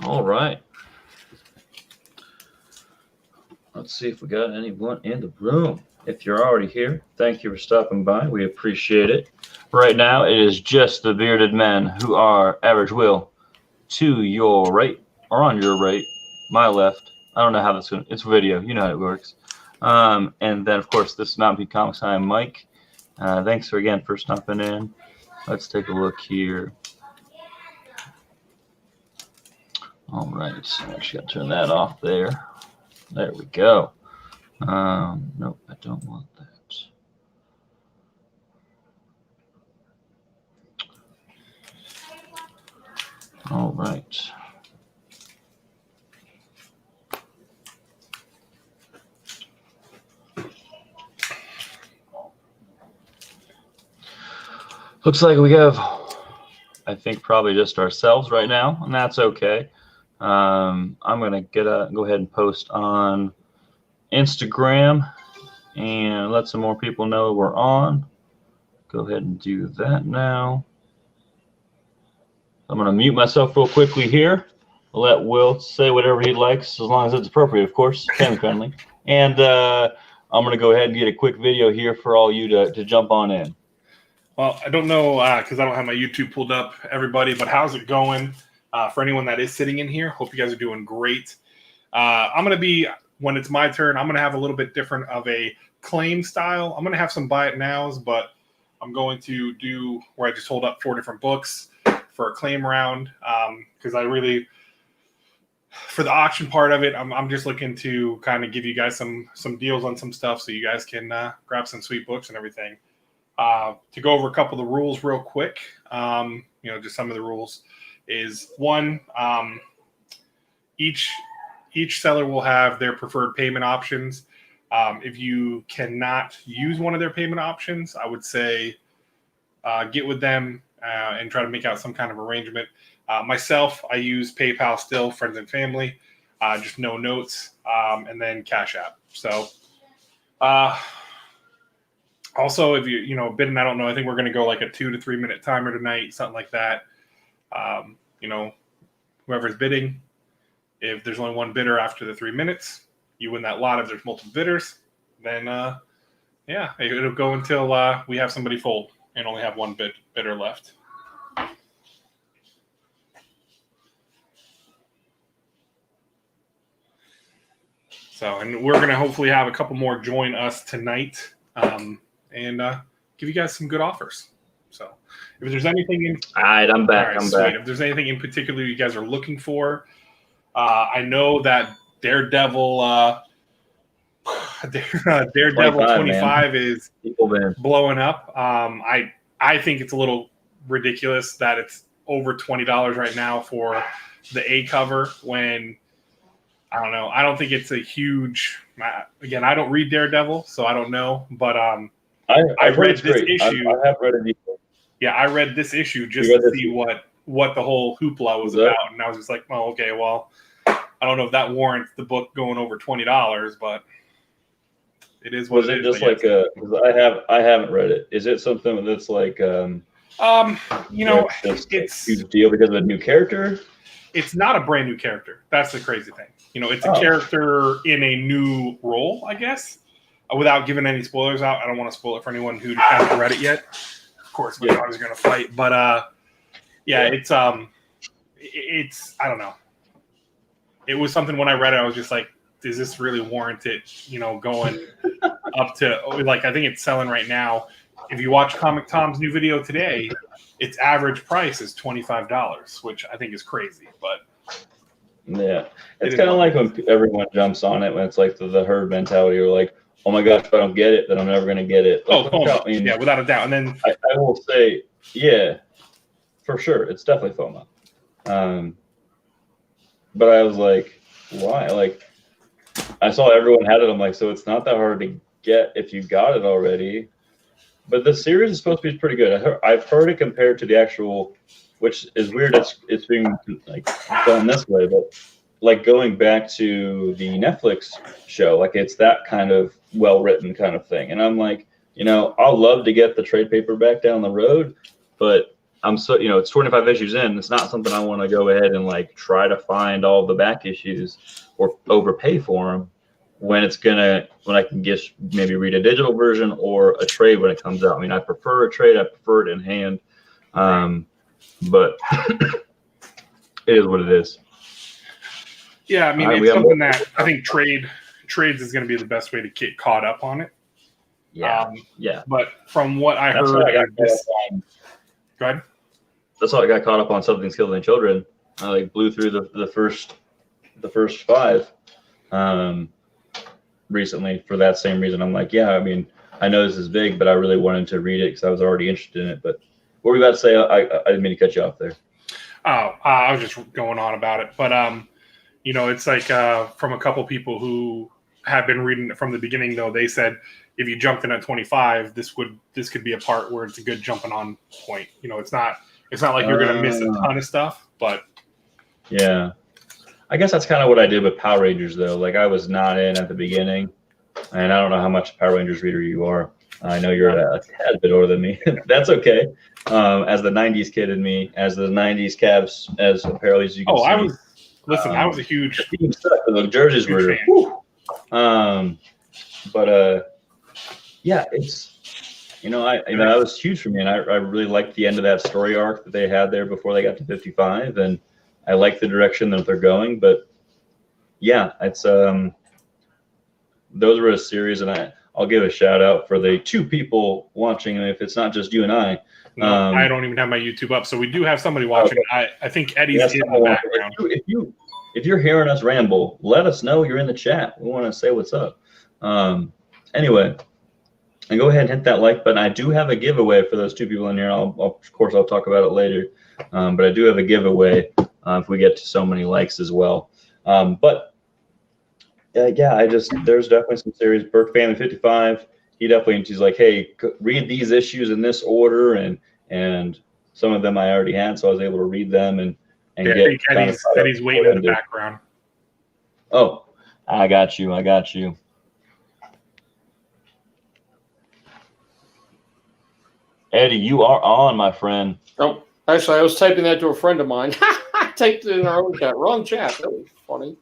All right. Let's see if we got anyone in the room. If you're already here, thank you for stopping by. We appreciate it. Right now, it is just the bearded men who are average will to your right or on your right, my left. I don't know how that's going to, it's video. You know how it works. And then, of course, this is Mountain Peak Comics. I am Mike. Thanks again for stopping in. Let's take a look here. All right. So I actually got to turn that off there. There we go. Nope, I don't want that. All right. Looks like we have, I think, probably just ourselves right now, and that's okay. I'm gonna go ahead and post on Instagram and let some more people know we're on. Go ahead and do that now. I'm gonna mute myself real quickly here. I'll let Will say whatever he likes, as long as it's appropriate, of course, family friendly. And I'm gonna go ahead and get a quick video here for all you to jump on in. Well, I don't know because I don't have my YouTube pulled up, everybody, but how's it going? For anyone that is sitting in here, hope you guys are doing great. I'm going to be, when it's my turn, I'm going to have a little bit different of a claim style. I'm going to have some buy it nows, but I'm going to do where I just hold up 4 different books for a claim round because I really, for the auction part of it, I'm just looking to kind of give you guys some deals on some stuff so you guys can grab some sweet books and everything. To go over a couple of the rules real quick, just some of the rules is one, each seller will have their preferred payment options. If you cannot use one of their payment options, I would say get with them and try to make out some kind of arrangement. Myself, I use PayPal still, friends and family, just no notes, and then Cash App. So, also, if you bidding, I don't know. I think we're going to go like a 2 to 3 minute timer tonight, something like that. Whoever's bidding, if there's only one bidder after the 3 minutes, you win that lot. If there's multiple bidders, then it'll go until we have somebody fold and only have one bidder left. So, and we're going to hopefully have a couple more join us tonight. And give you guys some good offers. So if there's anything in... All right, I'm back. I'm back. If there's anything in particular you guys are looking for, I know that Daredevil 25 is blowing up. I think it's a little ridiculous that it's over $20 right now for the A cover when... I don't know. I don't think it's a huge... Again, I don't read Daredevil, so I don't know. But I read this issue. I have read it before. Yeah, I read this issue just to see what the whole hoopla was about. And I was just like, oh, okay, well, I don't know if that warrants the book going over $20, but it is what it is. Was it just like a... Because I haven't read it. Is it something that's like... it's a huge deal because of a new character? It's not a brand new character. That's the crazy thing. It's a character in a new role, I guess. Without giving any spoilers out, I don't want to spoil it for anyone who hasn't read it yet. Of course, my dog is going to fight, but it's I don't know. It was something when I read it, I was just like, does this really warrant it? Going up to I think it's selling right now. If you watch Comic Tom's new video today, its average price is $25, which I think is crazy, but. Yeah, it's kind of like when everyone jumps on it when it's like the herd mentality, or like, oh my gosh, if I don't get it, then I'm never going to get it. Like, FOMO. Yeah, without a doubt. And then I will say, yeah, for sure, it's definitely FOMO. But I was like, why? Like, I saw everyone had it. I'm like, so it's not that hard to get if you got it already. But the series is supposed to be pretty good. I've heard it compared to the actual. Which is weird. It's being like done this way, but like going back to the Netflix show, like it's that kind of well written kind of thing. And I'm like, I'll love to get the trade paperback down the road, but I'm so, it's 25 issues in. It's not something I want to go ahead and like try to find all the back issues or overpay for them when I can just maybe read a digital version or a trade when it comes out. I mean, I prefer a trade. I prefer it in hand. But it is what it is. Yeah, I mean, it's something that I think trades is going to be the best way to get caught up on it. Yeah, But from what I heard, go ahead. That's how I got caught up on Something's Killing Children. I like blew through the first 5 recently for that same reason. I'm like, yeah, I mean, I know this is big, but I really wanted to read it because I was already interested in it. But what were you about to say? I didn't mean to cut you off there. Oh, I was just going on about it. But, it's like from a couple people who have been reading it from the beginning, though, they said if you jumped in at 25, this could be a part where it's a good jumping on point. It's not like you're going to miss a ton of stuff, but. Yeah. I guess that's kind of what I did with Power Rangers, though. Like, I was not in at the beginning, and I don't know how much Power Rangers reader you are. I know you're a tad bit older than me. That's okay. As the 90s kid in me, as the 90s Cavs, as apparently as you can see. I was a huge the jerseys were. Yeah, it's that was huge for me, and I really liked the end of that story arc that they had there before they got to 55, and I like the direction that they're going. But yeah, it's those were a series, and I'll give a shout out for the 2 people watching. If it's not just you and I. No, I don't even have my YouTube up, so we do have somebody watching. Okay. I think Eddie's in the background. If you're hearing us ramble, let us know you're in the chat. We want to say what's up. Anyway, and go ahead and hit that like button. I do have a giveaway for those 2 people in here. Of course, I'll talk about it later. But I do have a giveaway if we get to so many likes as well. There's definitely some series. Burke Family 55. He's like, hey, read these issues in this order, and some of them I already had, so I was able to read them and get. Eddie's waiting in the background. Oh, I got you. Eddie, you are on, my friend. Oh, actually, I was typing that to a friend of mine. I typed it in our own chat. Wrong chat. That was funny.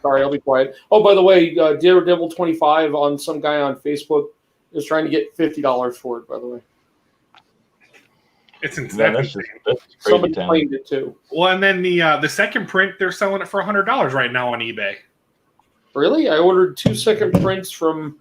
Sorry, I'll be quiet. Oh, by the way, Daredevil 25 on some guy on Facebook is trying to get $50 for it, by the way. It's insane. That's somebody claimed it too. Well, and then the second print, they're selling it for $100 right now on eBay. Really? I ordered 2 second prints from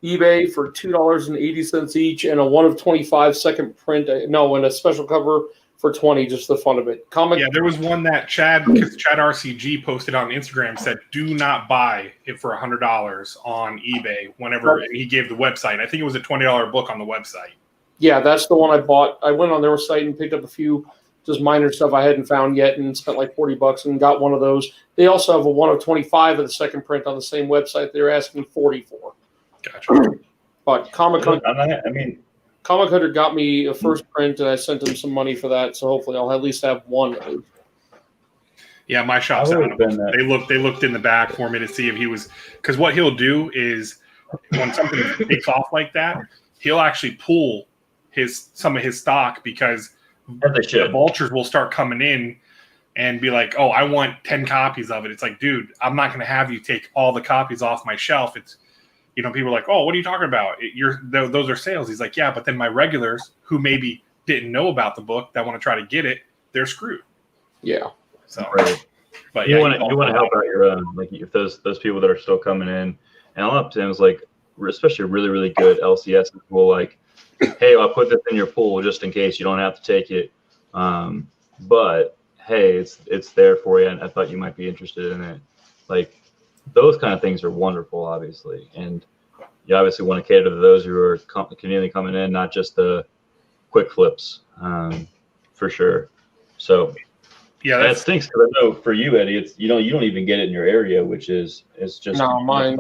eBay for $2.80 each, and a 1 of 25 second print. And a special cover for $20, just the fun of it. Yeah, there was one that Chad RCG posted on Instagram, said do not buy it for $100 on eBay whenever he gave the website. I think it was a $20 book on the website. Yeah, that's the one I bought. I went on their site and picked up a few just minor stuff I hadn't found yet and spent like $40 and got one of those. They also have a 1 of 25 of the second print on the same website. They're asking $40 for. Gotcha. But Comic Hunter got me a first print, and I sent him some money for that. So hopefully, I'll at least have one. Yeah, my shop's out of them. They looked in the back for me to see if he was, because what he'll do is when something takes off like that, he'll actually pull some of his stock because the vultures will start coming in and be like, "Oh, I want 10 copies of it." It's like, dude, I'm not going to have you take all the copies off my shelf. It's people are like, "Oh, what are you talking about? Those are sales." He's like, "Yeah, but then my regulars who maybe didn't know about the book that want to try to get it, they're screwed." Yeah. So, right. But you want to help out your own, like if those people that are still coming in, and a lot of times, like especially really really good LCS will like, "Hey, I'll put this in your pool just in case you don't have to take it." But hey, it's there for you, and I thought you might be interested in it. Like those kind of things are wonderful, obviously, and you obviously want to cater to those who are continually coming in, not just the quick flips, for sure. So yeah, that stinks because I know for you, Eddie, it's you don't even get it in your area, which is just mine.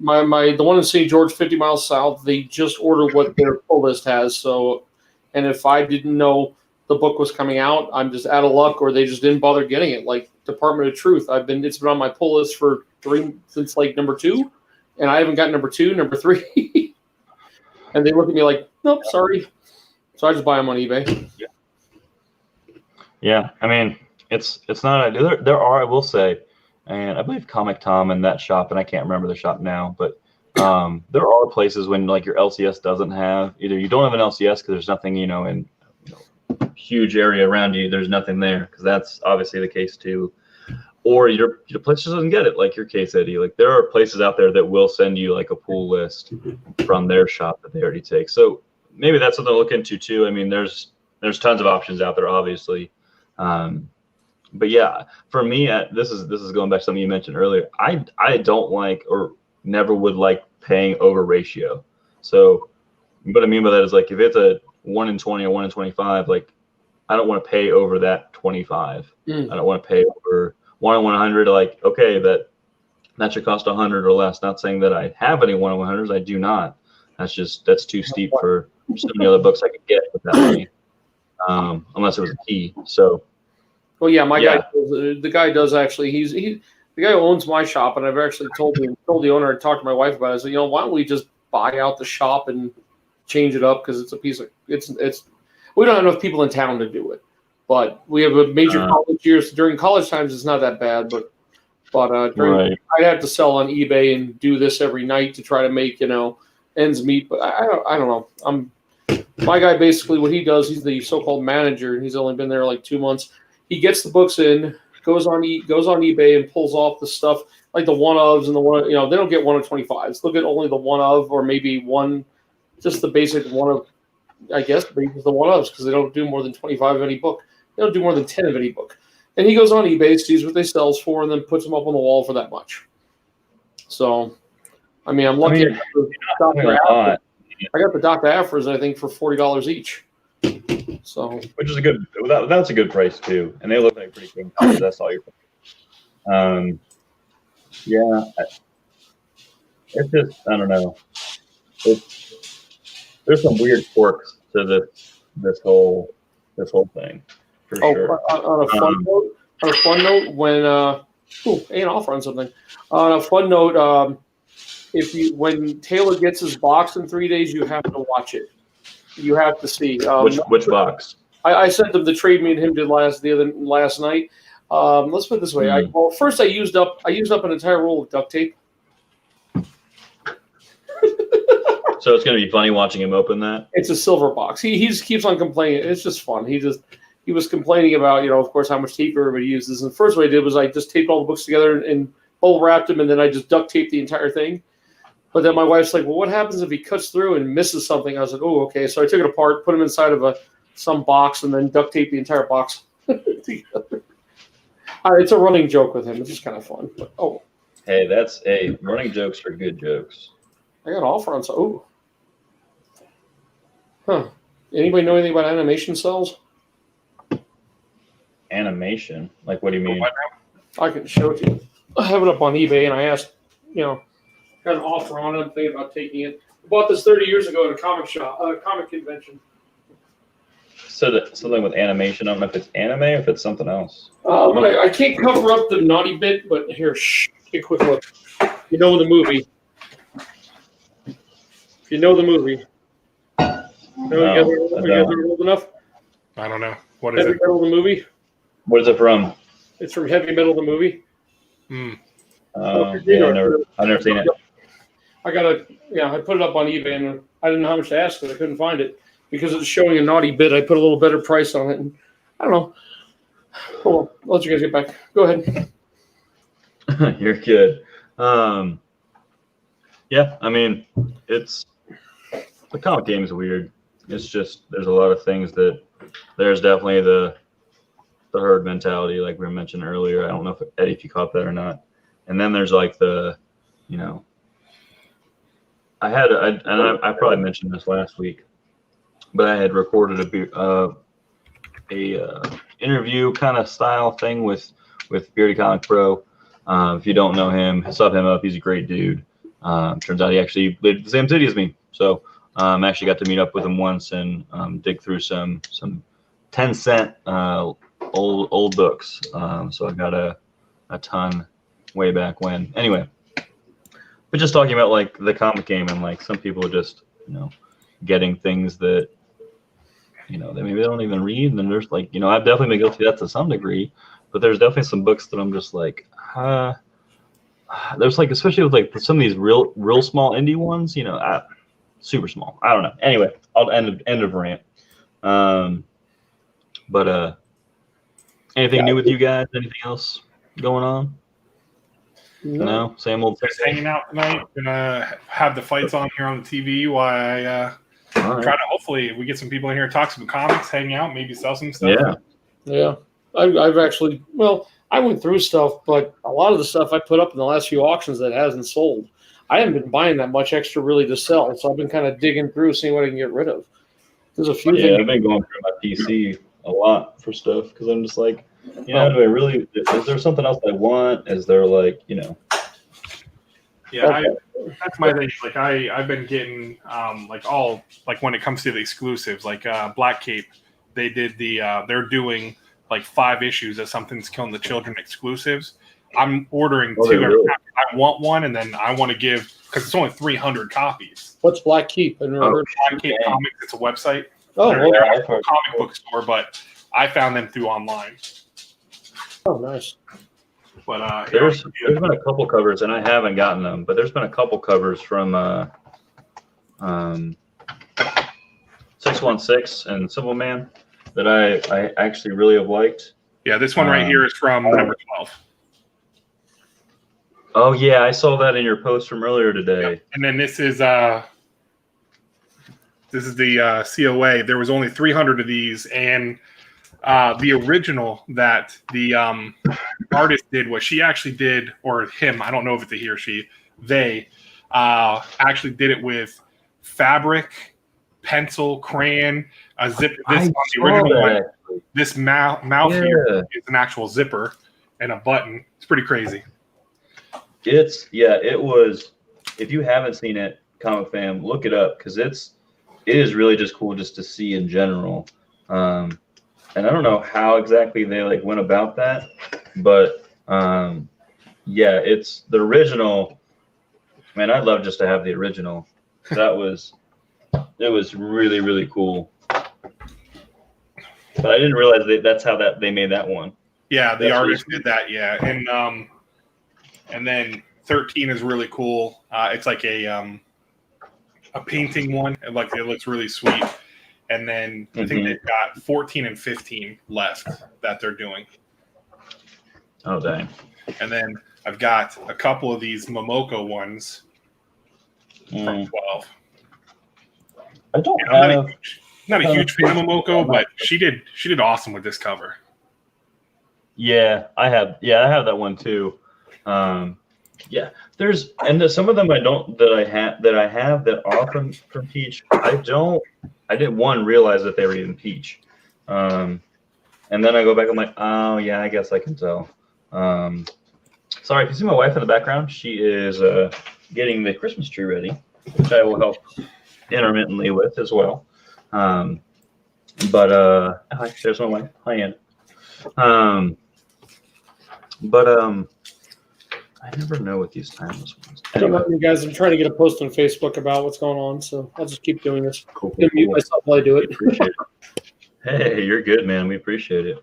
My the one in St. George, 50 miles south, they just order what their pull list has. So, and if I didn't know the book was coming out, I'm just out of luck, or they just didn't bother getting it. Like Department of Truth, it's been on my pull list for since like number 2, and I haven't got number 2, number 3, and they look at me like, "Nope, sorry." So I just buy them on eBay. Yeah. Yeah, I mean, it's not there are, I will say, and I believe Comic Tom in that shop, and I can't remember the shop now, but there are places when like your LCS doesn't have, either you don't have an LCS because there's nothing, in huge area around you, there's nothing there, because that's obviously the case too. Or your place just doesn't get it, like your case, Eddie. Like there are places out there that will send you like a pool list from their shop that they already take. So maybe that's something to look into too. I mean, there's tons of options out there, obviously. But yeah, for me, this is going back to something you mentioned earlier. I don't like, or never would like, paying over ratio. So what I mean by that is, like, if it's a 1 in 20 or 1 in 25, like I don't want to pay over that 25. I don't want to pay over 1 in 100. Like, okay, that should cost 100 or less. Not saying that I have any 1 in 100s. I do not. That's too steep for so many other books I could get with that money, unless it was a key. So. Well, yeah, guy, the guy does actually. The guy who owns my shop, and I've actually told the owner. I talked to my wife about it. I said, why don't we just buy out the shop and change it up, because it's a piece of it's. We don't have enough people in town to do it, but we have a major college years. During college times, it's not that bad, but during I'd have to sell on eBay and do this every night to try to make ends meet. But I don't know. My guy, basically what he does, he's the so-called manager, and he's only been there like 2 months. He gets the books in, goes on eBay and pulls off the stuff like the one ofs and the one. They don't get 1 of 25s. They'll get only the one of, or maybe one, just the basic one of. I guess the one ofs, because they don't do more than 25 of any book. They don't do more than 10 of any book. And he goes on eBay, sees what they sell for, and then puts them up on the wall for that much. So, I mean, I'm lucky. I got the Dr. Afras, I think, for $40 each. So, which is a good. That's a good price too, and they look like pretty clean colors. That's all you're. Yeah, it's just, I don't know. There's some weird quirks to this whole thing, for sure. On a fun note, when I'll run something. On a fun note, when Taylor gets his box in 3 days, you have to watch it. You have to see which box. I sent them the trade me and him did last night. Let's put it this way. First I used up an entire roll of duct tape. So it's going to be funny watching him open that. It's a silver box. He keeps on complaining. It's just fun. He was complaining about, of course, how much tape everybody uses. And the first what I did was I just taped all the books together and bubble wrapped them, and then I just duct taped the entire thing. But then my wife's like, well, what happens if he cuts through and misses something? I was like, oh, okay. So I took it apart, put him inside of some box, and then duct taped the entire box together. It's a running joke with him. It's just kind of fun. But, hey, running jokes are good jokes. I got all fronts. Oh. Huh. Anybody know anything about animation cells? Animation? Like, what do you mean? I can show it to you. I have it up on eBay, and I asked, got an offer on it. I'm thinking about taking it. I bought this 30 years ago at a comic convention. So something with animation. I don't know if it's anime or if it's something else. I can't cover up the naughty bit, but here, take a quick look. You know the movie. If you know the movie. You guys are old enough? I don't know. What is Heavy Metal the movie? What is it from? It's from Heavy Metal the movie. I've never seen it. I put it up on eBay, and I didn't know how much to ask, but I couldn't find it because it's showing a naughty bit. I put a little better price on it, and I don't know. Hold on, I'll let you guys get back. Go ahead. You're good. Yeah, I mean, the comic game is weird. It's just, there's a lot of things that there's definitely the herd mentality, like we were mentioning earlier. I don't know if you caught that or not. And then there's like I probably mentioned this last week, but I had recorded a interview kind of style thing with Beardy Comic Pro. If you don't know him, sub him up. He's a great dude. Turns out he actually lived in the same city as me. So actually got to meet up with him once and dig through some 10-cent old books. So I got a ton way back when. Anyway, but just talking about like the comic game and like some people just getting things that They maybe they don't even read. And then there's like, I've definitely been guilty of that to some degree, but there's definitely some books that I'm just like, there's like, especially with like some of these real small indie ones, super small. I don't know. Anyway, I'll end of rant. But anything new with you guys? Anything else going on? No, same old. Just hanging out tonight. Gonna have the fights on here on the TV while I try to hopefully we get some people in here, talk some comics, hang out, maybe sell some stuff. Yeah. I've actually, I went through stuff, but a lot of the stuff I put up in the last few auctions that hasn't sold. I haven't been buying that much extra really to sell, so I've been kind of digging through, seeing what I can get rid of. There's a few things. I've been going through my PC a lot for stuff because I'm just like, do I really? Is there something else I want? Is there like, Yeah, that's my thing. Like I've been getting like when it comes to the exclusives, like Black Cape, they did they're doing like 5 issues of Something's Killing the Children exclusives. I'm ordering 2 every time. I want one, and then I want to give because it's only 300 copies. What's Black Keep? I've never heard. Black Cape Comics. It's a website. Oh, they're a comic book store, but I found them through online. Oh, nice. But there's been a couple covers, and I haven't gotten them, but there's been a couple covers from 616 and Simple Man that I actually really have liked. Yeah, this one right here is from number 12. Oh yeah, I saw that in your post from earlier today. Yep. And then this is the COA. There was only 300 of these, and the original that the artist did was she actually did, or him, I don't know if it's a he or she, they actually did it with fabric, pencil, crayon, a zip. This on the original one, this mouth here is an actual zipper and a button. It's pretty crazy. It was. If you haven't seen it, Comic Fam, look it up because it is really just cool just to see in general. And I don't know how exactly they like went about that, but it's the original. Man, I'd love just to have the original. It was really, really cool. But I didn't realize that's how they made that one. Yeah, the artist did that. Yeah, and then 13 is really cool. It's like a painting one. It looks really sweet. And then I think they've got 14 and 15 left that they're doing. Oh, dang. And then I've got a couple of these Momoko ones from 12. I don't I'm not a huge fan of Momoko, but she did awesome with this cover. Yeah, I have that one too. There's some of them I have that are from Peach. I didn't realize that they were even Peach. And then I go back, I'm like, oh yeah, I guess I can tell. Sorry, if you see my wife in the background, she is getting the Christmas tree ready, which I will help intermittently with as well. There's my wife. Hi, Ann. I never know with these timeless ones. Anyway. You guys, I'm trying to get a post on Facebook about what's going on, so I'll just keep doing this. Cool. Mute myself while I do it. Appreciate it. Hey, you're good, man. We appreciate it.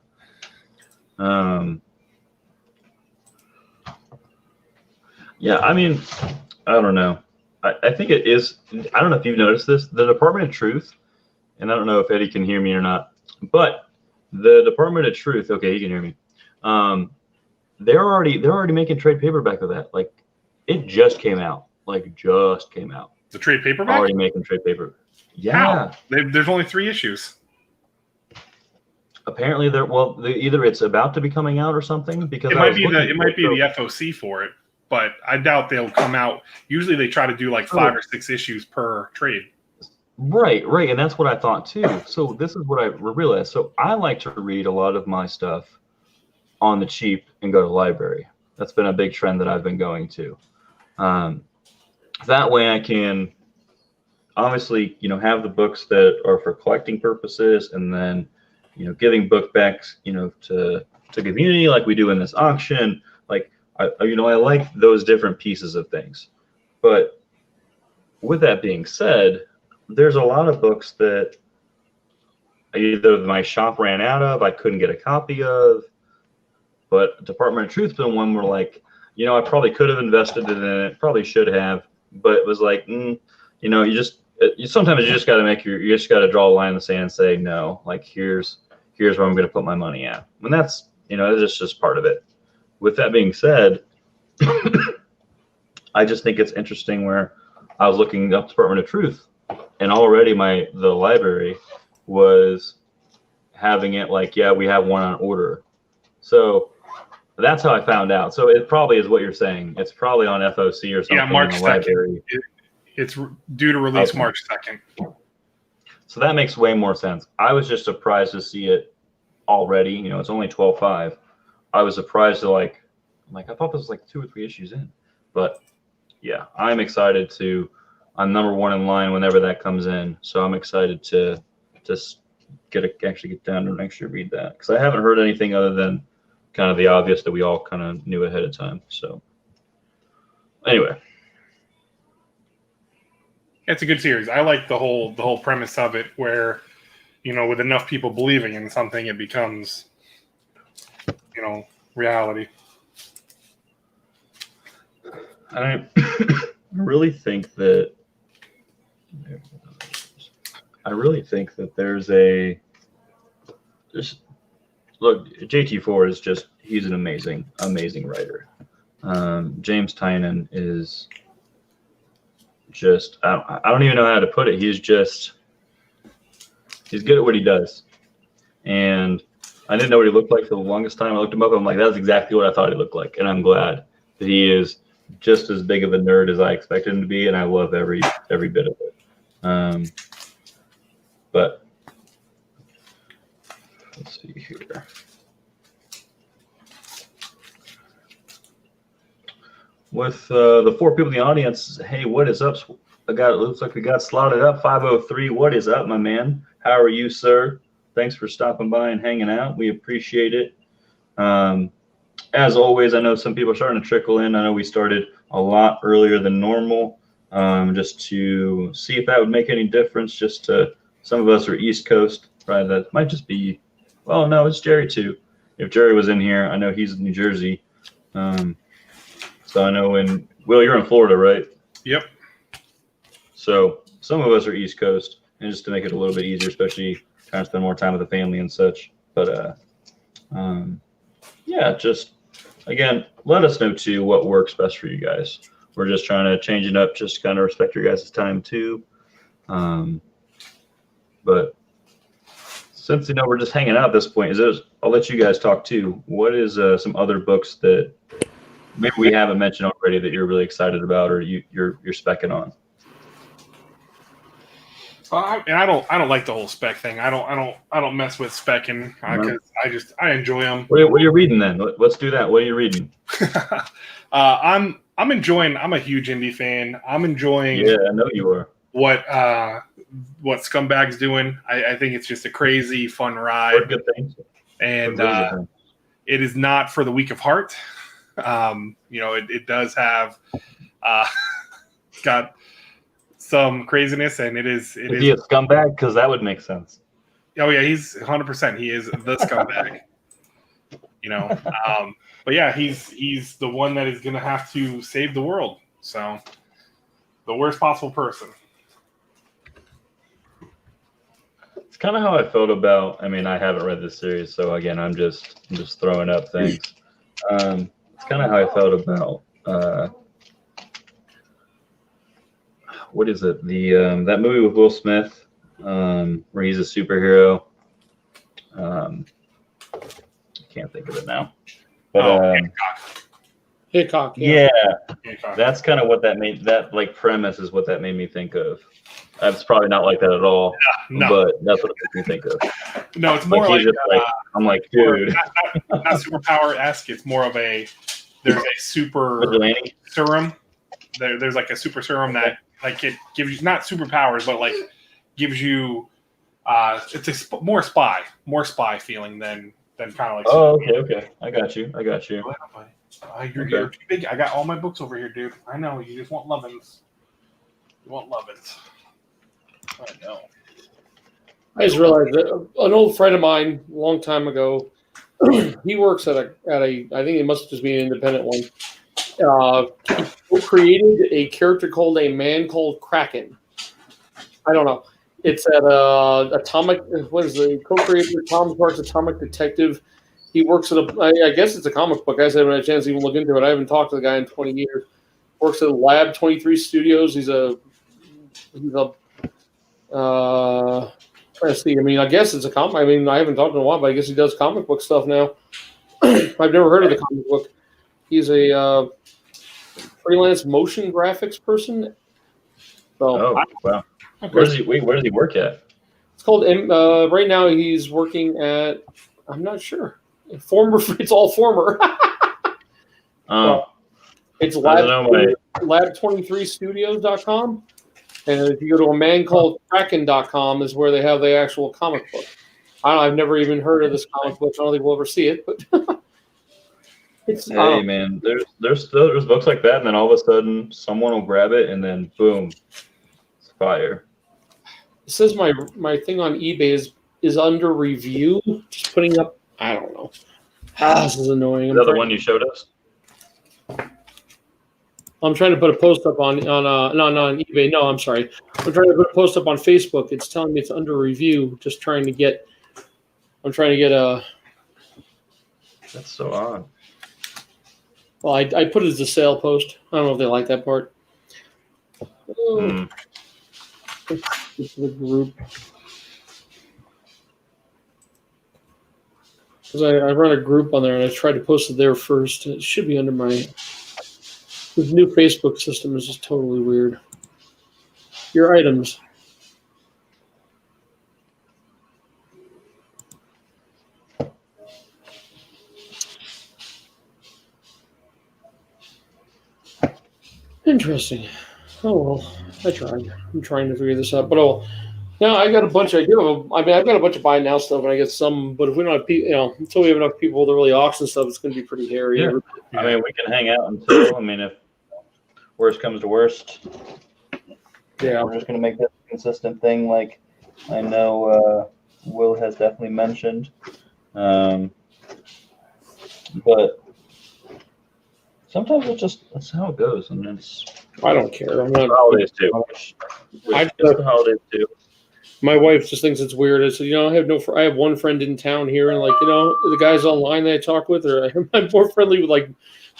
I mean, I don't know. I think it is. I don't know if you've noticed this. The Department of Truth, and I don't know if Eddie can hear me or not, but the Department of Truth. Okay, he can hear me. They're already making trade paperback of that. Like, it just came out. The trade paperback? Already making trade paper. Yeah. How? There's only 3 issues. Apparently, either it's about to be coming out or something. Because it might be the FOC for it, but I doubt they'll come out. Usually, they try to do like 5 or 6 issues per trade. Right, and that's what I thought too. So this is what I realized. So I like to read a lot of my stuff on the cheap and go to the library. That's been a big trend that I've been going to. That way I can obviously, have the books that are for collecting purposes, and then, giving book backs, to community like we do in this auction. Like, I like those different pieces of things. But with that being said, there's a lot of books that either my shop ran out of, I couldn't get a copy of. But Department of Truth's been one where like, I probably could have invested in it, probably should have, but it was like, sometimes you just got to you just got to draw a line in the sand and say no. Like here's where I'm going to put my money at, and that's that's just part of it. With that being said, I just think it's interesting where I was looking up Department of Truth, and already the library was having it like, yeah, we have one on order. So that's how I found out. So it probably is what you're saying. It's probably on FOC or something. Yeah, March in the 2nd. library. It's due to release Okay. March 2nd. So that makes way more sense. I was just surprised to see it already. It's only 12.5. I was surprised to I thought this was like 2 or 3 issues in. But yeah, I'm excited I'm number 1 in line whenever that comes in. So I'm excited to just actually get down and actually read that, because I haven't heard anything other than kind of the obvious that we all kind of knew ahead of time. So anyway, It's a good series. I like the whole premise of it, where with enough people believing in something, it becomes reality. I really think that there's look, JT4 is he's an amazing writer. James Tynan is I don't even know how to put it. He's good at what he does. And I didn't know what he looked like for the longest time. I looked him up. I'm like, that's exactly what I thought he looked like. And I'm glad that he is just as big of a nerd as I expected him to be. And I love every bit of it. But let's see here. With the 4 people in the audience, hey, what is up? It looks like we got slotted up. 503, what is up, my man? How are you, sir? Thanks for stopping by and hanging out. We appreciate it. As always, I know some people are starting to trickle in. I know we started a lot earlier than normal, just to see if that would make any difference. Some of us are East Coast, right? That might just be, well, no, it's Jerry too. If Jerry was in here, I know he's in New Jersey. So I know Will, you're in Florida, right? Yep. So some of us are East Coast, and just to make it a little bit easier, especially trying to spend more time with the family and such. But yeah, just again, let us know too what works best for you guys. We're just trying to change it up, just kind of respect your guys' time too. But since we're just hanging out at this point, I'll let you guys talk too. What is some other books that maybe we haven't mentioned already that you're really excited about, or you're specking on? And I don't like the whole spec thing. I don't mess with specking because I enjoy them. What are you reading then? Let's do that. What are you reading? I'm enjoying. I'm a huge indie fan. I'm enjoying. Yeah, I know you are. What Scumbag's doing. I think it's just a crazy fun ride. Good things. And it is not for the weak of heart. It does have got some craziness, and is he a scumbag? Because that would make sense. Oh yeah, he's 100%. He is the scumbag. But yeah, he's the one that is going to have to save the world. So the worst possible person. It's kind of how I felt about. I mean, I haven't read this series, so again, I'm just throwing up things. It's kind of how I felt about what is it? That movie with Will Smith, where he's a superhero. I can't think of it now. But Hickok. Yeah, that's kind of what that made. That premise is what that made me think of. It's probably not like that at all, no. But that's what it made me think of. No, it's more like I'm like, dude, not superpower-esque. It's more of there's a super serum. There's like a super serum that it gives you not superpowers, but gives you it's a more spy feeling than kind of like. Oh, okay, I got you. You're too big. I got all my books over here, dude. I know you just want lovin's. You want lovin's. I know. I just realized that an old friend of mine, a long time ago, he works at a. I think it must just be an independent one. He created a character called a man called Kraken. I don't know. It's at Atomic. What is the co-creator? Tom Clark's Atomic Detective. He works at I guess it's a comic book. I haven't had a chance to even look into it. I haven't talked to the guy in 20 years. Works at Lab 23 Studios. He's a trying to see. I mean, I guess it's a comic. I mean, I haven't talked to him in a while, but I guess he does comic book stuff now. I've never heard of the comic book. He's a freelance motion graphics person. So, wow. Where does he work at? It's called. Right now, he's working at. I'm not sure. Former. It's all former. It's lab23studios.com. And if you go to a man called Kraken.com is where they have the actual comic book. I've never even heard of this comic book. I don't think we'll ever see it, but it's man, there's books like that, and then all of a sudden someone will grab it, and then boom, it's fire. It says my thing on eBay is under review. Just putting up. I don't know. This is annoying. Is that the one you showed us? I'm trying to put a post up on eBay. No, I'm sorry. I'm trying to put a post up on Facebook. It's telling me it's under review. I'm trying to get a. That's so odd. Well, I put it as a sale post. I don't know if they like that part. It's the group. Because I run a group on there and I tried to post it there first. It should be under my. This new Facebook system is just totally weird. Your items. Interesting. Oh well, I tried. I'm trying to figure this out, but now I got a bunch. I've got a bunch of buy now stuff, and I get some. But if we don't have people, until we have enough people to really auction stuff, it's going to be pretty hairy. Yeah. I mean, we can hang out until. I mean, if worst comes to worst, we're just going to make this a consistent thing. Like I know Will has definitely mentioned, but sometimes that's how it goes, and I don't care. I'm not holidays too. The holidays too. My wife just thinks it's weird. I said, I have one friend in town here, and the guys online that I talk with, I'm more friendly with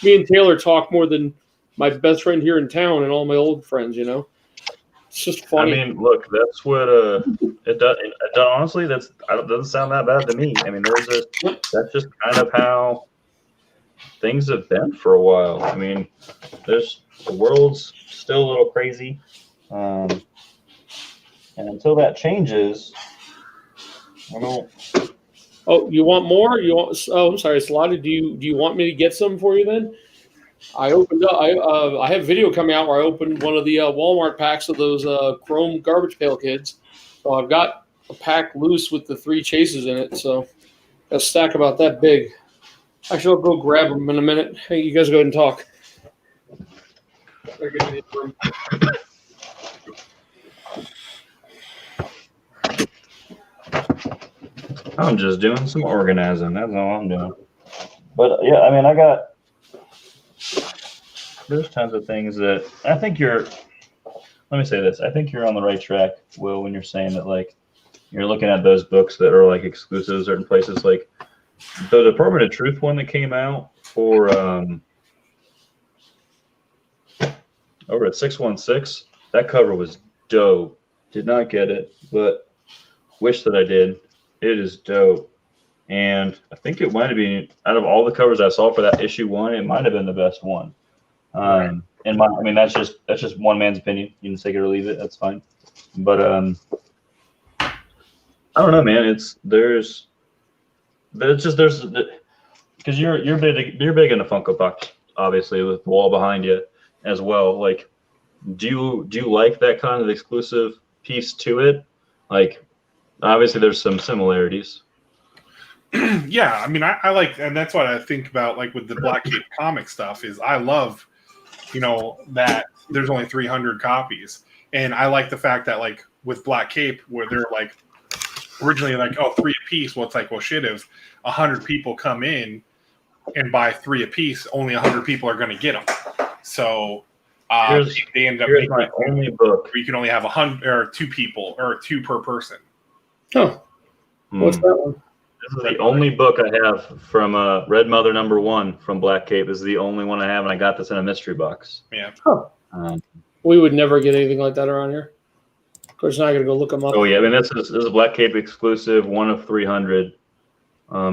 me and Taylor talk more than my best friend here in town and all my old friends. It's just funny. I mean, look, that's what it does. Honestly, that doesn't sound that bad to me. I mean, that's just kind of how things have been for a while. I mean, the world's still a little crazy, and until that changes, I don't. Oh, you want more? Oh, I'm sorry, Salada. Do you want me to get some for you then? I opened up. I have video coming out where I opened one of the Walmart packs of those Chrome garbage pail kids. So I've got a pack loose with the 3 chases in it. So a stack about that big. Actually, I'll go grab them in a minute. Hey, you guys go ahead and talk. I'm just doing some organizing. That's all I'm doing. But yeah, I mean, there's tons of things that I think let me say this. I think you're on the right track, Will, when you're saying that you're looking at those books that are exclusive to certain places. Like the Department of Truth one that came out for over at 616, that cover was dope. Did not get it, but wish that I did. It is dope. And I think it might have been, out of all the covers I saw for that issue 1, it might have been the best one. I mean, that's just one man's opinion. You can take it or leave it. That's fine. But I don't know, man. Because you're big into Funko Pops, obviously, with the wall behind you as well. Do you like that kind of exclusive piece to it? Obviously, there's some similarities. Yeah, I mean, I like, and that's what I think about, with the Black Cape comic stuff, is I love, that there's only 300 copies. And I like the fact that, with Black Cape, where they're originally like, oh, 3 apiece. Well, it's like, well, shit, if 100 people come in and buy 3 apiece, only 100 people are going to get them. So they end up here's my only book. where you can only have 100 or 2 people or 2 per person. Oh, what's that one? This is the only book I have from Red Mother #1 from Black Cape. This is the only one I have, and I got this in a mystery box. Yeah. Huh. We would never get anything like that around here. Of course, now I got to go look them up. Oh yeah, I mean this is a Black Cape exclusive, 1 of 300,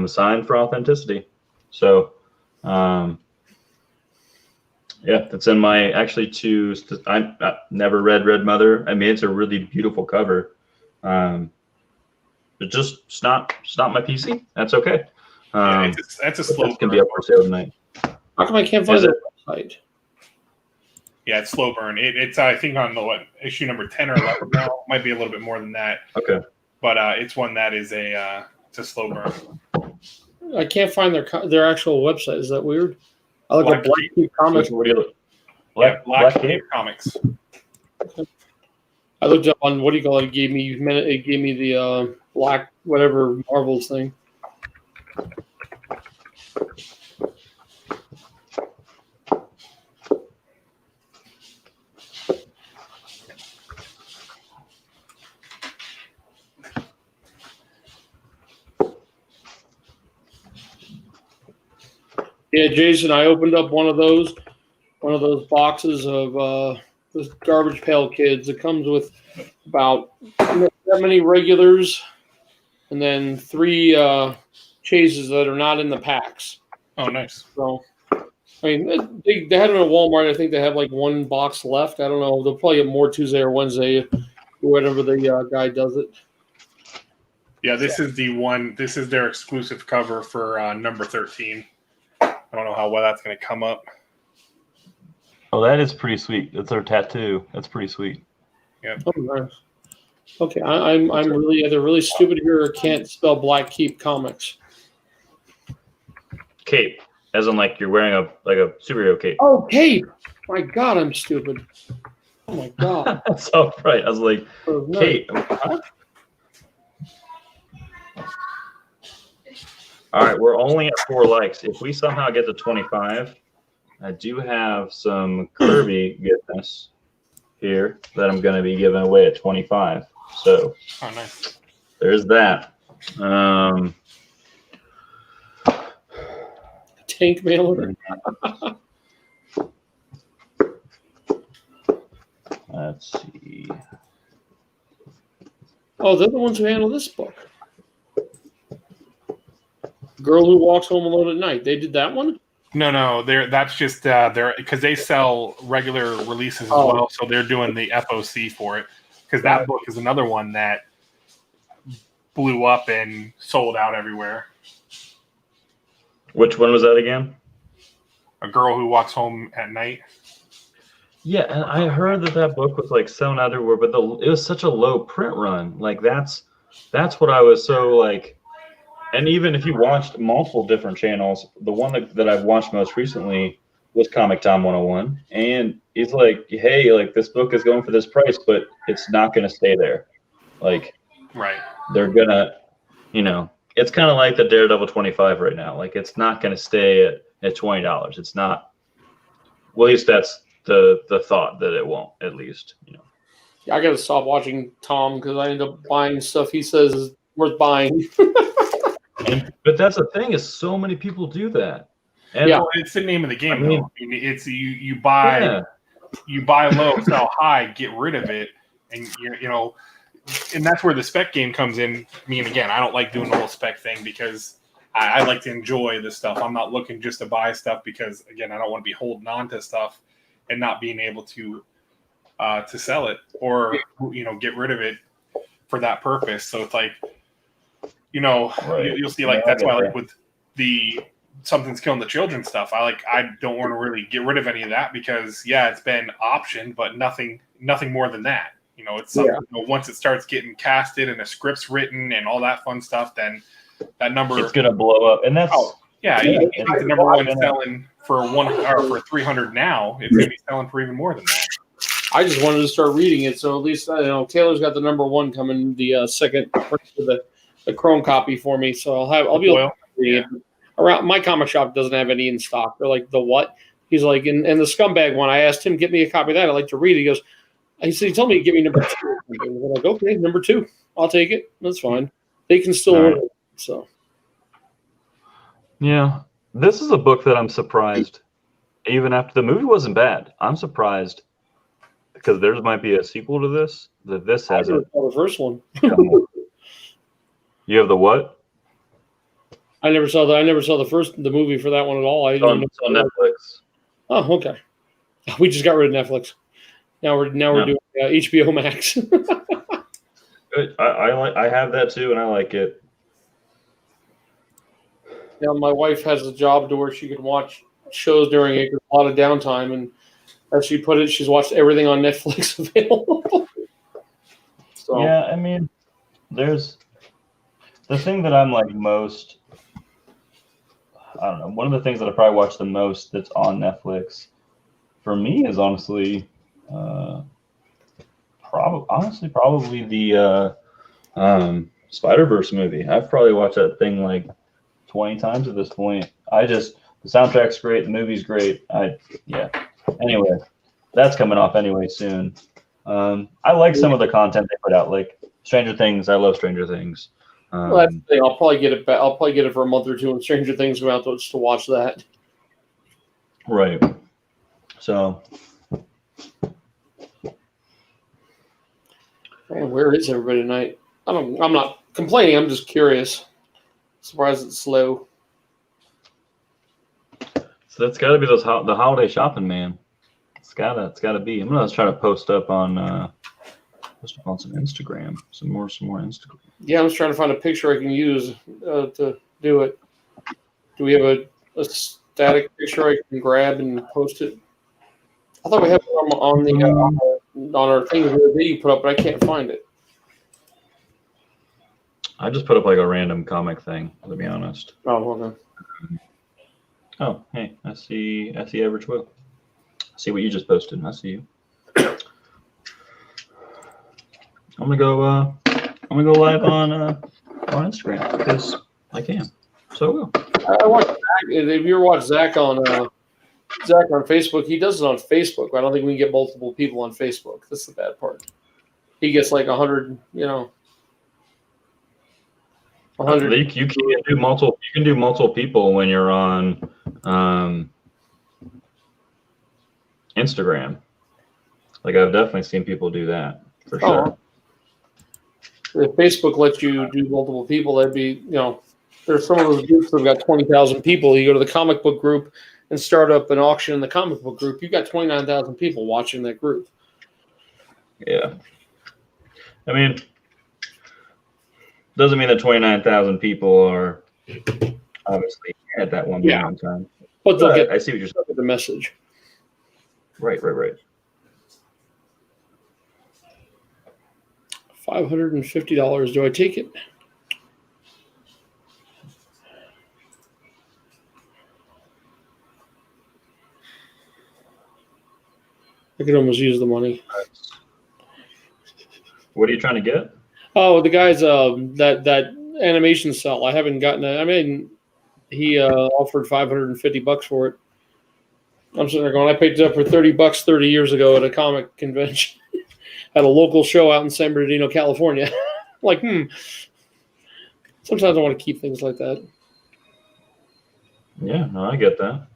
signed for authenticity. So, yeah, that's in my actually two. I never read Red Mother. I mean, it's a really beautiful cover. But it's not my PC. That's okay. That's a slow. It can be up for sale tonight. How come I can't find the website? Yeah, it's slow burn. It's I think on the issue number 10 or 11 now. Might be a little bit more than that. Okay. But it's one that is it's a slow burn. I can't find their actual website. Is that weird? I look at Black Cape Comics. What do you look? Black Cape Comics. Okay. I looked up on what do you call it? It gave me the black whatever Marvels thing. Yeah, Jason, I opened up one of those boxes of those Garbage Pail Kids. It comes with about that many regulars and then 3 chases that are not in the packs. Oh, nice. So, I mean, they had them at Walmart. I think they have like 1 box left. I don't know. They'll probably get more Tuesday or Wednesday, whatever the guy does it. Yeah, this is the one. This is their exclusive cover for number 13. I don't know how well that's going to come up. Oh, that is pretty sweet. That's their tattoo. That's pretty sweet. Yeah. Oh, nice. Okay, I'm really either really stupid here or can't spell Black Cape Comics. Cape, as in like you're wearing a superhero cape. Oh, cape! My God, I'm stupid. Oh my God. That's all right. I was like, cape. Huh? All right, we're only at 4 likes. If we somehow get to 25, I do have some Kirby goodness here that I'm going to be giving away at 25. So, oh, nice. There's that. Tank mailer. Let's see. Oh, they're the ones who handle this book. Girl Who Walks Home Alone at Night. They did that one? No, that's just because they sell regular releases as well, so they're doing the FOC for it. Because that book is another one that blew up and sold out everywhere. Which one was that again? A Girl Who Walks Home at Night. Yeah, and I heard that book was like selling out everywhere, but it was such a low print run. Like that's what I was so like. And even if you watched multiple different channels, the one that I've watched most recently was Comic Tom 101, and it's like, hey, like this book is going for this price, but it's not going to stay there. Like, right? They're gonna, it's kind of like the Daredevil 25 right now. Like, it's not going to stay at $20. It's not. Well, at least that's the thought that it won't. At least, Yeah, I got to stop watching Tom because I end up buying stuff he says is worth buying. But that's the thing is, so many people do that. And yeah, it's the name of the game. Though. It's you buy low, sell high, get rid of it, and and that's where the spec game comes in. I mean, again, I don't like doing the whole spec thing because I like to enjoy this stuff. I'm not looking just to buy stuff because, again, I don't want to be holding on to stuff and not being able to sell it or get rid of it for that purpose. So it's like. Right. You'll see that's why with the Something's Killing the Children stuff, I don't want to really get rid of any of that because it's been optioned, but nothing more than that. It's something, once it starts getting casted and the script's written and all that fun stuff, then that number it's gonna blow up. And that's you think the number one selling for 300 now, it's gonna be selling for even more than that. I just wanted to start reading it, so at least Taylor's got the number 1 coming, the second for the Chrome copy for me, so I'll be able Well, to read it. Around my comic shop doesn't have any in stock. They're like, the what? He's like, and the Scumbag one. I asked him, get me a copy of that. I'd like to read it. He said, he told me to give me number 2. I'm like, okay, number 2. I'll take it. That's fine. They can still order it. So Yeah, this is a book that I'm surprised. Even after the movie wasn't bad, I'm surprised because there might be a sequel to this. That this I hasn't. never saw the first one. You have the what? I never saw the movie for that one at all. It's on Netflix. Oh, okay. We just got rid of Netflix. Now we're doing HBO Max. Good. I have that too, and I like it. Yeah, my wife has a job to where she can watch shows during it. There's a lot of downtime, and as she put it, she's watched everything on Netflix available. So Yeah, I mean, there's the thing that I'm like most. I don't know. One of the things that I probably watch the most that's on Netflix for me is honestly, probably the Spider-Verse movie. I've probably watched that thing like 20 times at this point. The soundtrack's great, the movie's great. Anyway, that's coming off anyway soon. I like some of the content they put out, like Stranger Things. I love Stranger Things. well, that's the thing. I'll probably get it back. I'll probably get it for a month or two when Stranger Things come out to watch that. Right. So, Man, where is everybody tonight? I'm not complaining. I'm just curious. Surprised it's slow. so that's got to be the holiday shopping, man. It's gotta be. I'm gonna try to post up on some Instagram, some more Instagram. Yeah, I'm just trying to find a picture I can use to do it. Do we have a static picture I can grab and post it? I thought we had it on our thing the other day you put up, but I can't find it. I just put up like a random comic thing, to be honest. Oh, okay. Oh, hey, I see Average Will. I see what you just posted. I see you. I'm gonna go live on Instagram because I can. So I will. I watched Zach. If you ever watch Zach on Facebook, he does it on Facebook. But I don't think we can get multiple people on Facebook. That's the bad part. He gets like 100, 100. You can do multiple. You can do multiple people when you're on Instagram. Like I've definitely seen people do that for sure. If Facebook lets you do multiple people, that'd be, there's some of those groups that have got 20,000 people. You go to the comic book group and start up an auction in the comic book group. You've got 29,000 people watching that group. Yeah. I mean, doesn't mean that 29,000 people are obviously at that one moment in time. But they'll get I see what you're saying. the message. Right. $550. Do I take it? I could almost use the money. What are you trying to get? Oh, the guy's that animation cell. I haven't gotten it. I mean, he offered $550 for it. I'm sitting there going, I picked it up for $30 30 years ago at a comic convention at a local show out in San Bernardino, California. Like, sometimes I want to keep things like that. Yeah, no, I get that. I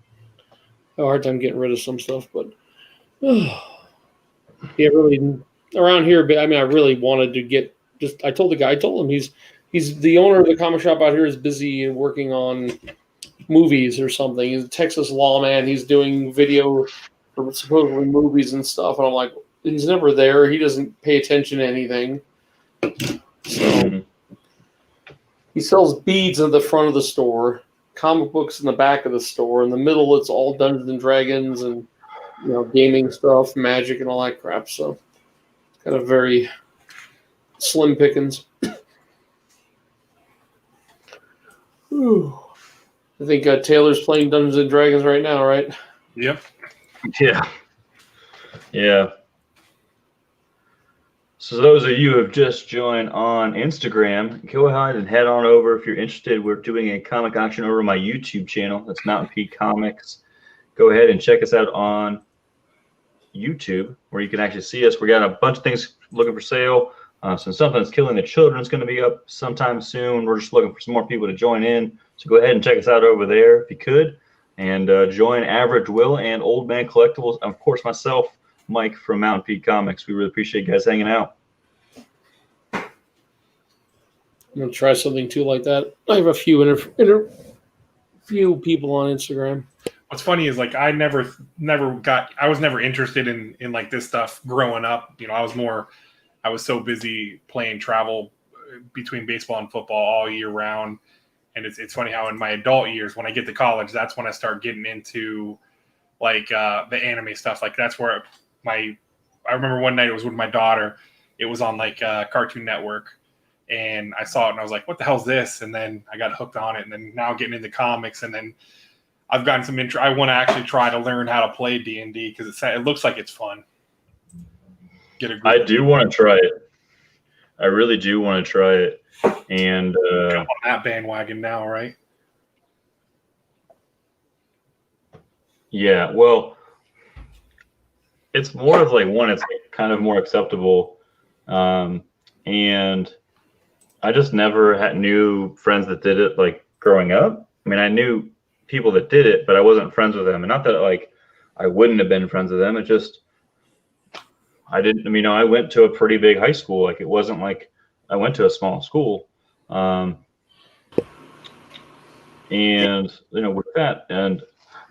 have a hard time getting rid of some stuff, but yeah, really around here. But I mean, I really wanted to get. I told him he's the owner of the comic shop out here is busy working on movies or something. He's a Texas lawman. He's doing video for supposedly movies and stuff. And I'm like, he's never there. He doesn't pay attention to anything. So he sells beads at the front of the store, comic books in the back of the store. In the middle, it's all Dungeons and Dragons and gaming stuff, magic, and all that crap. So it's kind of very slim pickings. Whew. I think Taylor's playing Dungeons and Dragons right now, right? Yep. Yeah. So those of you who have just joined on Instagram, go ahead and head on over if you're interested. We're doing a comic auction over my YouTube channel. That's Mountain Peak Comics. Go ahead and check us out on YouTube, where you can actually see us. We got a bunch of things looking for sale. So Something's Killing the Children is going to be up sometime soon. We're just looking for some more people to join in. So go ahead and check us out over there if you could. And join Average Will and Old Man Collectibles. And of course, myself, Mike from Mountain Peak Comics. We really appreciate you guys hanging out. I'm gonna try something too like that. I have a few few people on Instagram. What's funny is like I was never interested in like this stuff growing up. You know, I was so busy playing travel between baseball and football all year round. And it's funny how in my adult years, when I get to college, that's when I start getting into like the anime stuff. Like that's where I remember one night it was with my daughter. It was on like Cartoon Network, and I saw it and I was like, "What the hell's this?" And then I got hooked on it, and then now getting into comics, and then I've gotten some interest. I want to actually try to learn how to play D&D because it looks like it's fun. I do want to try it. I really do want to try it. And jump on that bandwagon now, right? Yeah, well, it's more of like one, it's like kind of more acceptable. And I just never knew friends that did it like growing up. I mean, I knew people that did it, but I wasn't friends with them. And not that like I wouldn't have been friends with them. It just, I didn't, you know, I went to a pretty big high school. Like it wasn't like I went to a small school. And you know, with that and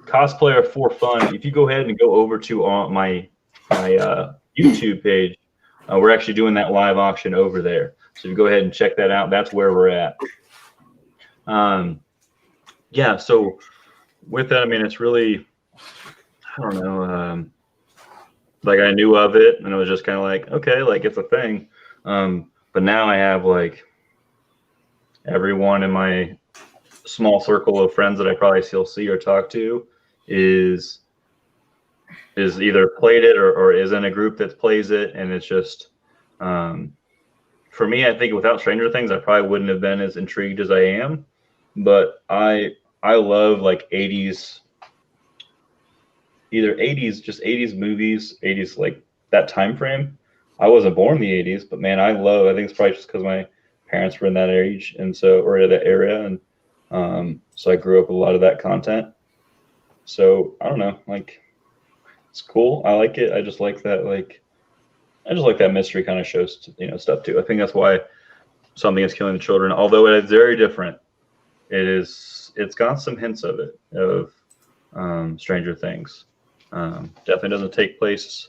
cosplayer for fun, if you go ahead and go over to my YouTube page, we're actually doing that live auction over there. So you go ahead and check that out. That's where we're at. Yeah. So with that, I mean, it's really, I don't know, like I knew of it and it was just kind of like, okay, like it's a thing. But now I have like everyone in my small circle of friends that I probably still see or talk to is either played it or is in a group that plays it. And it's just, for me, I think without Stranger Things, I probably wouldn't have been as intrigued as I am. But I love like 80s, either 80s, just 80s movies, 80s, like that time frame. I wasn't born in the 80s, but man, I think it's probably just because my parents were in that age and so, or that area. And so I grew up with a lot of that content. So I don't know, like it's cool. I like it. I just like that, that mystery kind of shows, you know, stuff too. I think that's why Something is Killing the Children, although it is very different. It's got some hints of it, of Stranger Things. Definitely doesn't take place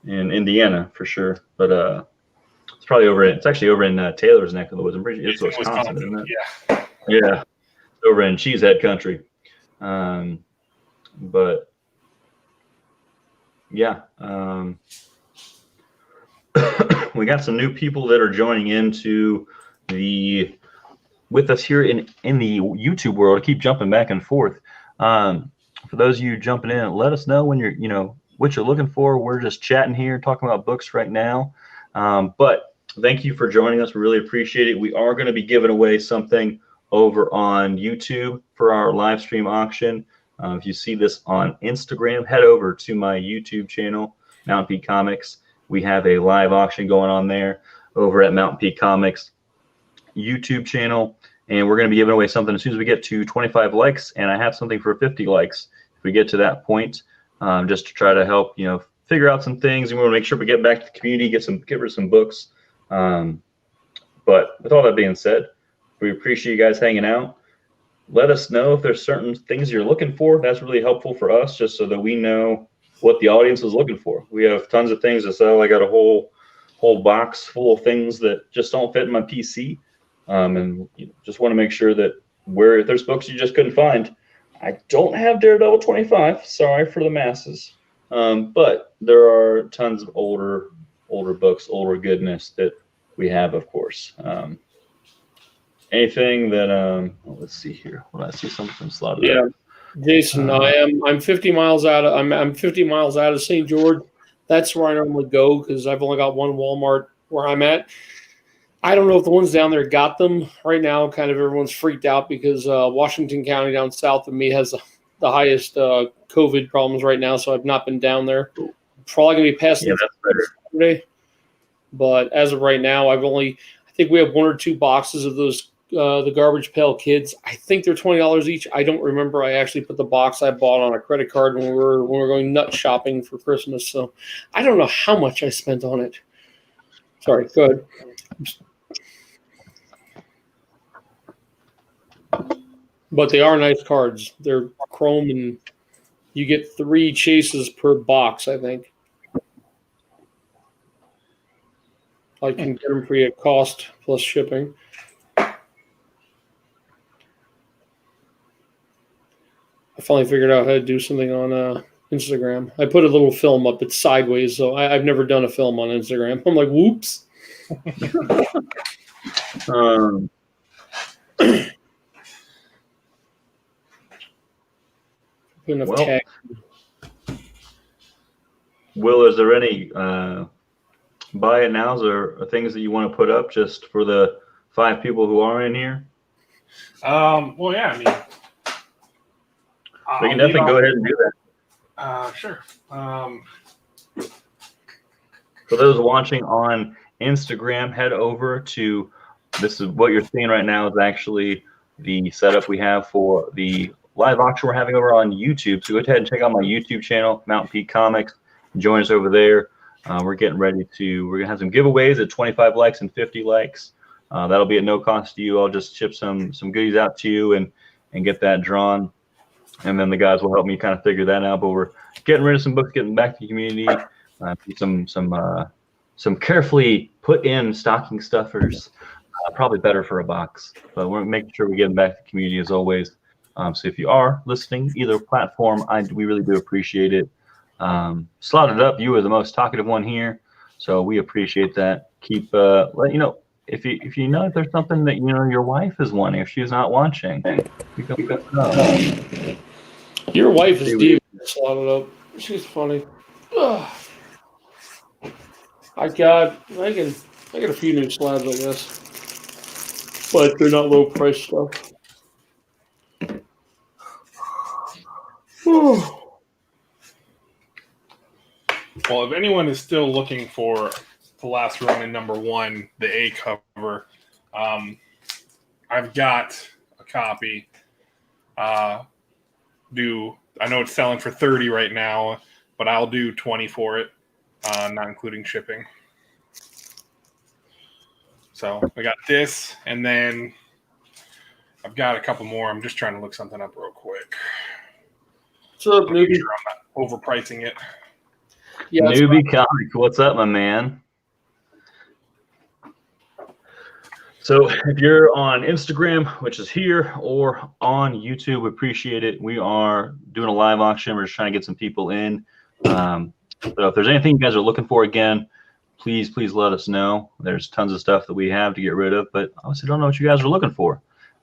in Indiana for sure, but it's actually over in Taylor's neck of the woods. I'm pretty sure it's Wisconsin, isn't it? Yeah. Yeah, over in Cheesehead country. But yeah, we got some new people that are joining into with us here in the YouTube world. I keep jumping back and forth. For those of you jumping in, let us know when you're, you know, what you're looking for. We're just chatting here, talking about books right now. But thank you for joining us. We really appreciate it. We are going to be giving away something over on YouTube for our live stream auction. If you see this on Instagram, head over to my YouTube channel, Mountain Peak Comics. We have a live auction going on there over at Mountain Peak Comics YouTube channel. And we're going to be giving away something as soon as we get to 25 likes. And I have something for 50 likes if we get to that point, just to try to help, you know, figure out some things. And we want to make sure we get back to the community, get rid of some books. But with all that being said, we appreciate you guys hanging out. Let us know if there's certain things you're looking for. That's really helpful for us, just so that we know what the audience is looking for. We have tons of things to sell. I got a whole box full of things that just don't fit in my PC. And you know, just want to make sure that if there's books you just couldn't find, I don't have Daredevil 25. Sorry for the masses. But there are tons of older books, older goodness that we have, of course. Anything that let's see here. Well, I see something slotted Yeah, up. Jason, I'm 50 miles out of I'm 50 miles out of St. George. That's where I normally go because I've only got one Walmart where I'm at. I don't know if the ones down there got them right now. Kind of everyone's freaked out because Washington County down south of me has the highest COVID problems right now. So I've not been down there. Probably going to be passing that's better. Saturday. But as of right now, I think we have 1 or 2 boxes of those, the Garbage Pail Kids. I think they're $20 each. I don't remember. I actually put the box I bought on a credit card when we were going nut shopping for Christmas. So I don't know how much I spent on it. Sorry, go ahead. But they are nice cards. They're chrome, and you get 3 chases per box, I think. I can get them free at cost plus shipping. I finally figured out how to do something on Instagram. I put a little film up. It's sideways, so I've never done a film on Instagram. I'm like, whoops. Enough tag. Will, is there any buy it nows or things that you want to put up just for the 5 people who are in here? Well, yeah, I mean, we can definitely go ahead and do that. Sure. For those watching on Instagram, head over to, this is what you're seeing right now is actually the setup we have for the live auction we're having over on YouTube. So go ahead and check out my YouTube channel, Mountain Peak Comics. Join us over there. We're getting ready to, we're going to have some giveaways at 25 likes and 50 likes. That'll be at no cost to you. I'll just ship some goodies out to you and get that drawn. And then the guys will help me kind of figure that out. But we're getting rid of some books, getting back to the community. Some carefully put in stocking stuffers. Probably better for a box. But we're making sure we get them back to the community as always. So if you are listening, either platform, we really do appreciate it. Slotted up, you are the most talkative one here, so we appreciate that. Keep let you know if you know if there's something that your wife is wanting, if she's not watching. You can let us know. Your wife is deep slotted up. She's funny. Ugh. I got a few new slabs, I guess, but they're not low price stuff. Well, if anyone is still looking for the last Ronin #1, the A cover, I've got a copy. I know it's selling for $30 right now, but I'll do $20 for it, not including shipping. So I got this, and then I've got a couple more. I'm just trying to look something up real quick. What's up, newbie? Sure I'm not overpricing it. Yeah, Newbie Comics, what's up, my man? So if you're on Instagram, which is here, or on YouTube, we appreciate it. We are doing a live auction. We're just trying to get some people in. So if there's anything you guys are looking for, again, please let us know. There's tons of stuff that we have to get rid of, but obviously don't know what you guys are looking for.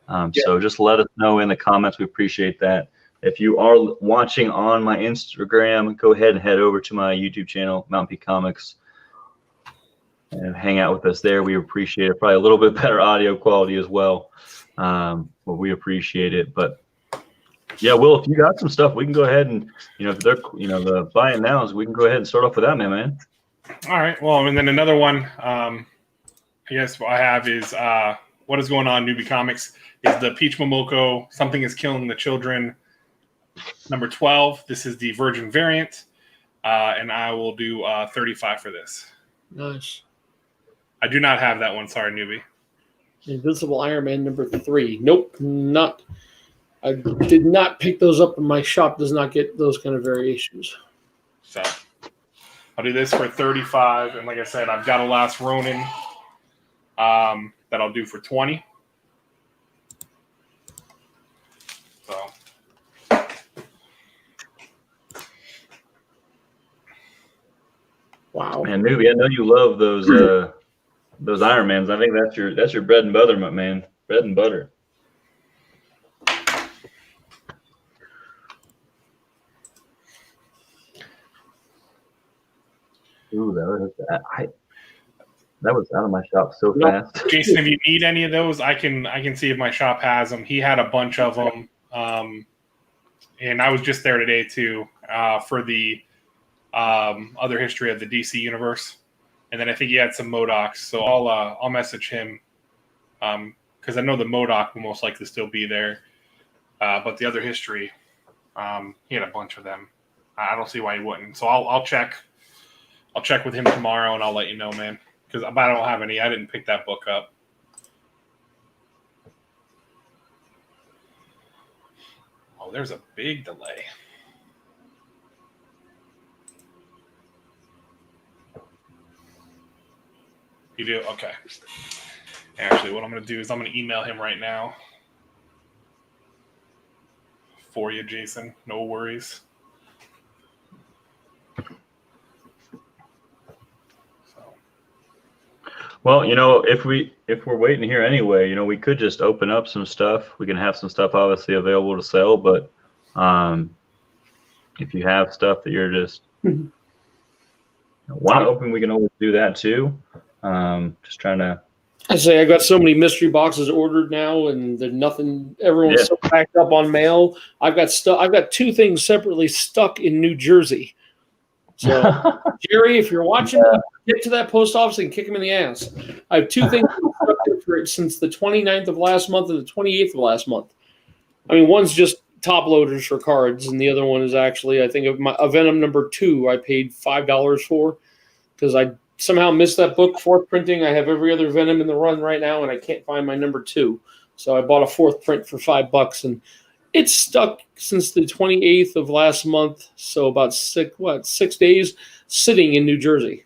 So just let us know in the comments. We appreciate that. If you are watching on my Instagram, go ahead and head over to my YouTube channel, Mountain Peak Comics, and hang out with us there. We appreciate it. Probably a little bit better audio quality as well, but we appreciate it. But yeah, Will, if you got some stuff, we can go ahead and if they're the buy it nows, we can go ahead and start off with that, man. All right. Well, and then another one, I guess what I have is what is going on, Newbie Comics, is the Peach Momoko, Something is Killing the Children, #12. This is the Virgin variant, and I will do $35 for this. Nice. I do not have that one. Sorry, Newbie. Invisible Iron Man #3. Nope, not. I did not pick those up, and my shop does not get those kind of variations. So I'll do this for $35, and like I said, I've got a last Ronin that I'll do for $20. So. Wow. Man, Newbie, I know you love those Iron Mans. I think that's your bread and butter, my man. Bread and butter. Ooh, That was out of my shop so No. fast. Jason, if you need any of those, I can see if my shop has them. He had a bunch of them, and I was just there today too for the other history of the DC universe, and then I think he had some MODOKs. So I'll message him because I know the MODOK will most likely still be there, but the other history, he had a bunch of them. I don't see why he wouldn't. So I'll check. I'll check with him tomorrow, and I'll let you know, man. Because I don't have any. I didn't pick that book up. Oh, there's a big delay. You do? Okay. Actually, what I'm going to do is I'm going to email him right now. For you, Jason. No worries. Well, if we're waiting here anyway, we could just open up some stuff. We can have some stuff obviously available to sell, but if you have stuff that you're just want to open, we can always do that too. Just trying to. I say I got so many mystery boxes ordered now, and there's nothing. Everyone's so packed up on mail. I've got two things separately stuck in New Jersey. So, Jerry, if you're watching, get to that post office and kick him in the ass. I have two things stuck there for since the 29th of last month and the 28th of last month. I mean, one's just top loaders for cards, and the other one is actually, I think, a Venom number 2 I paid $5 for because I somehow missed that book, fourth printing. I have every other Venom in the run right now, and I can't find my number 2. So I bought a fourth print for $5, and it's stuck since the 28th of last month, so about 6 days sitting in New Jersey.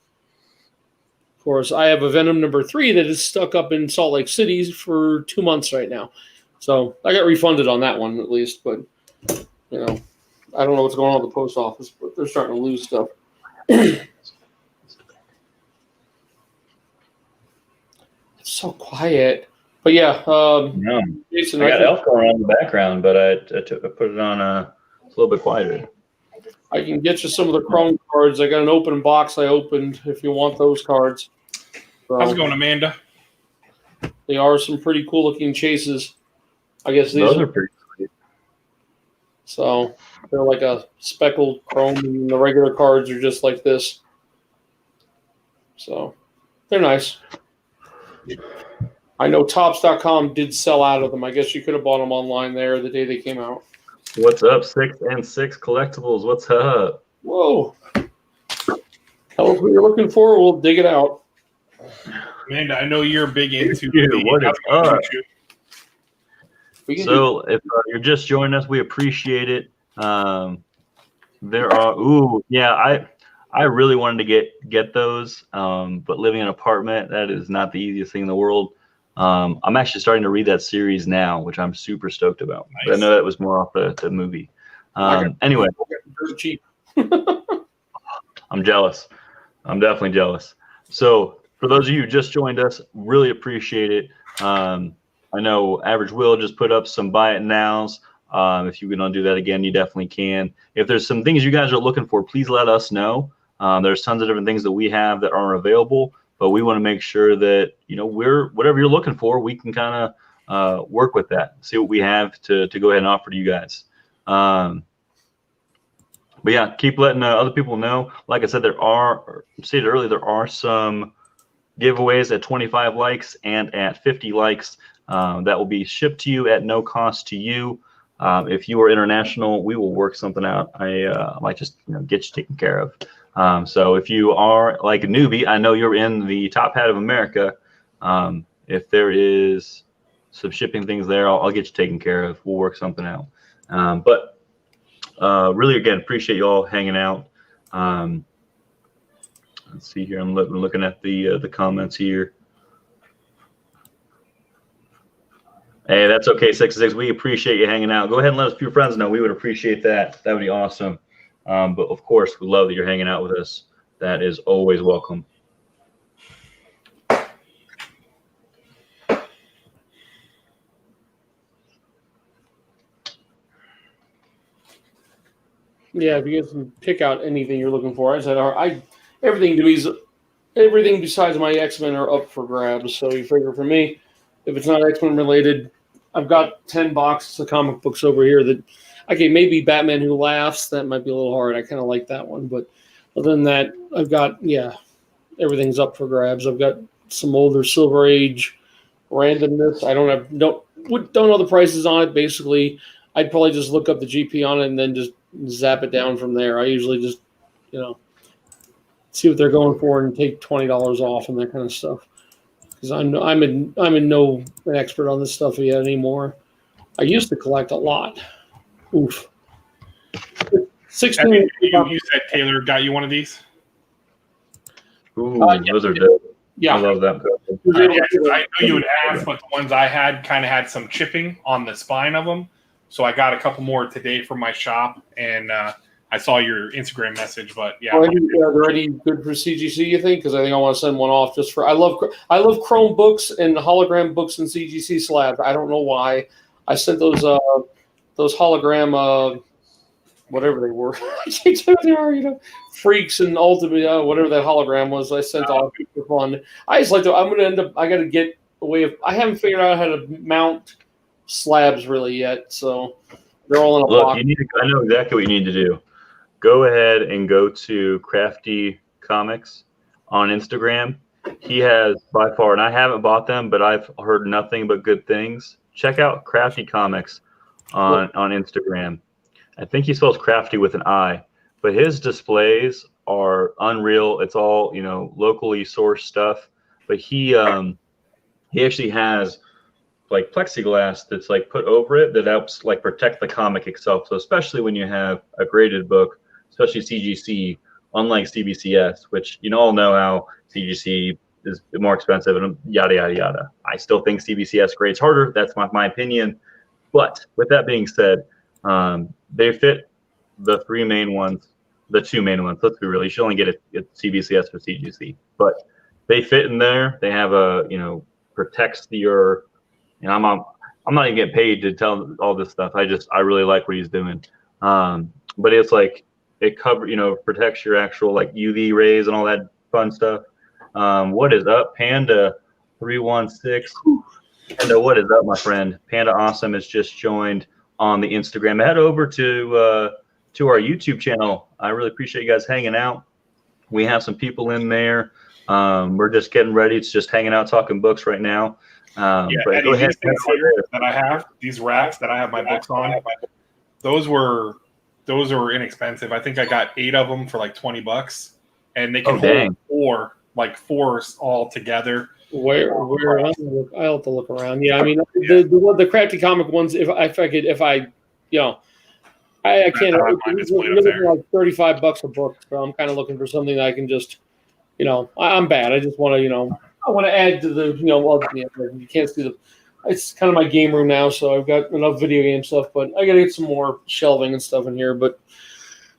Of course, I have a Venom number 3 that is stuck up in Salt Lake City for 2 months right now. So I got refunded on that one at least, but I don't know what's going on at the post office, but they're starting to lose stuff. It's so quiet. But yeah, No. Jason, I got Elf going on in the background, but I put it on it's a little bit quieter. I can get you some of the Chrome cards. I got an open box I opened if you want those cards. So, how's it going, Amanda? They are some pretty cool looking chases. I guess Those are pretty sweet. So they're like a speckled chrome, and the regular cards are just like this. So they're nice. I know Topps.com did sell out of them. I guess you could have bought them online there the day they came out. What's up, 6 and 6 Collectibles? What's up? Whoa. Tell us what you're looking for. We'll dig it out. Amanda, I know you're big into What is up? We can So if you're just joining us, we appreciate it. There are I really wanted to get those, but living in an apartment, that is not the easiest thing in the world. I'm actually starting to read that series now, which I'm super stoked about. Nice. But I know that was more off the movie. Anyway, very cheap. I'm jealous. I'm definitely jealous. So for those of you who just joined us, really appreciate it. I know Average Will just put up some buy it nows. If you can do that again, you definitely can. If there's some things you guys are looking for, please let us know. There's tons of different things that we have that aren't available, but we want to make sure that we're whatever you're looking for, we can kind of work with that, see what we have to go ahead and offer to you guys. But yeah, keep letting other people know. Like I said, there are some giveaways at 25 likes and at 50 likes that will be shipped to you at no cost to you. If you are international, we will work something out. I might just get you taken care of. So if you are like a newbie, I know you're in the top hat of America. If there is some shipping things there, I'll get you taken care of. We'll work something out. But really, again, appreciate you all hanging out. Let's see here. I'm looking at the comments here. Hey, that's okay, 66. We appreciate you hanging out. Go ahead and let us your friends know. We would appreciate that. That would be awesome. But of course, we love that you're hanging out with us. That is always welcome. Yeah, if you guys can pick out anything you're looking for, everything to me is everything besides my X-Men are up for grabs. So you figure for me, if it's not X-Men related, I've got 10 boxes of comic books over here that, okay, maybe Batman Who Laughs. That might be a little hard. I kind of like that one. But other than that, I've got, everything's up for grabs. I've got some older Silver Age randomness. I don't know the prices on it. Basically, I'd probably just look up the GP on it and then just zap it down from there. I usually just, see what they're going for and take $20 off and that kind of stuff. Because I'm no an expert on this stuff yet anymore. I used to collect a lot. Oof. 16. You said Taylor got you one of these? Ooh, those are dope. Yeah. I love that. I knew you would ask, but the ones I had kind of had some chipping on the spine of them. So I got a couple more today from my shop, and I saw your Instagram message. But yeah, are they any good for CGC? You think? Because I think I want to send one off just for. I love Chrome books and hologram books and CGC slabs. I don't know why. I sent those hologram whatever they were. I can't tell what they are. Freaks and Ultimate whatever that hologram was. I sent off for fun. I just like to. I'm gonna end up. I got to get a way of. I haven't figured out how to mount slabs really yet, so they're all in a box. I know exactly what you need to do. Go ahead and go to Crafty Comics on Instagram. He has by far, and I haven't bought them, but I've heard nothing but good things. Check out Crafty Comics on Instagram. I think he spells crafty with an I, but his displays are unreal. It's all, locally sourced stuff, but he actually has like plexiglass that's like put over it that helps like protect the comic itself. So especially when you have a graded book, especially CGC, unlike CBCS, which all know how CGC is more expensive and yada, yada, yada. I still think CBCS grades harder. That's my opinion. But with that being said, they fit the two main ones. Let's be real. You should only get a CBCS for CGC, but they fit in there. They have protects your, I'm not even getting paid to tell all this stuff. I really like what he's doing. But it's like, it protects your actual like UV rays and all that fun stuff. What is up, Panda 316? Panda, what is up, my friend? Panda Awesome has just joined on the Instagram. Head over to our YouTube channel. I really appreciate you guys hanging out. We have some people in there. We're just getting ready. It's just hanging out, talking books right now. But go ahead. That I have, these racks that I have my books on, those were inexpensive. I think I got 8 of them for like $20, and they can hold four all together. Where I'll have to look around. Yeah, I mean the Crafty Comic ones. If I can't. It's like $35 a book. So I'm kind of looking for something that I can just, I'm bad. I just want to, I want to add to the, you can't see the. It's kind of my game room now, so I've got enough video game stuff, but I got to get some more shelving and stuff in here. But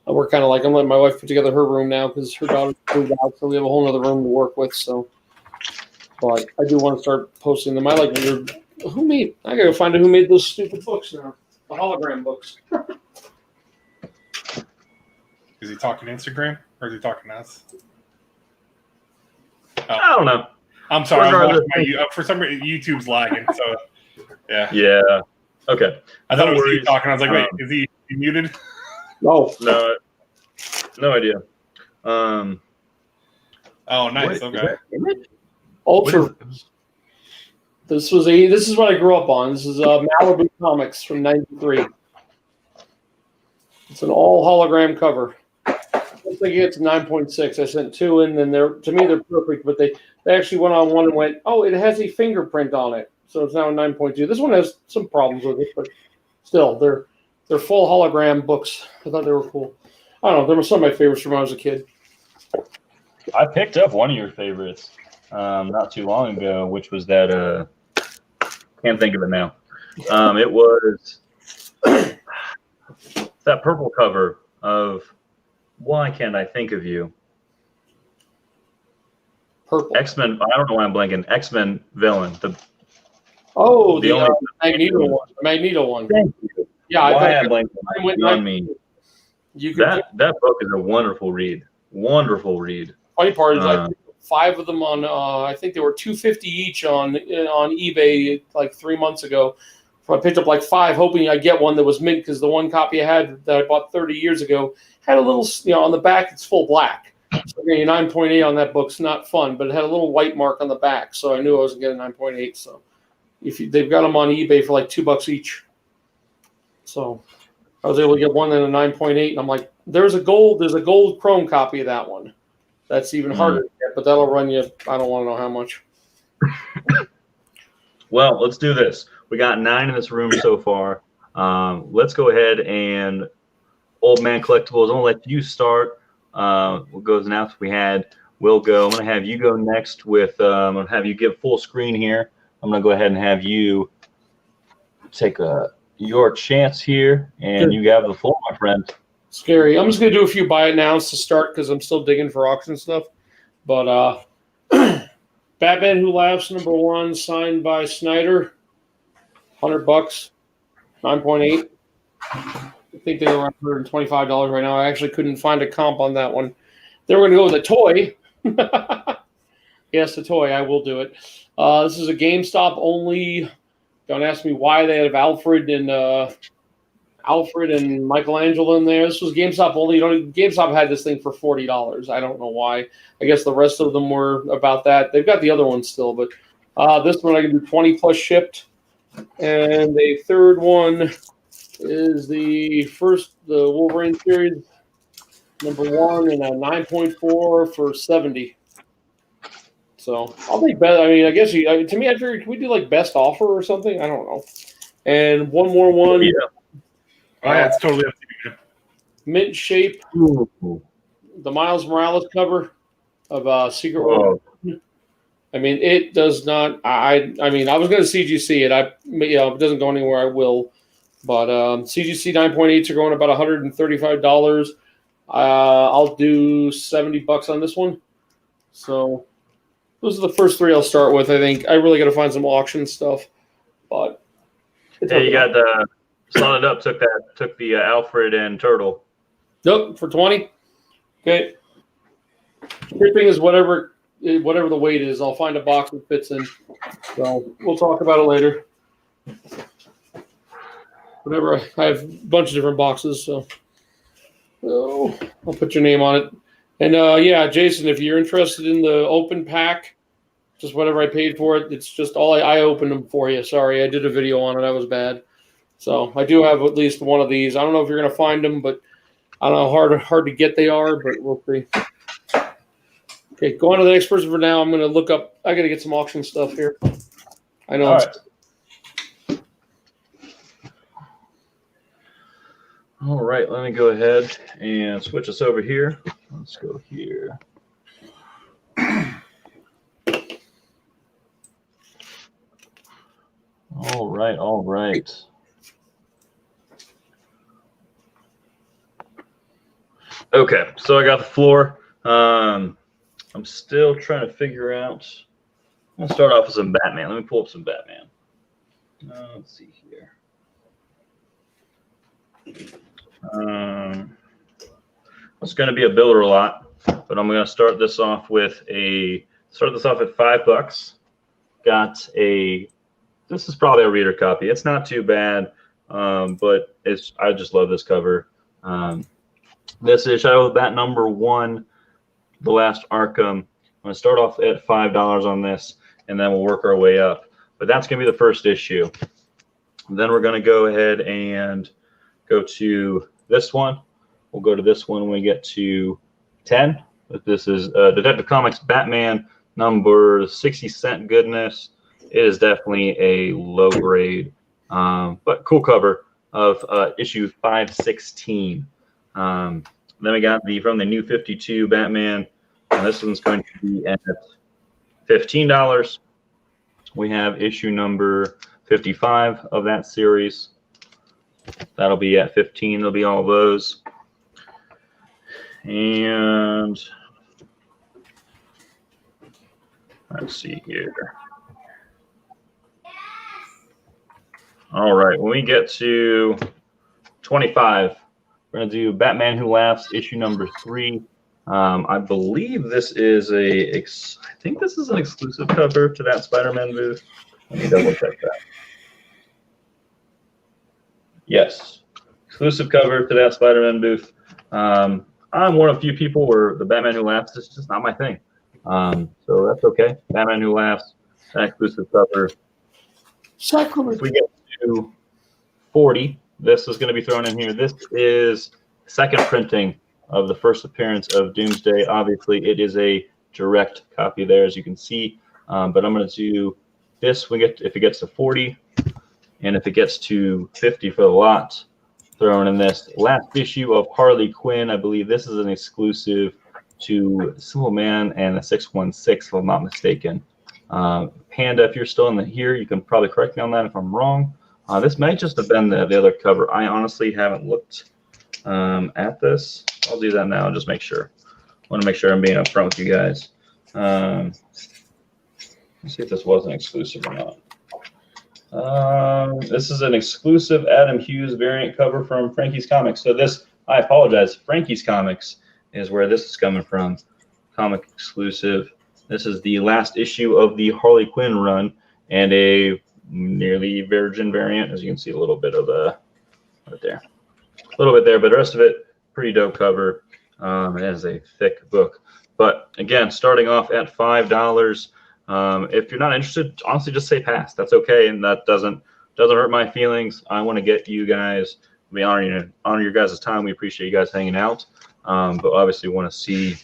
we're kind of like, I'm letting my wife put together her room now because her daughter's moved out, so we have a whole other room to work with. So, but I do want to start posting them. I like I got to find out who made those stupid books now, the hologram books. Is he talking Instagram or is he talking to us? I don't know. I'm sorry. For some reason, YouTube's lagging. So, yeah. Yeah. Okay. I thought it was you talking. I was like, wait, is he muted? No, idea. Oh, nice. Okay. Ultra. This is what I grew up on. This is Malibu Comics from '93. It's an all hologram cover. I think it's 9.6. I sent 2 in, and they're perfect. But they actually went on one and went, oh, it has a fingerprint on it, so it's now a 9.2. This one has some problems with it, but still, they're full hologram books. I thought they were cool. I don't know. They were some of my favorites from when I was a kid. I picked up one of your favorites not too long ago, which was that can't think of it now. It was that purple cover of Why Can't I Think of You? Purple. X-Men. I don't know why I'm blanking. X-Men villain. The Magneto one. The Magneto one. Thank you. Yeah, why I'm blanking on me. That book is a wonderful read. Wonderful read. Funny part is 5 of them on. I think they were $250 each on eBay like 3 months ago. So I picked up like 5, hoping I get one that was mint, because the one copy I had that I bought 30 years ago had a little, on the back it's full black. So getting a 9.8 on that book's not fun, but it had a little white mark on the back, so I knew I wasn't getting 9.8. So they've got them on eBay for like $2 each. So I was able to get one at a 9.8, and I'm like, there's a gold Chrome copy of that one. That's even harder to get, but that'll run you, I don't want to know how much. Well, let's do this. We got 9 in this room so far. Let's go ahead and Old Man Collectibles. I'm going to let you start. What goes now? We'll go. I'm going to have you go next with, I'm going to have you give full screen here. I'm going to go ahead and have you take your chance here, and you have the floor, my friend. Scary. I'm just going to do a few buy it nows to start, because I'm still digging for auction stuff. But Batman Who Laughs #1, signed by Snyder, $100, 9.8. I think they're around $125 right now. I actually couldn't find a comp on that one. They were going to go with a toy. Yes, a toy. I will do it. This is a GameStop only. Don't ask me why they have Alfred and Michelangelo in there. This was GameStop only. GameStop had this thing for $40. I don't know why. I guess the rest of them were about that. They've got the other one still, but this one I can do 20 plus shipped. And the third one is the Wolverine series #1 and a 9.4 for 70. So I'll make better. I mean, I guess to me, can we do like best offer or something? I don't know. And one more one. Yeah. It's totally up to you, man. Mint shape. Ooh. The Miles Morales cover of Secret World. I mean, it does not. I mean, I was going to CGC it. If it doesn't go anywhere, I will. But CGC 9.8s are going about $135. I'll do $70 on this one. So those are the first 3 I'll start with. I think I really got to find some auction stuff. But yeah, you got the Solid Up took the Alfred and Turtle. Nope, for 20. Okay. Shipping is whatever the weight is. I'll find a box that fits in. So we'll talk about it later. Whatever. I have a bunch of different boxes, so I'll put your name on it. And yeah, Jason, if you're interested in the open pack, just whatever I paid for it, it's just all I opened them for you. Sorry, I did a video on it. That was bad. So I do have at least one of these. I don't know if you're going to find them, but I don't know how hard to get they are, but we'll see. Okay, go on to the next person for now. I'm going to look up. I got to get some auction stuff here. I know. All right. All right, let me go ahead and switch us over here. Let's go here. All right. Okay, so I got the floor. I'm still trying to figure out. I'm gonna start off with some Batman. Let me pull up some Batman. Let's see here. It's going to be a builder lot, but I'm going to start this off at $5. Got this is probably a reader copy. It's not too bad, but I just love this cover. This is Shadow of the Bat #1, The Last Arkham. I'm going to start off at $5 on this, and then we'll work our way up. But that's going to be the first issue. Then we're going to go ahead and go to this one. We'll go to this one when we get to 10. This is Detective Comics Batman number 60 cent goodness. It is definitely a low grade, but cool cover of issue 516. Then we got from the New 52 Batman, and this one's going to be at $15. We have issue number 55 of that series. That'll be at 15. There'll be all those. And let's see here. All right, when we get to 25, we're going to do Batman Who Laughs, issue number 3. I believe this is I think this is an exclusive cover to that Spider-Man booth. Let me double check that. Yes, exclusive cover to that Spider-Man booth. I'm one of few people where the Batman Who Laughs is just not my thing. So that's okay. Batman Who Laughs, that exclusive cover. Sacrilege. If we get to 40, this is going to be thrown in here. This is second printing of the first appearance of Doomsday. Obviously, it is a direct copy there, as you can see. But I'm going to do this if it gets to 40, and if it gets to 50 for the lot, thrown in this last issue of Harley Quinn. I believe this is an exclusive to Civil Man and the 616, if I'm not mistaken. Panda, if you're still in here, you can probably correct me on that if I'm wrong. This might just have been the other cover. I honestly haven't looked at this. I'll do that now. Just make sure. I want to make sure I'm being upfront with you guys. Let's see if this was an exclusive or not. This is an exclusive Adam Hughes variant cover from Frankie's Comics. So this, I apologize, Frankie's Comics is where this is coming from. Comic exclusive. This is the last issue of the Harley Quinn run and a nearly virgin variant, as you can see a little bit of the right there. A little bit there, but the rest of it, pretty dope cover. It is a thick book. But again, starting off at $5. If you're not interested, honestly, just say pass. That's okay, and that doesn't hurt my feelings. I want to get you guys. We honor your guys' time. We appreciate you guys hanging out, but obviously want to see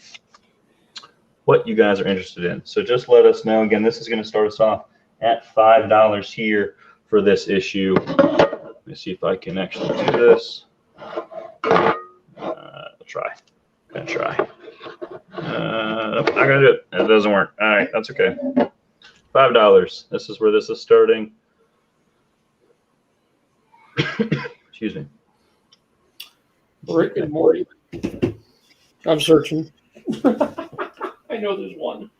what you guys are interested in. So just let us know. Again, this is going to start us off at $5 here for this issue. Let me see if I can actually do this. I'll try. I'm gonna try. Nope, not gonna do it. It doesn't work. All right, that's okay. $5. This is where this is starting. Excuse me. Rick and Morty. I'm searching. I know there's one.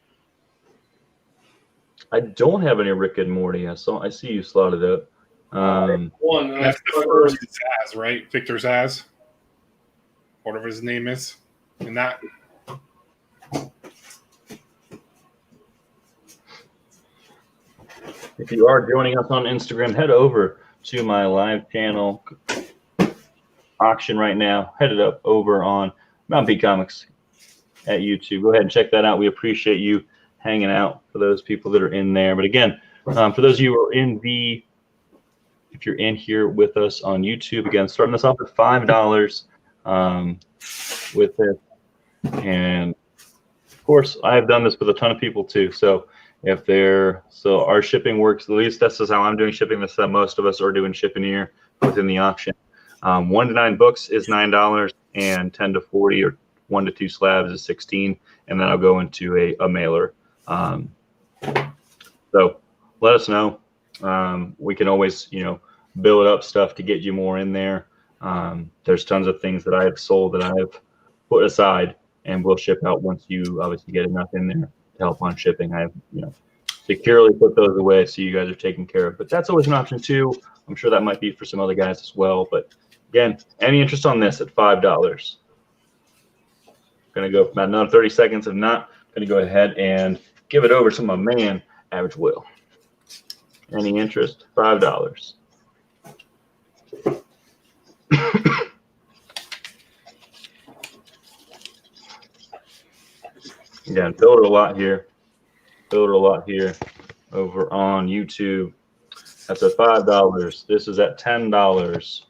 I don't have any Rick and Morty. I see you slotted up. One. That's the first Zaz, right? Victor Zaz, whatever his name is, in that. If you are joining us on Instagram, head over to my live channel auction right now. Head it up over on Mountain Peak Comics at YouTube. Go ahead and check that out. We appreciate you hanging out for those people that are in there. But again, for those of you who are if you're in here with us on YouTube, again, starting this off at $5 with it. And of course, I've done this with a ton of people too. So our shipping works, at least this is how I'm doing shipping. This is how most of us are doing shipping here within the auction. 1 to 9 books is $9, and 10 to 40 or 1 to 2 slabs is $16, and then I'll go into a mailer. So let us know. We can always, build up stuff to get you more in there. There's tons of things that I have sold that I've put aside and we'll ship out once you obviously get enough in there to help on shipping. I have, securely put those away so you guys are taken care of. But that's always an option too. I'm sure that might be for some other guys as well. But again, any interest on this at $5? Going to go for about another 30 seconds. If not, going to go ahead and give it over to my man, Average Will. Any interest? $5. Again, build a lot here. Build a lot here over on YouTube. That's at $5. This is at $10.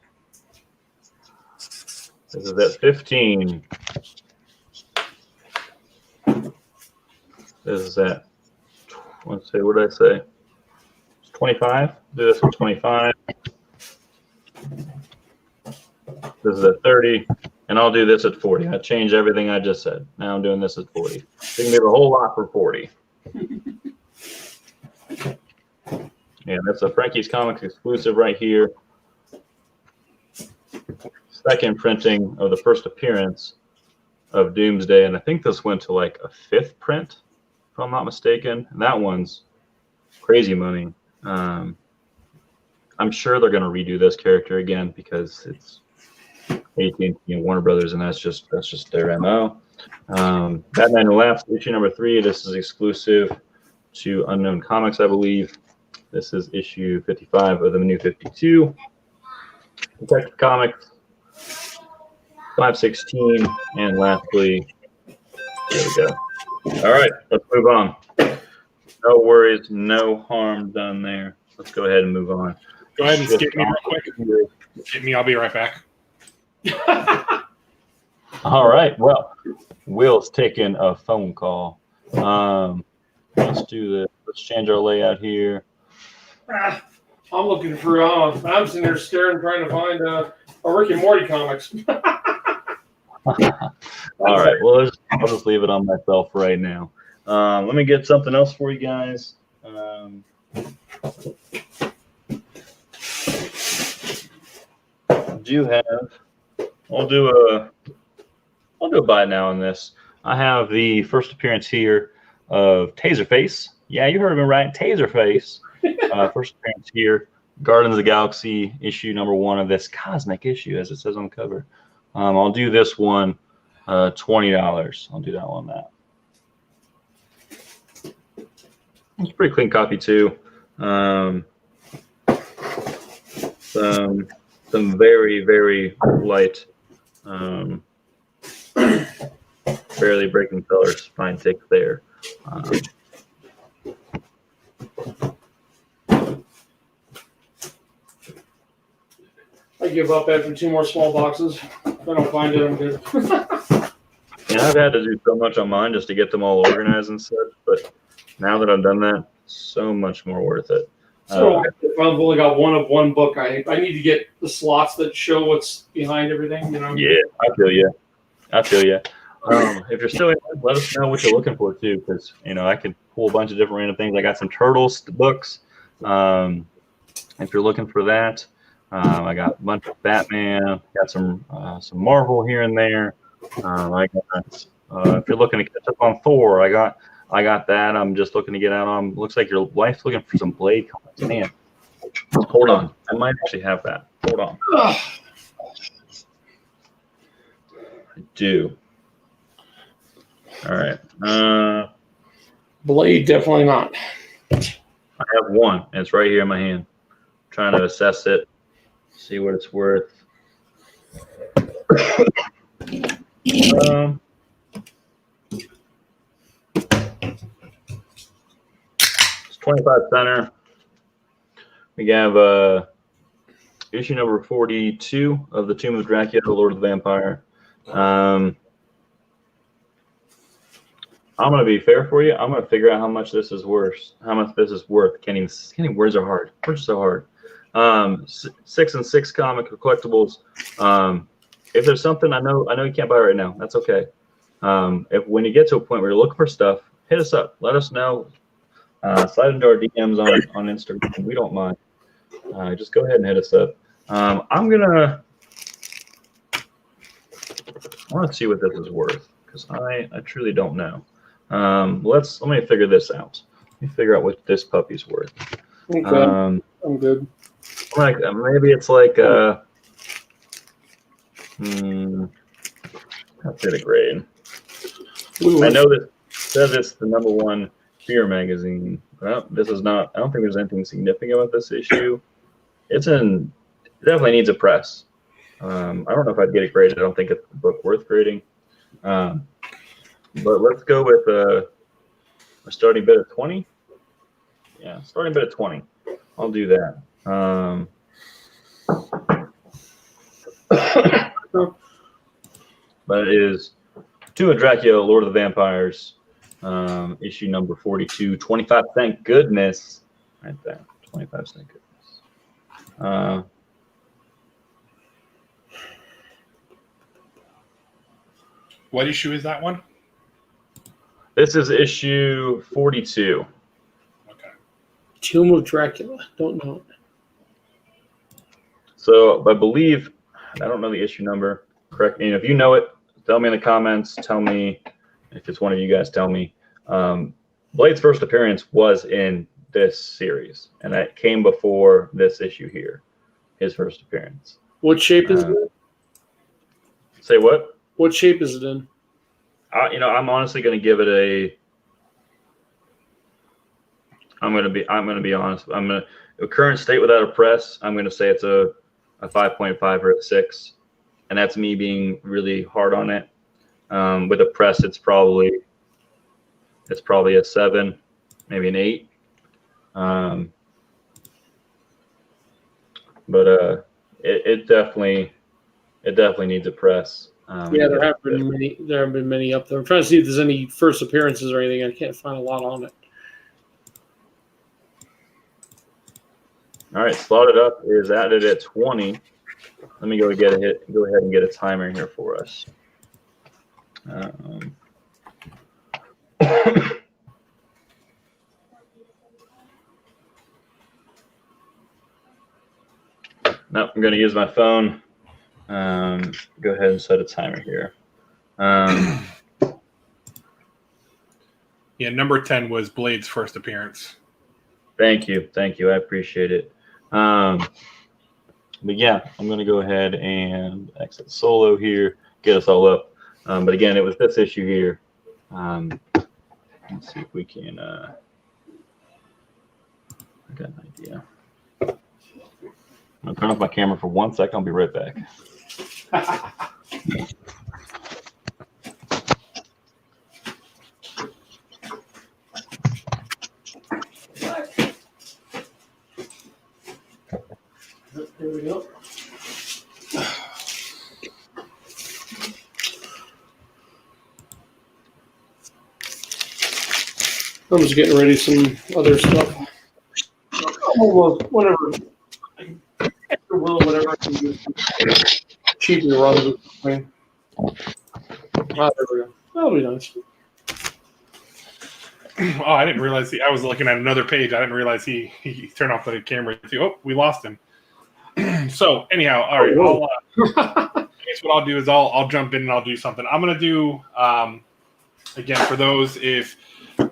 This is at $15. This is at, let's see, what did I say? 25. Do this at 25. This is at 30. And I'll do this at 40. I changed everything I just said. Now I'm doing this at 40. You can do a whole lot for 40. Yeah, that's a Frankie's Comics exclusive right here. Second printing of the first appearance of Doomsday. And I think this went to like a 5th print, if I'm not mistaken. And that one's crazy money. I'm sure they're going to redo this character again because AT&T and Warner Brothers, and that's just their MO. Batman Who Laughs, issue number 3. This is exclusive to Unknown Comics, I believe. This is issue 55 of the New 52. Detective Comics 516, and lastly, there we go. All right, let's move on. No worries, no harm done there. Let's go ahead and move on. Go ahead and skip me real quick. Skip me, I'll be right back. All right, well, Will's taking a phone call. Let's do this. Let's change our layout here. I'm looking for. I'm sitting there staring, trying to find a Rick and Morty comics. All right, well, I'll just leave it on myself right now. Let me get something else for you guys. Do have? I'll do a buy now on this. I have the first appearance here of Taserface. Yeah, you heard me right, Taserface. First appearance here, Guardians of the Galaxy issue number 1 of this cosmic issue, as it says on the cover. I'll do this one $20. I'll do that one. It's a pretty clean copy too. Some very, very light, barely breaking colors. Fine take there. I give up after 2 more small boxes. If I don't find it, I'm good. Yeah, I've had to do so much on mine just to get them all organized and such, but now that I've done that, so much more worth it. So I've only got one of one book. I need to get the slots that show what's behind everything. You know. Yeah, I feel you. If you're still in, let us know what you're looking for too, because I could pull a bunch of different random things. I got some Turtles books. If you're looking for that, I got a bunch of Batman. Got some Marvel here and there. I got. If you're looking to catch up on Thor, I got that. I'm just looking to get out on. Looks like your wife's looking for some Blade comics. Man, hold on. I might actually have that. Hold on. I do. All right. Blade, definitely not. I have one, and it's right here in my hand. I'm trying to assess it, see what it's worth. It's 25 center. We have issue number 42 of the Tomb of Dracula, the Lord of the Vampire. I'm gonna be fair for you. I'm gonna figure out how much this is worth. Can't even words are hard. Words are so hard. 6 and 6 comic collectibles. If there's something I know you can't buy right now, that's okay. If when you get to a point where you're looking for stuff, hit us up. Let us know. Slide into our DMs on Instagram. We don't mind. Just go ahead and hit us up. I want to see what this is worth because I truly don't know. Let me figure this out. Let me figure out what this puppy's worth. Okay. I'm good. Like maybe it's like that's it a grade. Ooh. I know that says it's the #1 fear magazine. Well, this is not. I don't think there's anything significant about this issue. It definitely needs a press. I don't know if I'd get it graded. I don't think it's a book worth grading. But let's go with a starting bid of 20. Yeah, starting bid of 20. I'll do that. But it is Tomb of Dracula, Lord of the Vampires, issue number 42. 25, thank goodness. Right there. 25, thank goodness. What issue is that one? This is issue 42. Okay. Tomb of Dracula. Don't know it. So I believe, I don't know the issue number. Correct me. If you know it, tell me in the comments. Tell me if it's one of you guys. Tell me. Blade's first appearance was in this series, and that came before this issue here. His first appearance. What shape is it? Say what? What shape is it in? I'm honestly going to give it a. I'm going to be honest. The current state without a press. I'm going to say it's a 5.5 or a 6, and that's me being really hard on it. With a press, it's probably a 7, maybe an 8. But it definitely needs a press. Yeah, there have been many. There have been many up there. I'm trying to see if there's any first appearances or anything. I can't find a lot on it. All right, Slotted Up is added at 20. Let me go ahead and get a timer here for us. No, I'm going to use my phone. Go ahead and set a timer here. Yeah, number 10 was Blade's first appearance. Thank you. I appreciate it. But yeah, I'm going to go ahead and exit solo here, get us all up. But again, it was this issue here. Let's see if we can. I got an idea. I'll turn off my camera for 1 second. I'll be right back. Here we go. I'm just getting ready some other stuff. Whatever. Extra will, whatever I can do. Cheaply runs. There we go. That'll be nice. Oh, I didn't realize I was looking at another page. I didn't realize he turned off the camera too. Oh, we lost him. So anyhow, all right. I guess what I'll do is I'll jump in and I'll do something. I'm gonna do again for those if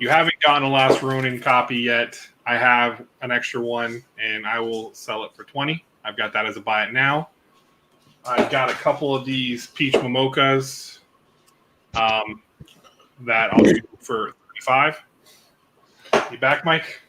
you haven't gotten a Last Ronin copy yet. I have an extra one and I will sell it for 20. I've got that as a buy it now. I've got a couple of these Peach Momokas that I'll do for 35. You back, Mike?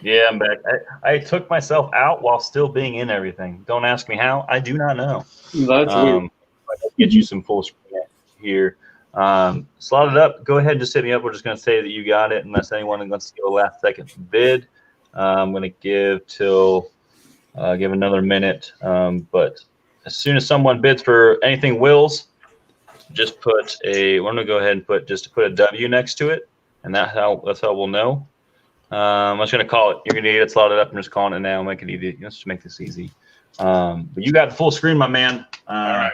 Yeah, I'm back. I took myself out while still being in everything. Don't ask me how. I do not know. That's weird. I'll get you some full screen here. Slotted Up. Go ahead and just hit me up. We're just going to say that you got it unless anyone wants to give a last second bid. I'm going to give another minute. But as soon as someone bids for anything Will's, just put we're going to go ahead and put a W next to it. And that's how we'll know. I'm just going to call it. You're going to get it slotted up. I'm just calling it now. Make it easy. Let's just make this easy. But you got the full screen, my man. All right.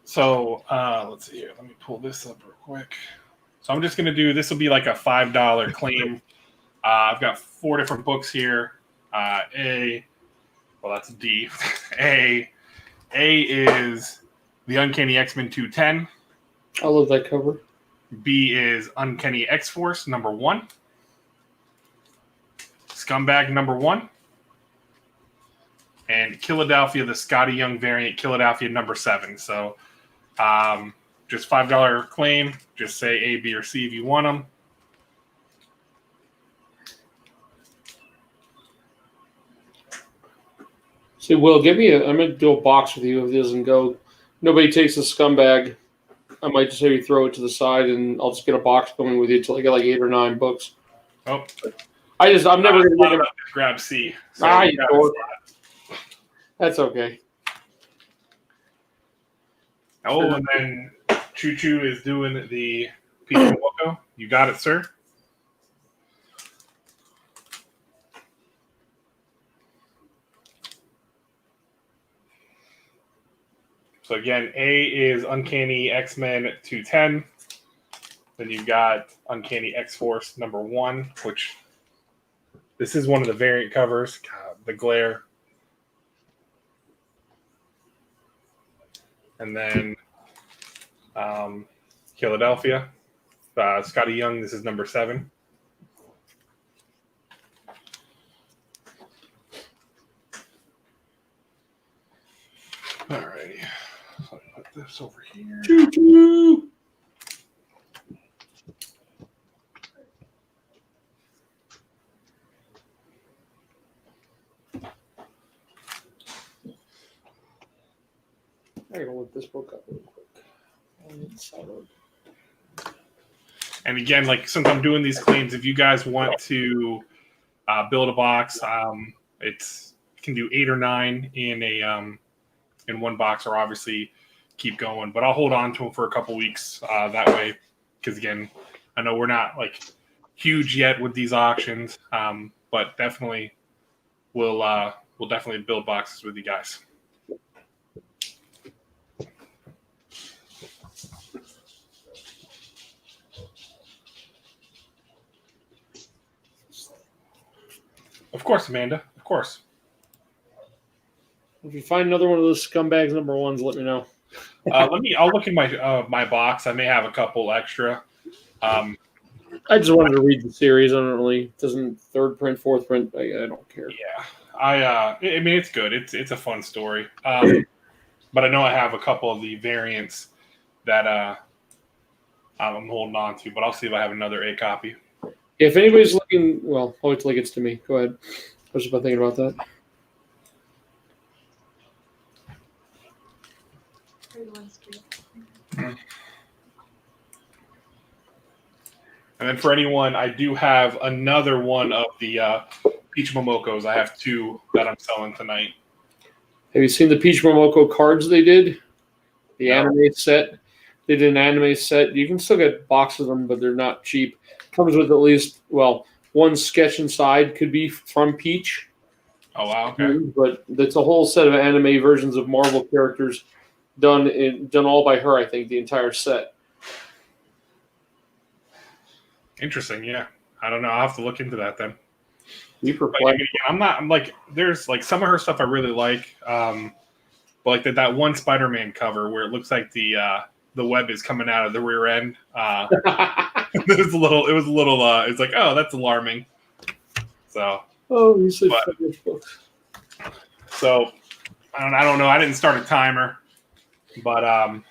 So let's see here. Let me pull this up real quick. So I'm just going to do, this will be like a $5 claim. I've got 4 different books here. Well, that's D. A is The Uncanny X-Men 210. I love that cover. B is Uncanny X-Force number 1. Scumbag number 1. And Philadelphia, the Scotty Young variant, Philadelphia number 7. So just $5 claim. Just say A, B, or C if you want them. See, Will, I'm going to do a box with you if it doesn't go. Nobody takes the Scumbag. I might just have you throw it to the side, and I'll just get a box going with you until I get like 8 or 9 books. Oh, I'm never going to get to grab C. So that's okay. Oh, and then Choo Choo is doing the Peach Momoko. You got it, sir. So again, A is Uncanny X-Men 210. Then you've got Uncanny X-Force number 1, which this is one of the variant covers. God, the glare. And then Philadelphia. Scotty Young, this is number 7. Alrighty. this over here. Choo-choo. I gotta look this book up real quick. And again, like since I'm doing these claims, if you guys want to build a box, it's can do 8 or 9 in one box, or obviously keep going. But I'll hold on to them for a couple weeks that way, because again, I know we're not like huge yet with these auctions, but definitely we'll definitely build boxes with you guys. Of course, Amanda. Of course. If you find another one of those scumbags number ones, let me know. I'll look in my box. I may have a couple extra. I just wanted to read the series. I don't really doesn't third print, fourth print. I don't care. Yeah, I mean it's good. It's a fun story. But I know I have a couple of the variants that I'm holding on to. But I'll see if I have another A copy. If anybody's looking, well, I'll wait till it gets to me. Go ahead. I was just about thinking about that. And then for anyone, I do have another one of the Peach Momokos. I have 2 that I'm selling tonight. Have you seen the Peach Momoko cards they did? The anime set. They did an anime set. You can still get boxes of them, but they're not cheap. Comes with at least, well, one sketch inside could be from Peach. Oh, wow. Okay. But it's a whole set of anime versions of Marvel characters done all by her, I think, the entire set. Interesting. Yeah. I don't know. I'll have to look into that then. I'm like, there's like some of her stuff I really like. But like that one Spider-Man cover where it looks like the web is coming out of the rear end. It was a little, it's like, oh, that's alarming. So, you said so I don't know. I didn't start a timer, but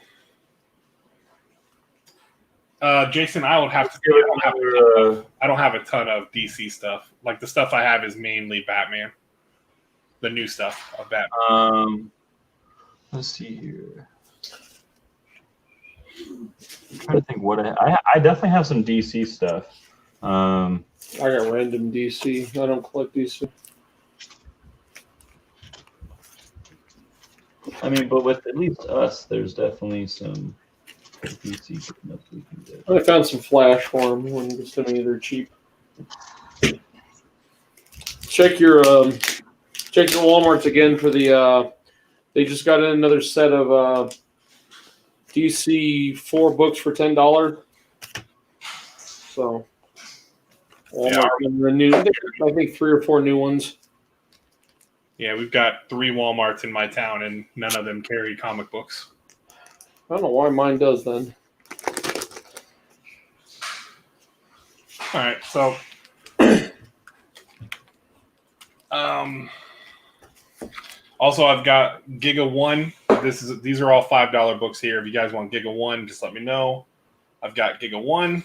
Jason, I would have to. I don't have a ton of DC stuff. Like the stuff I have is mainly Batman, the new stuff of Batman. Let's see here. I'm trying to think what I definitely have some DC stuff. I got random DC. I don't collect DC. I mean, but with at least us, there's definitely some DC we can get. I found some Flash for them when they're cheap. Check your Walmarts again for the. They just got in another set of DC 4 books for $10. So, Walmart the new. I think 3 or 4 new ones. Yeah, we've got 3 Walmarts in my town, and none of them carry comic books. I don't know why mine does then. All right, so also I've got Giga 1. These are all $5 books here. If you guys want Giga 1, just let me know. I've got Giga 1.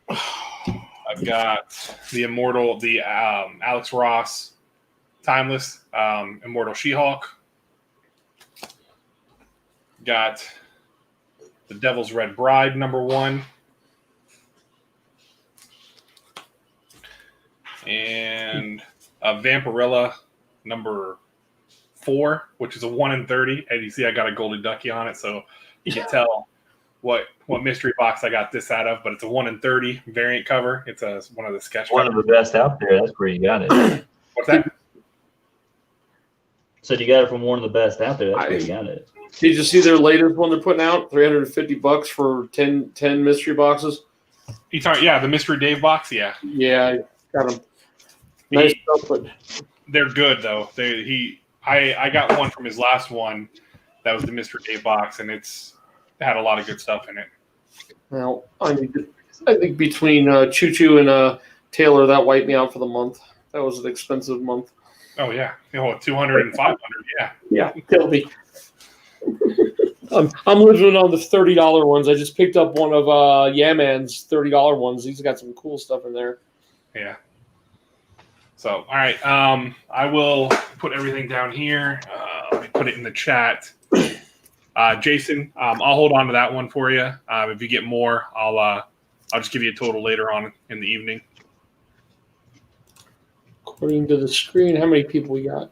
I've got the Immortal, the Alex Ross Timeless Immortal She-Hulk. Got the Devil's Red Bride #1. And Vampirella #4, which is a 1 in 30. And you see I got a Goldie Ducky on it, so you can tell what mystery box I got this out of, but it's a 1 in 30 variant cover. It's one of the sketch One covers. of the best out there. That's where you got it. What's that? Said you got it from one of the best out there. That's where you got it. Did you see their latest one they're putting out? $350 for 10 mystery boxes. You talking? Yeah, the Mystery Dave box. Yeah, Yeah, I got them. Nice stuff, but they're good though. I got one from his last one. That was the Mystery Dave box, and it had a lot of good stuff in it. Well, I think between Choo Choo and Taylor, that wiped me out for the month. That was an expensive month. Oh yeah, 200 and 500. Yeah, Yeah, killed me. I'm living on the $30 ones. I just picked up one of Man's $30 ones. He's got some cool stuff in there. Yeah. So, all right. I will put everything down here. Let me put it in the chat. Jason, I'll hold on to that one for you. If you get more, I'll just give you a total later on in the evening. According to the screen, how many people we got?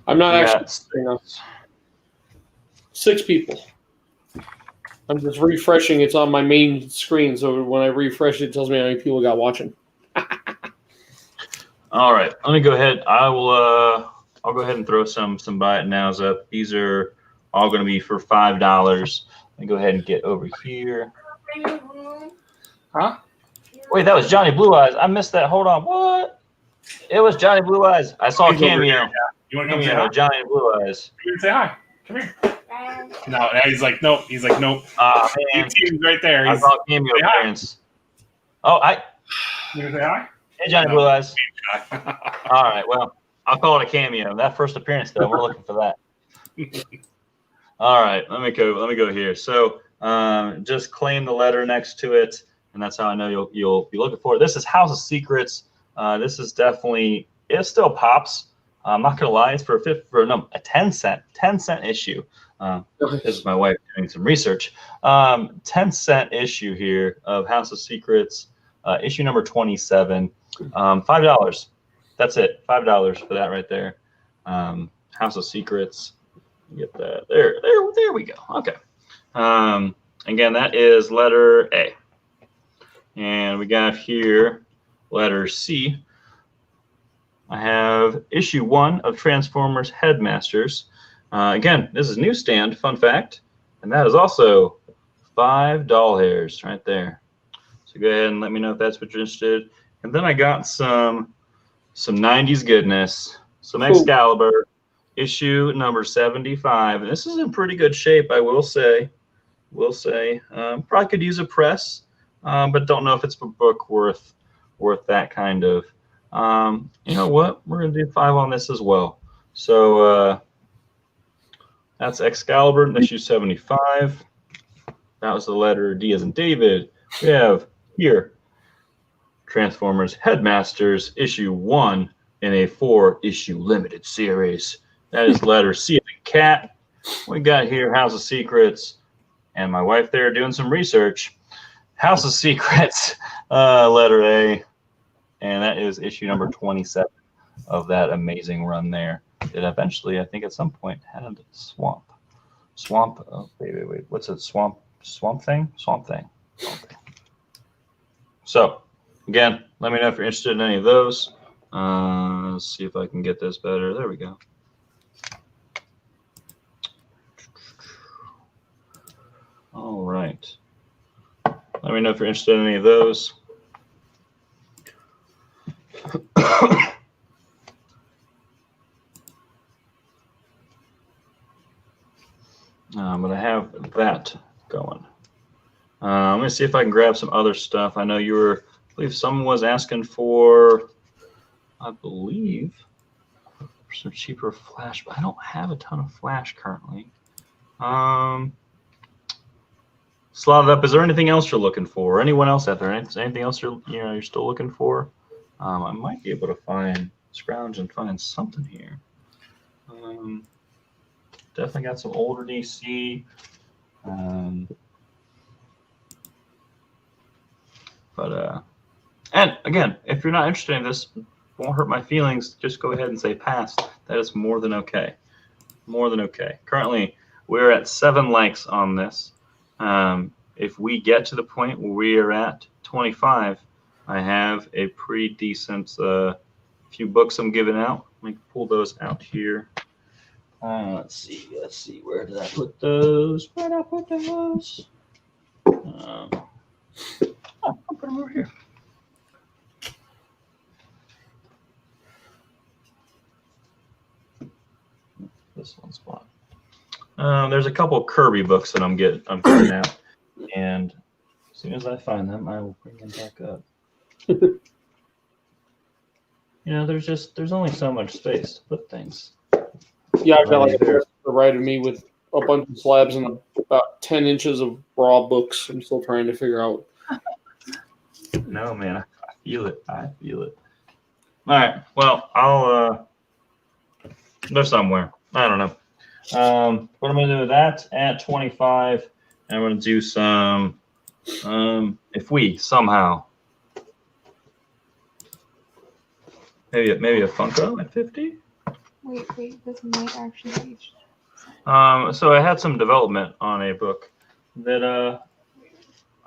I'm not actually 6 people. I'm just refreshing. It's on my main screen, so when I refresh it, it tells me how many people got watching. All right, let me go ahead. I'll go ahead and throw some buy it nows up. These are all going to be for $5. Let me go ahead and get over here. Huh? Wait, that was Johnny Blue Eyes. I missed that. Hold on. What? It was Johnny Blue Eyes. I saw a cameo. You want to come say hi? Johnny Blue Eyes. Come here and say hi. Come here. No, he's like, nope. He's like, nope. Man. He's right there. I saw a cameo appearance. Oh, You want to say hi? Hey, Johnny Blue Eyes. All right, well, I'll call it a cameo. That first appearance, though, we're looking for that. All right, let me go here. So just claim the letter next to it, and that's how I know you'll be looking for it. This is House of Secrets. This is definitely, it still pops. I'm not gonna lie, it's for a 10 cent issue. This is my wife doing some research. 10-cent issue here of House of Secrets, issue number 27. $5. That's it. $5 for that right there. House of Secrets. Get that. There we go. Okay. Again, that is letter A. And we got here letter C. I have issue 1 of Transformers Headmasters. Again, this is newsstand, fun fact. And that is also 5 doll hairs right there. So go ahead and let me know if that's what you're interested. And then I got some 90s goodness. Some Excalibur, issue number 75. And this is in pretty good shape, I will say. Probably could use a press, but don't know if it's a book worth that kind of. You know what? We're gonna do 5 on this as well. So that's Excalibur, issue 75. That was the letter D as in David. We have here Transformers Headmasters, issue 1 in a 4-issue limited series. That is letter C as in cat. We got here House of Secrets, and my wife there doing some research. House of Secrets, letter A, and that is issue number 27 of that amazing run there. It eventually, I think at some point, had Swamp. Oh, wait. What's it? Swamp Thing. So, again, let me know if you're interested in any of those. Let's see if I can get this better. There we go. All right. Let me know if you're interested in any of those. I'm going to have that going. Let me see if I can grab some other stuff. I know I believe someone was asking for, some cheaper Flash, but I don't have a ton of Flash currently. Slot it up. Is there anything else you're looking for? Or anyone else out there? Anything else you're still looking for? I might be able to scrounge and find something here. Definitely got some older DC. And again, if you're not interested in this, won't hurt my feelings. Just go ahead and say pass. That is more than okay. More than okay. Currently, we're at 7 likes on this. If we get to the point where we are at 25, I have a pretty decent few books I'm giving out. Let me pull those out here. Let's see. Where did I put those? I'll put them over here. This one spot. There's a couple Kirby books that I'm getting out, and as soon as I find them, I will bring them back up. There's only so much space to put things. Yeah, I felt like it provided me with a bunch of slabs and about 10 inches of raw books. I'm still trying to figure out. No, man, I feel it. I feel it. All right. Well, I'll they're somewhere. I don't know. What I'm gonna do with that at 25, and I'm gonna do some. If we somehow maybe a Funko at 50. Wait, this might actually be. So I had some development on a book that I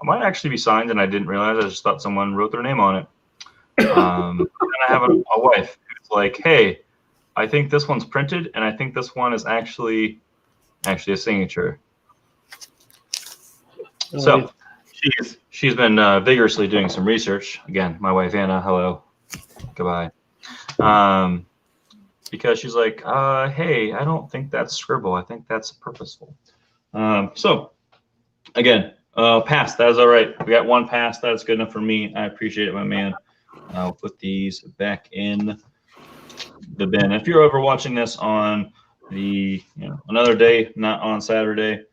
might actually be signed, and I didn't realize. I just thought someone wrote their name on it. And I have a wife who's like, "Hey, I think this one's printed, and I think this one is actually a signature." So she's been vigorously doing some research. Again, my wife Anna. Hello, goodbye. Because she's like, hey, I don't think that's scribble. I think that's purposeful. So again, pass. That is all right. We got one pass. That's good enough for me. I appreciate it, my man. I'll put these back in the bin. If you're ever watching this on the another day, not on Saturday,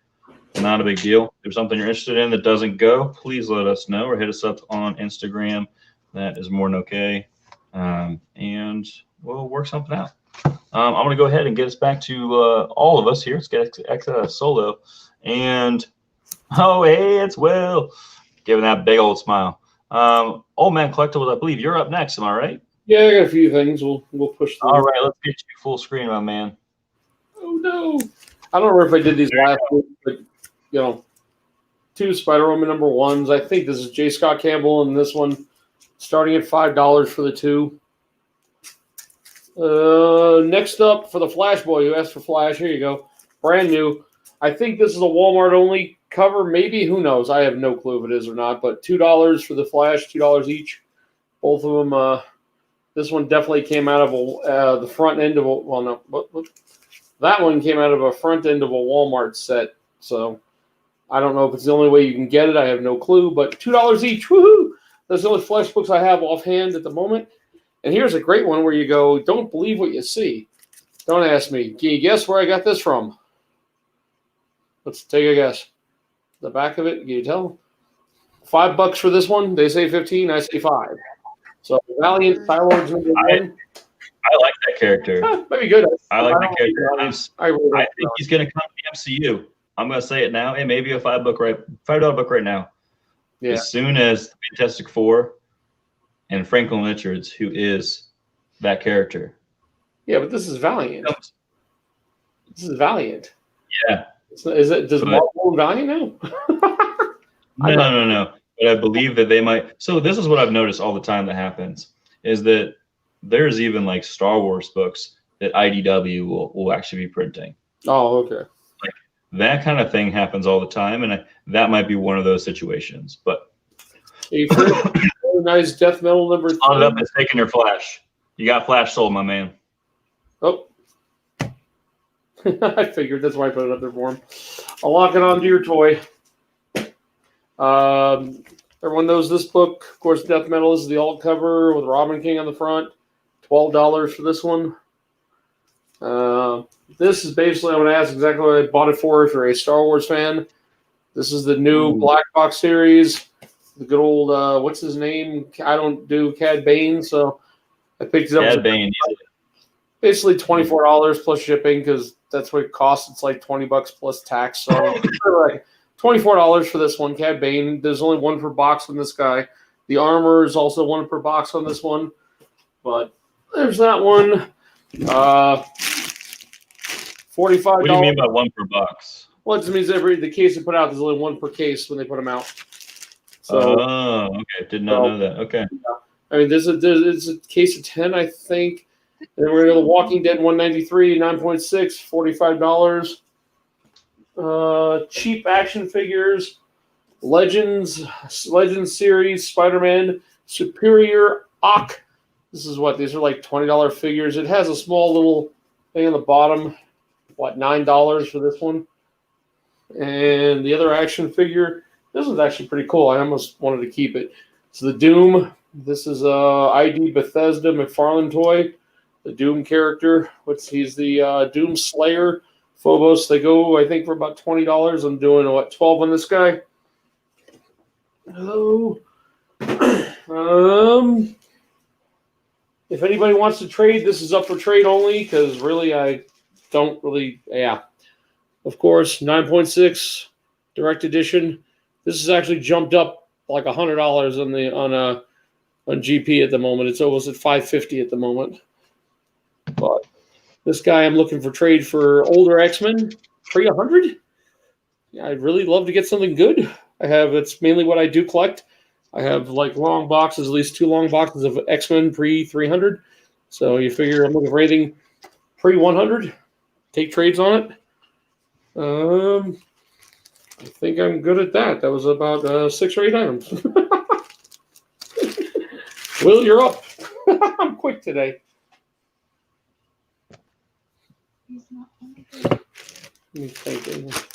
not a big deal. If there's something you're interested in that doesn't go, please let us know or hit us up on Instagram. That is more than okay. And we'll work something out. I'm going to go ahead and get us back to all of us here. Let's get X Solo. And, oh, hey, it's Will. Giving that big old smile. Old Man Collectibles, I believe you're up next. Am I right? Yeah, I got a few things. We'll push through. All right, let's get you full screen, my man. Oh, no. I don't remember if I did these last week, but, 2 Spider-Woman #1s. I think this is J. Scott Campbell, and this one starting at $5 for the 2. Next up for the Flash boy who asked for Flash. Here you go. Brand new. I think this is a Walmart only cover. Maybe. Who knows? I have no clue if it is or not. But $2 for the Flash. $2 each. Both of them. This one definitely came out of the front end of a. Well, no. What? That one came out of a front end of a Walmart set. So I don't know if it's the only way you can get it. I have no clue. But $2 each. Woohoo! Those are the only Flash books I have offhand at the moment. And here's a great one where you go, don't believe what you see. Don't ask me. Can you guess where I got this from? Let's take a guess. The back of it, can you tell? $5 for this one. They say 15. I say 5. So Valiant Cyborg's #1. I like that character. Might be good. I like that character. I think he's going to come to the MCU. I'm going to say it now. Hey, maybe a $5 book right now. Yeah. As soon as Fantastic Four and Franklin Richards, who is that character. Yeah, but this is Valiant. This is Valiant. Yeah. Does Marvel own Valiant now? No. But I believe that they might. So this is what I've noticed all the time that happens is that there's even like Star Wars books that IDW will actually be printing. Oh, okay. Like that kind of thing happens all the time, and that might be one of those situations. But a nice death metal #3. On it up is taking your Flash. You got Flash sold, my man. Oh. I figured that's why I put it up there for him. I'll lock it onto your toy. Everyone knows this book. Of course, Death Metal is the alt cover with Robin King on the front. $12 for this one. This is basically, I'm going to ask exactly what I bought it for if you're a Star Wars fan. This is the new Black Box series. The good old, what's his name? I don't do Cad Bane, so I picked it up. Cad Bane. Basically $24 plus shipping because that's what it costs. It's like $20 plus tax. So like $24 for this one, Cad Bane. There's only one per box on this guy. The armor is also one per box on this one. But there's that one. $45. What do you mean by one per box? Well, it just means the case they put out, there's only one per case when they put them out. So, okay. Did not know that. Okay. I mean, there's a case of 10, I think. Then we're going to The Walking Dead 193, 9.6, $45. Cheap action figures, Legends series, Spider-Man, Superior Ock. This is what these are like $20 figures. It has a small little thing on the bottom. What, $9 for this one? And the other action figure, this one's actually pretty cool. I almost wanted to keep it. It's the Doom. This is ID Bethesda McFarlane toy. The Doom character. He's the Doom Slayer. Phobos, they go, I think, for about $20. I'm doing, 12 on this guy. Hello. If anybody wants to trade, this is up for trade only because really I don't really, yeah. Of course, 9.6 direct edition. This has actually jumped up like $100 on GP at the moment. It's almost at $550 at the moment. But this guy I'm looking for trade for older X-Men, pre 100. Yeah, I'd really love to get something good. It's mainly what I do collect. I have like long boxes, at least 2 long boxes of X-Men pre 300. So you figure I'm looking for anything pre 100. Take trades on it. I think I'm good at that. That was about 6 or 8 items. Will, you're up. I'm quick today. He's not one of the, Let me think.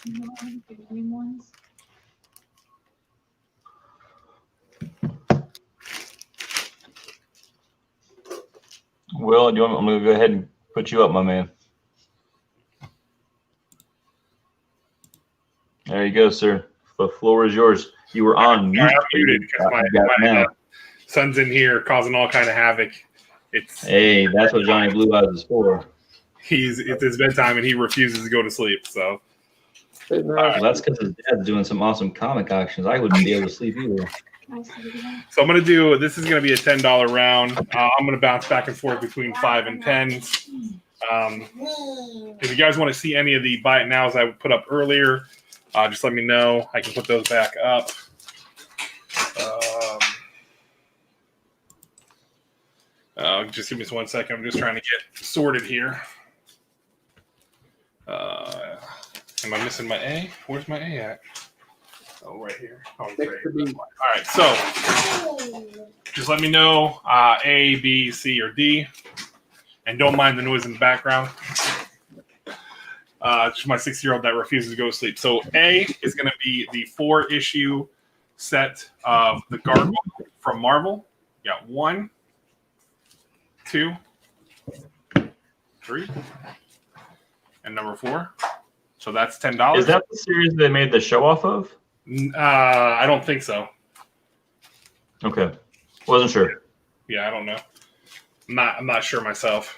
not one of the green ones. Will, I'm going to go ahead and put you up, my man. There you go, sir. The floor is yours. You were on mute. I'm muted because my son's in here causing all kind of havoc. Hey, that's what Johnny Blue Eyes is for. It's his bedtime and he refuses to go to sleep. So Well, that's because his dad's doing some awesome comic actions. I wouldn't be able to sleep either. So I'm going to do, this is going to be a $10 round. I'm going to bounce back and forth between 5 and 10s. If you guys want to see any of the buy it nows I put up earlier, just let me know. I can put those back up. Just give me 1 second. I'm just trying to get sorted here. Am I missing my A? Where's my A at? Oh, right here. Oh, great. All right, so just let me know A, B, C, or D. And don't mind the noise in the background. It's just my 6-year-old that refuses to go to sleep. So A is going to be the 4-issue set of the Gargoyle from Marvel. You got 1, 2, 3, and number 4. So that's $10. Is that the series they made the show off of? I don't think so. Okay, wasn't sure. Yeah, I don't know. I'm not sure myself.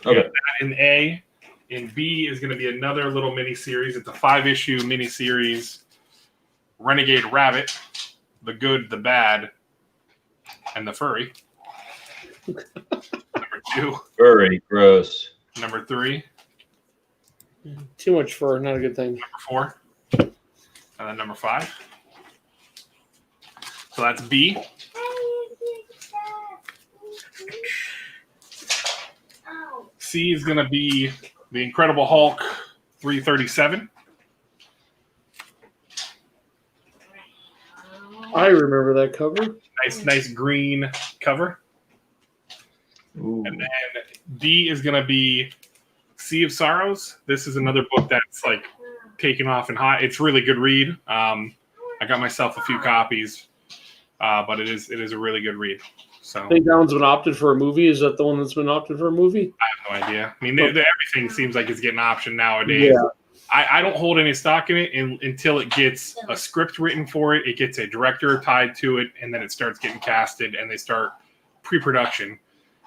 Okay. That in A. In B is going to be another little mini series. It's a 5-issue mini series. Renegade Rabbit, the good, the bad, and the furry. Number 2. Furry, gross. Number 3. Too much fur, not a good thing. Number 4. And then number 5. So that's B. C is going to be the Incredible Hulk 337. I remember that cover. Nice green cover. Ooh. And then D is going to be Sea of Sorrows. This is another book that's like taken off and hot. It's a really good read. I got myself a few copies, but it is a really good read. So I think that one's been opted for a movie. Is that the one that's been opted for a movie? I have no idea. I mean, everything seems like it's getting optioned nowadays. Yeah. I don't hold any stock in it until it gets a script written for it. It gets a director tied to it, and then it starts getting casted, and they start pre-production.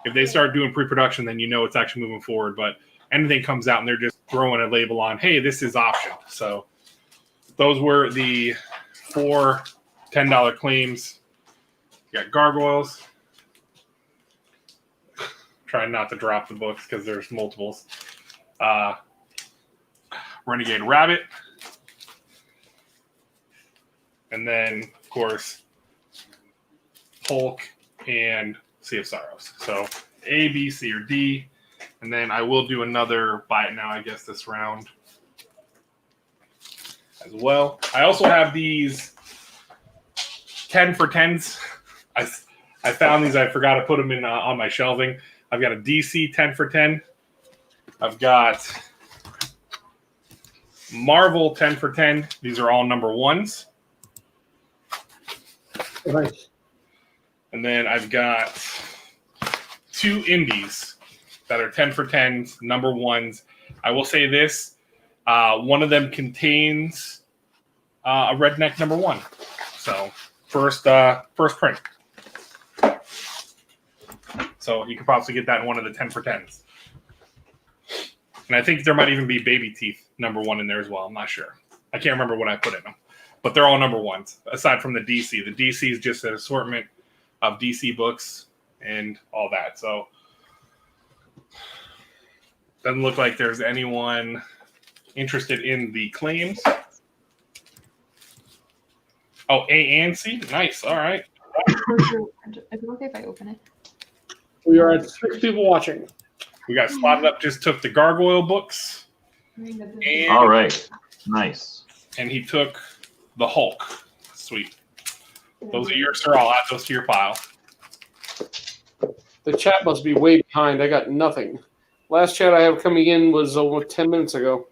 If they start doing pre-production, then you know it's actually moving forward. But anything comes out, and they're just throwing a label on, hey, this is optioned. So those were the 4 $10 claims. You got Gargoyles. Trying not to drop the books because there's multiples. Renegade Rabbit. And then, of course, Hulk and Sea of Sorrows. So A, B, C, or D. And then I will do another buy it now, I guess, this round as well. I also have these 10 for 10s. I found these. I forgot to put them in on my shelving. I've got a DC 10 for 10. I've got Marvel 10 for 10. These are all number 1s. Nice. And then I've got 2 indies that are 10 for 10s, number 1s. I will say this: one of them contains a redneck #1. So first print. So you could possibly get that in one of the 10 for 10s. And I think there might even be Baby Teeth #1 in there as well. I'm not sure. I can't remember what I put in them. But they're all #1s, aside from the DC. The DC is just an assortment of DC books and all that. So doesn't look like there's anyone interested in the claims. Oh, A and C? Nice. All right. Is it okay if I open it? We are at 6 people watching. We got Slotted Up just took the Gargoyle books. And, All right. Nice. and he took the Hulk. Sweet. Those are yours, sir. I'll add those to your pile. The chat must be way behind. I got nothing. Last chat I have coming in was over 10 minutes ago.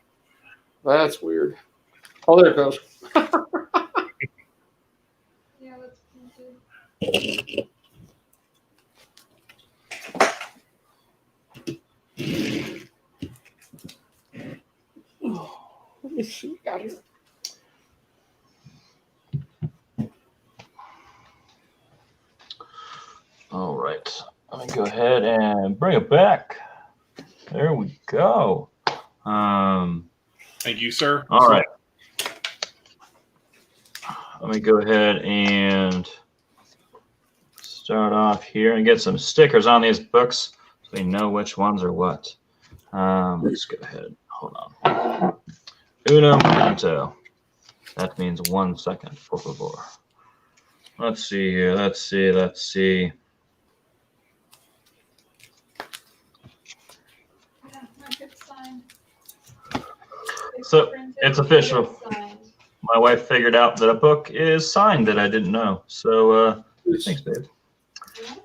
That's weird. Oh, there it goes. Yeah, that's good. Let me see what we got here. All right. Let me go ahead and bring it back. There we go. Thank you, sir. All right. Let me go ahead and start off here and get some stickers on these books so we know which ones are what. Let's go ahead. Hold on. Uno momento. That means 1 second, por favor. Let's see here. Let's see. Yeah, my kid's signed. So, it's official. My wife figured out that a book is signed that I didn't know. So, thanks, babe.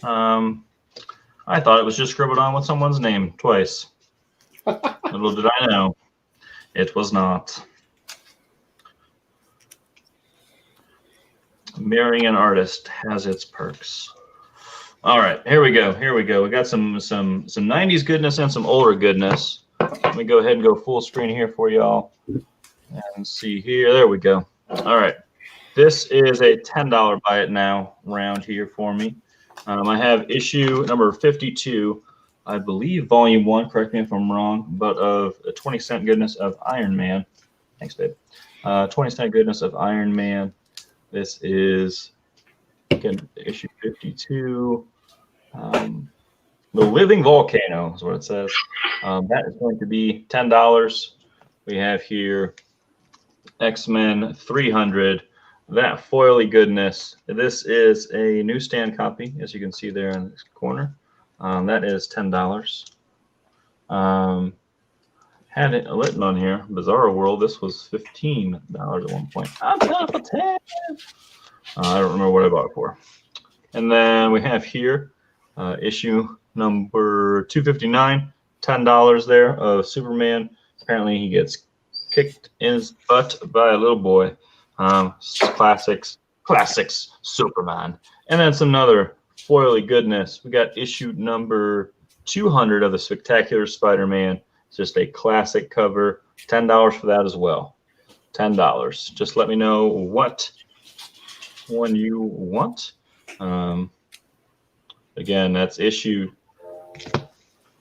I thought it was just scribbled on with someone's name twice. Little did I know, it was not. Marrying an artist has its perks. All right, here we go. We got some 90s goodness and some older goodness. Let me go ahead and go full screen here for y'all and see here. There we go. All right, this is a $10 buy it now round here for me. I have issue number 52, I believe volume 1, correct me if I'm wrong, but of a 20-cent goodness of Iron Man. Thanks, babe. 20-cent goodness of Iron Man. This is, again, issue 52. The Living Volcano is what it says. That is going to be $10. We have here X-Men 300. That foily goodness. This is a newsstand copy, as you can see there in this corner. That is $10. Had it written on here, Bizarro World. This was $15 at one point. I'm top of 10. I don't remember what I bought it for. And then we have here issue number 259, $10 there of Superman. Apparently he gets kicked in his butt by a little boy. Classics Superman. And then some other foily goodness. We got issue number 200 of the Spectacular Spider-Man. It's just a classic cover. $10 for that as well. $10. Just let me know what one you want. Again, that's issue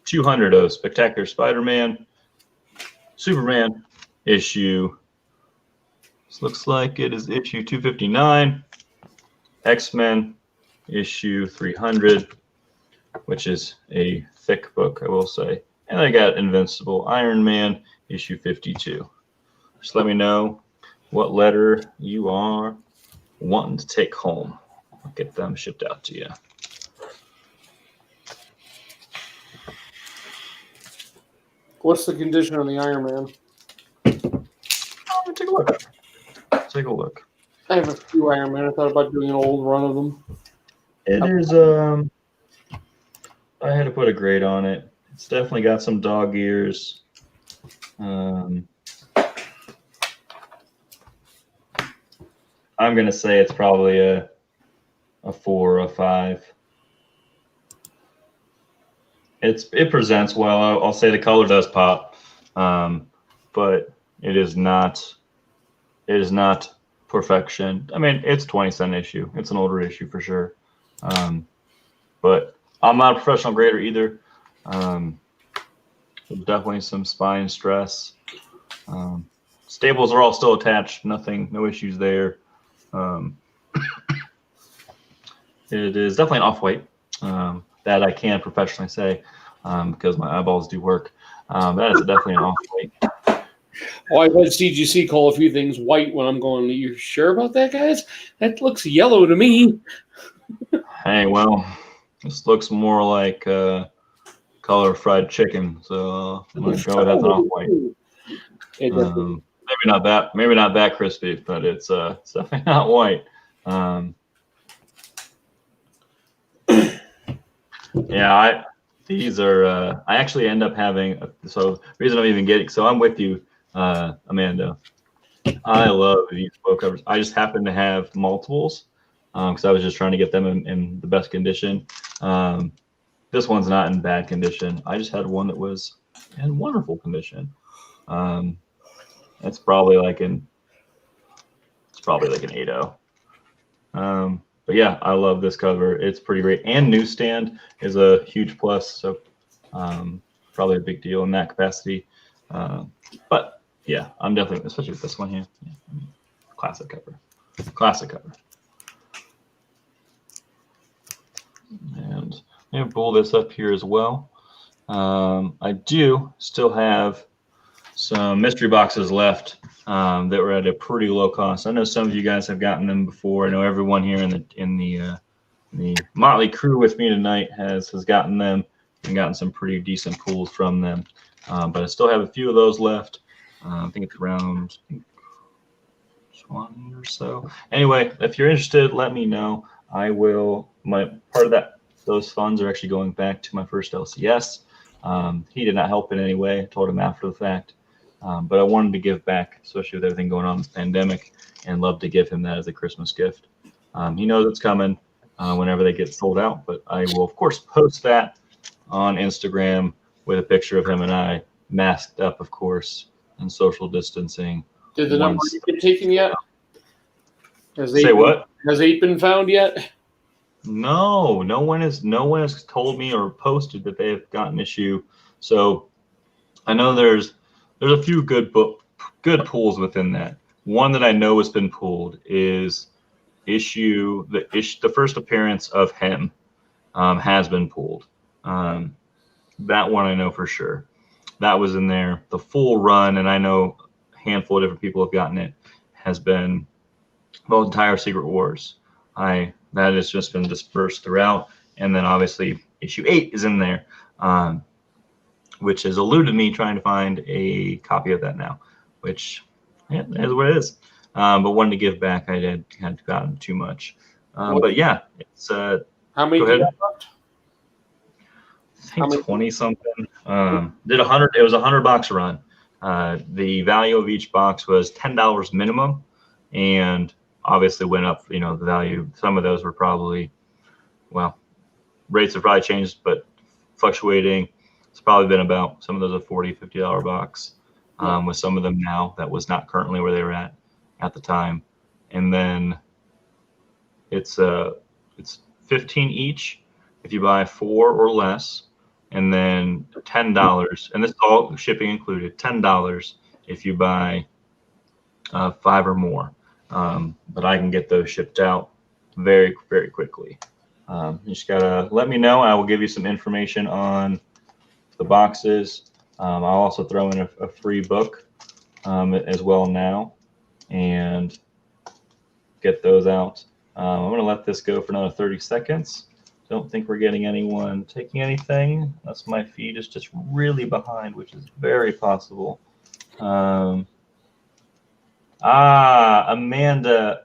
200 of Spectacular Spider-Man. Superman issue. This looks like it is issue 259. X-Men issue 300, which is a thick book, I will say. And I got Invincible Iron Man issue 52. Just let me know what letter you are wanting to take home. I'll get them shipped out to you. What's the condition on the Iron Man? Take a look. Take a look. I have a few Iron Man. I thought about doing an old run of them. It is, I had to put a grade on it. It's definitely got some dog ears. I'm going to say it's probably a 4 or a 5. It presents well. I'll say the color does pop. but it is not perfection. I mean, it's 20-cent issue. It's an older issue for sure. But I'm not a professional grader either. There's definitely some spine stress. Stables are all still attached. No issues there. It is definitely an off-white that I can professionally say because my eyeballs do work. That is definitely an off-white. Oh, I've had CGC call a few things white when I'm going, are you sure about that, guys? That looks yellow to me. Hey, well, this looks more like color fried chicken, so I'm gonna go with that's an off-white. Maybe not that crispy, but it's definitely not white. Yeah, these are I actually end up having so the reason I'm even getting so I'm with you, Amanda. I love these book covers. I just happen to have multiples because I was just trying to get them in the best condition. This one's not in bad condition. I just had one that was in wonderful condition. It's probably like an 8.0. But yeah, I love this cover. It's pretty great. And newsstand is a huge plus. So probably a big deal in that capacity. But yeah, I'm definitely, especially with this one here. Yeah, I mean, classic cover. Classic cover. And I'm going to pull this up here as well. I do still have some mystery boxes left that were at a pretty low cost. I know some of you guys have gotten them before. I know everyone here in the Motley crew with me tonight has gotten them and gotten some pretty decent pulls from them. But I still have a few of those left. I think it's around 20 or so. Anyway, if you're interested, let me know. I will. My part of those funds are actually going back to my first LCS. He did not help in any way. I told him after the fact. But I wanted to give back, especially with everything going on in this pandemic, and love to give him that as a Christmas gift. He knows it's coming whenever they get sold out, but I will, of course, post that on Instagram with a picture of him and I, masked up, of course, and social distancing. Did the number get taken yet? Say what? Has 8 been found yet? No one has told me or posted that they have gotten issue. So I know there's a few good pulls within that. One that I know has been pulled is the first appearance of him has been pulled. That one I know for sure. That was in there. The full run, and I know a handful of different people have gotten it, has been the entire Secret Wars. That has just been dispersed throughout, and then obviously issue 8 is in there, which has eluded me trying to find a copy of that now, which is what it is. But wanted to give back. I had gotten too much. But yeah, it's how many go do you ahead. have left? I think 20 something. Did 100. It was a 100-box run. The value of each box was $10 minimum, and obviously went up. The value. Some of those were probably, well, rates have probably changed, but fluctuating. It's probably been about, some of those are $40, $50 box. With some of them now that was not currently where they were at the time, and then it's 15 each if you buy 4 or less. And then $10, and this is all shipping included, $10 if you buy 5 or more. But I can get those shipped out very, very quickly. You just gotta let me know. I will give you some information on the boxes. I'll also throw in a free book as well now and get those out. I'm gonna let this go for another 30 seconds. Don't think we're getting anyone taking anything. That's my feed is just really behind, which is very possible. Amanda,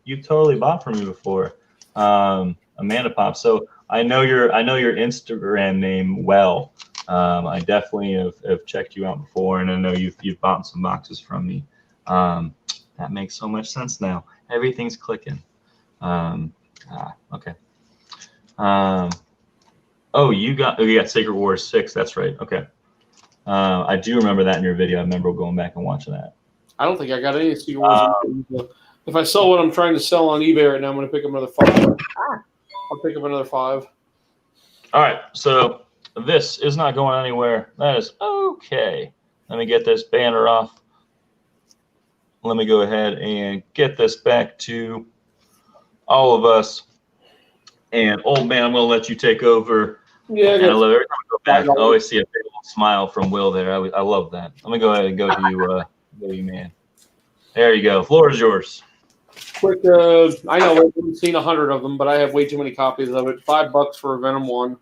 you totally bought from me before. Amanda Pop. So I know your Instagram name well. I definitely have checked you out before, and I know you've bought some boxes from me. That makes so much sense now. Everything's clicking. Okay. You got Sacred Wars 6. That's right. Okay. I do remember that in your video. I remember going back and watching that. I don't think I got any Secret Wars. If I sell what I'm trying to sell on eBay right now, I'm going to pick up another 5. I'll pick up another 5. All right, so this is not going anywhere. That is okay. Let me get this banner off. Let me go ahead and get this back to all of us. And old man, I'm going to let you take over. Yeah, and I love every time I go back. I always see a big old smile from Will there. I love that. Let me go ahead and go to you, man. There you go. Floor is yours. quick. I know I haven't seen 100 of them, but I have way too many copies of it. $5 for Venom 1.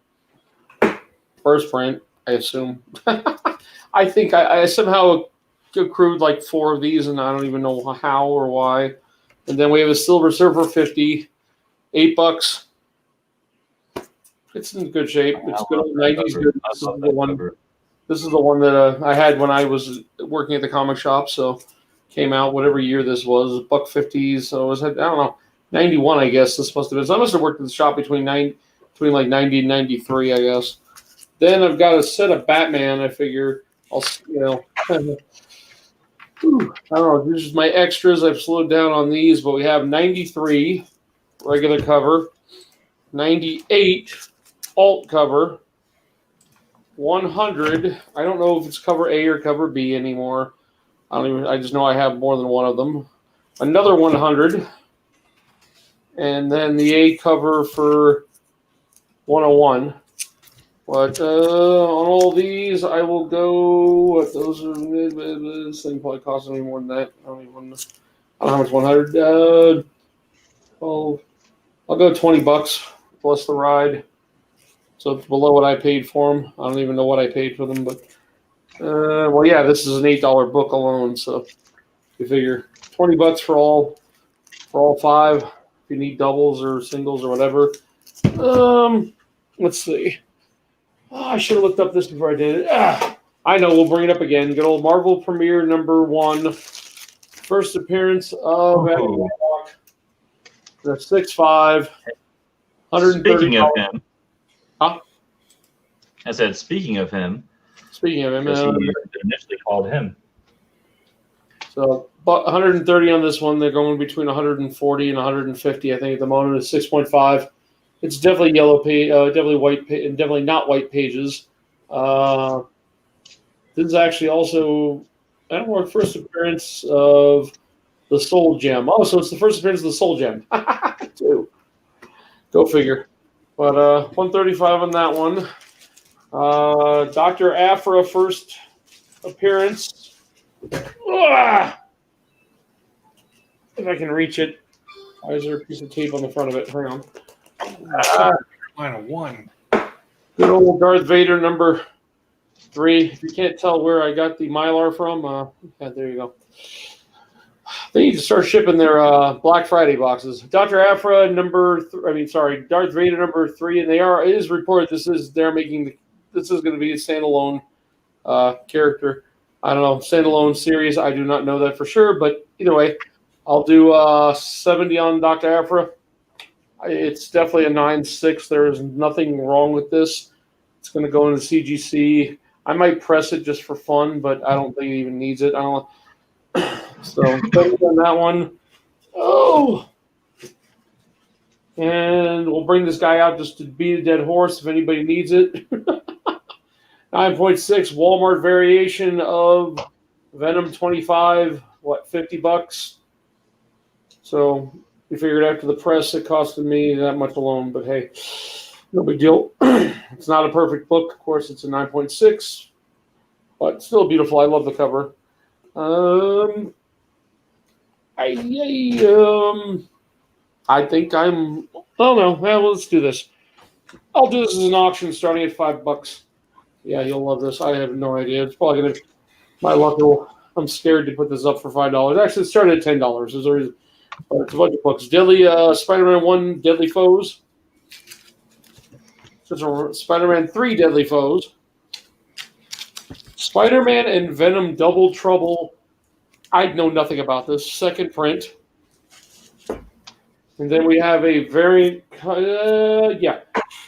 First print, I assume. I think I somehow accrued like 4 of these, and I don't even know how or why. And then we have a Silver Surfer 50, $8. It's in good shape. It's good. 90s good. This is the one that I had when I was working at the comic shop. So came out whatever year this was, $1.50. So it was, I don't know, 91. I guess this must have been. So I must have worked at the shop between like 90 and 93, I guess. Then I've got a set of Batman. I figure I don't know. This is my extras. I've slowed down on these, but we have 93 regular cover, 98 alt cover, 100. I don't know if it's cover A or cover B anymore. I just know I have more than one of them. Another 100, and then the A cover for 101. But on all these, I will go. Those are this thing probably costing me more than that. I don't know how much 100. Well, I'll go $20 plus the ride. So it's below what I paid for them. I don't even know what I paid for them, but well, yeah, this is an $8 book alone. So you figure $20 for all 5. If you need doubles or singles or whatever. Let's see. Oh, I should have looked up this before I did it. I know, we'll bring it up again. Good old Marvel Premiere #1. First appearance of Adam Warlock. The 6'5", 130. Speaking of him. Huh? I said, speaking of him. Speaking of him. He initially called him. So, but 130 on this one. They're going between 140 and 150, I think, at the moment. It's 6.5. It's definitely yellow page, definitely white, and definitely not white pages. This is actually also, I don't know, first appearance of the Soul Gem. Oh, so it's the first appearance of the Soul Gem, too. Go figure. But 135 on that one. Dr. Aphra first appearance. If I can reach it. Why is there a piece of tape on the front of it? Hang on. -1. Good old Darth Vader #3. If you can't tell where I got the Mylar from, yeah, there you go. They need to start shipping their Black Friday boxes. Dr. Aphra Darth Vader #3, and it is reported this is going to be a standalone character. I don't know, standalone series. I do not know that for sure, but either way, I'll do 70 on Dr. Aphra. It's definitely a 9.6. There is nothing wrong with this. It's going to go into CGC. I might press it just for fun, but I don't think it even needs it. I don't. So on that one. Oh, and we'll bring this guy out just to beat a dead horse if anybody needs it. 9.6 Walmart variation of Venom 25. What, $50? So we figured after the press, it costed me that much alone. But hey, no big deal. It's not a perfect book. Of course, it's a 9.6, but still beautiful. I love the cover. I think I'm. Oh no. Well, let's do this. I'll do this as an auction starting at $5. Yeah, you'll love this. I have no idea. It's probably gonna. My luck. I'm scared to put this up for $5. Actually, it started at $10. There's a reason. But it's a bunch of books. Deadly Spider-Man 1 Deadly Foes. Spider-Man 3 Deadly Foes. Spider-Man and Venom Double Trouble. I know nothing about this. Second print. And then we have a variant.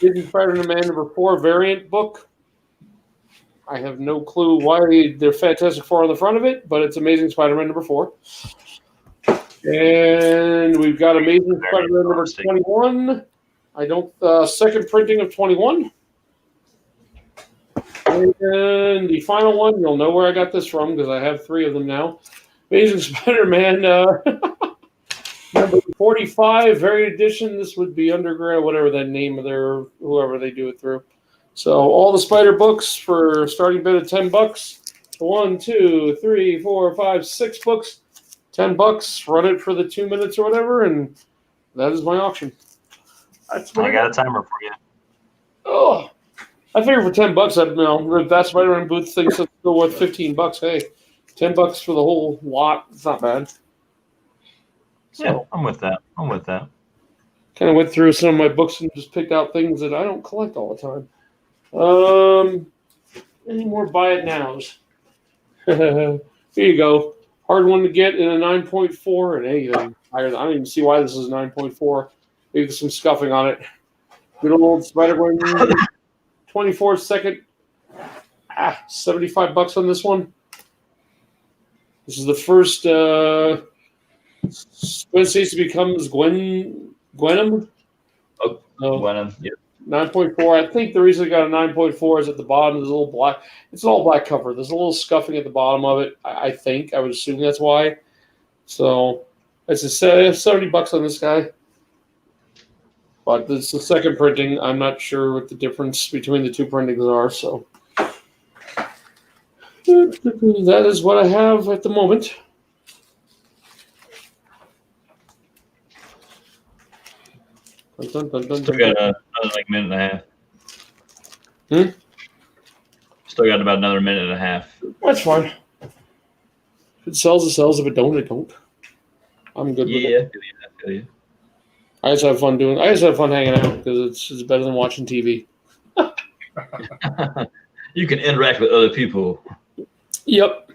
This is Spider-Man #4 variant book. I have no clue why they're Fantastic Four on the front of it, but it's Amazing Spider-Man number 4. And we've got Amazing Spider-Man number 21. I don't second printing of 21. And the final one, you'll know where I got this from because I have 3 of them now. Amazing Spider-Man number 45, variant edition. This would be Underground, whatever that name of their whoever they do it through. So all the Spider books for starting bid of $10. 1, 2, 3, 4, 5, 6 books, $10. Run it for the 2 minutes or whatever, and that is my auction. That's I got a timer for you. Oh, I figure for $10, that Spider-Man booth thinks it's still worth $15. Hey, $10 for the whole lot. It's not bad. So, Yeah, I'm with that. kind of went through some of my books and just picked out things that I don't collect all the time. Any more buy it nows? Here you go. Hard one to get in a 9.4 and anything higher. I don't even see why this is 9.4. Maybe there's some scuffing on it. Good old Spider-Man 24 second. $75 on this one. This is the first Gwen Stacy becomes Gwenom. Oh, No. Gwenham. Yeah. 9.4. I think the reason I got a 9.4 is at the bottom. There's a little black. It's an all black cover. There's a little scuffing at the bottom of it. I think. I would assume that's why. So it's a $70 on this guy. But it's the second printing. I'm not sure what the difference between the 2 printings are. So that is what I have at the moment. Dun, dun, dun, Still dun, got another minute and a half. Hmm? Still got about another minute and a half. That's fine. If it sells, it sells. If it don't, it don't. I'm good with it. Yeah, I feel you. I just have fun doing. I just have fun hanging out because it's better than watching TV. You can interact with other people. Yep.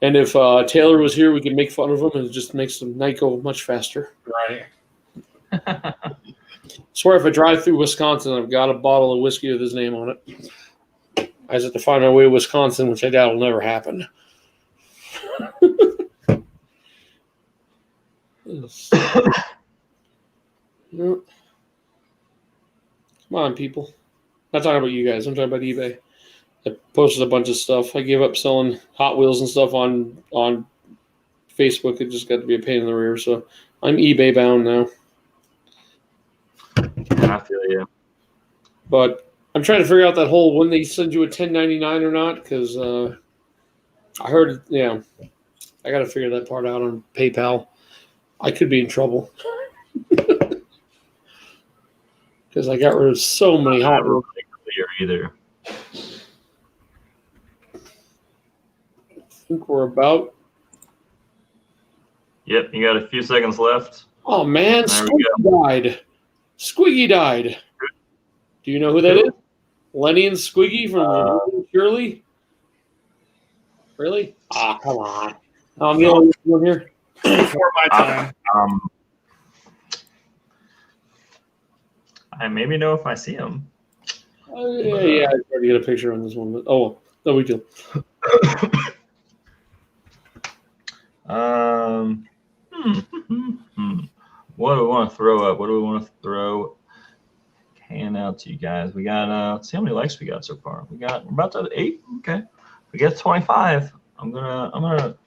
And if Taylor was here, we could make fun of him, and it just makes the night go much faster. Right. Swear, if I drive through Wisconsin, I've got a bottle of whiskey with his name on it. I just have to find my way to Wisconsin, which I doubt will never happen. Yep. Come on, people. I'm not talking about you guys. I'm talking about eBay. I posted a bunch of stuff. I gave up selling Hot Wheels and stuff on Facebook. It just got to be a pain in the rear. So I'm eBay bound now. I feel you. But I'm trying to figure out that whole when they send you a 1099 or not, because I heard, I got to figure that part out on PayPal. I could be in trouble. Because I got rid of so many Hot Wheels. Clear either. I think we're about. Yep, you got a few seconds left. Oh, man. There we Squiggy died. Squiggy died. Do you know who that is? Lenny and Squiggy from Shirley? Really? Ah, come on. I'm the only one here. Before my time. I maybe know if I see him. Yeah, I tried to get a picture on this one. But, no big deal. What do we want to throw up? What do we want to throw hand out to you guys? We got let's see how many likes we got so far. We're about to 8. Okay. We get 25. I'll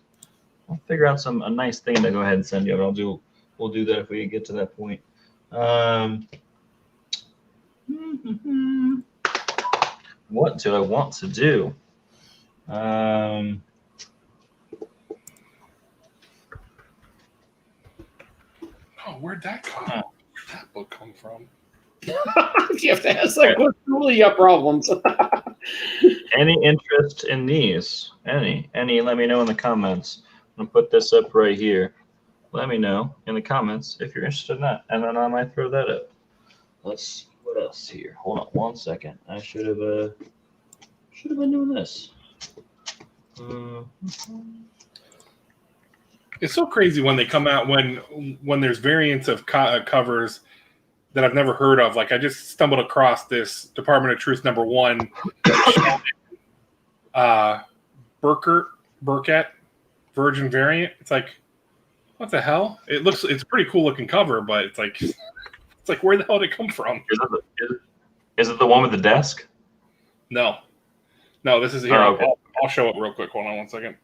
figure out a nice thing to go ahead and send you. We'll do that if we get to that point. What do I want to do? Oh, where'd that book come from? You have to ask that question. Really, you got problems. Any interest in these? Any? Let me know in the comments. I'm gonna put this up right here. Let me know in the comments if you're interested in that, and then I might throw that up. Let's see what else here. Hold on 1 second. I should have been doing this. It's so crazy when they come out when there's variants of covers that I've never heard of. Like I just stumbled across this Department of Truth #1 Burkett Virgin variant. It's like, what the hell? It's a pretty cool looking cover, but it's like where the hell did it come from? Is it the one with the desk? No, this is here. Oh, okay. I'll show it real quick. Hold on one second.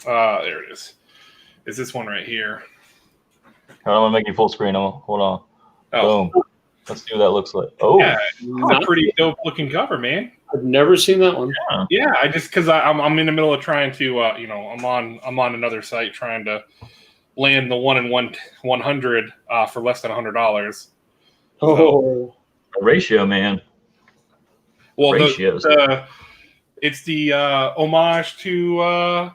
There it is. Is this one right here? I'm gonna make you full screen. Hold on. Oh, Boom. Let's see what that looks like. Oh, yeah, it's a pretty dope looking cover, man. I've never seen that one. Yeah, I just because I'm in the middle of trying to I'm on another site trying to land the 1 in 100 for less than $100. Oh, ratio, man. Well, Ratios. it's the homage to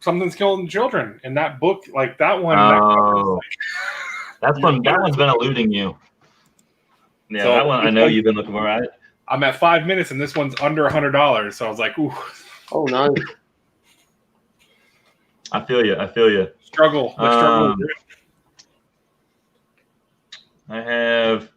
Something's Killing Children, and that book, like that one. Oh, that one's been eluding you. Yeah, So that one I know you've been looking for. Right? I'm at 5 minutes, and this one's under $100. So I was like, ooh. oh, nice. I feel you. Struggle. I have a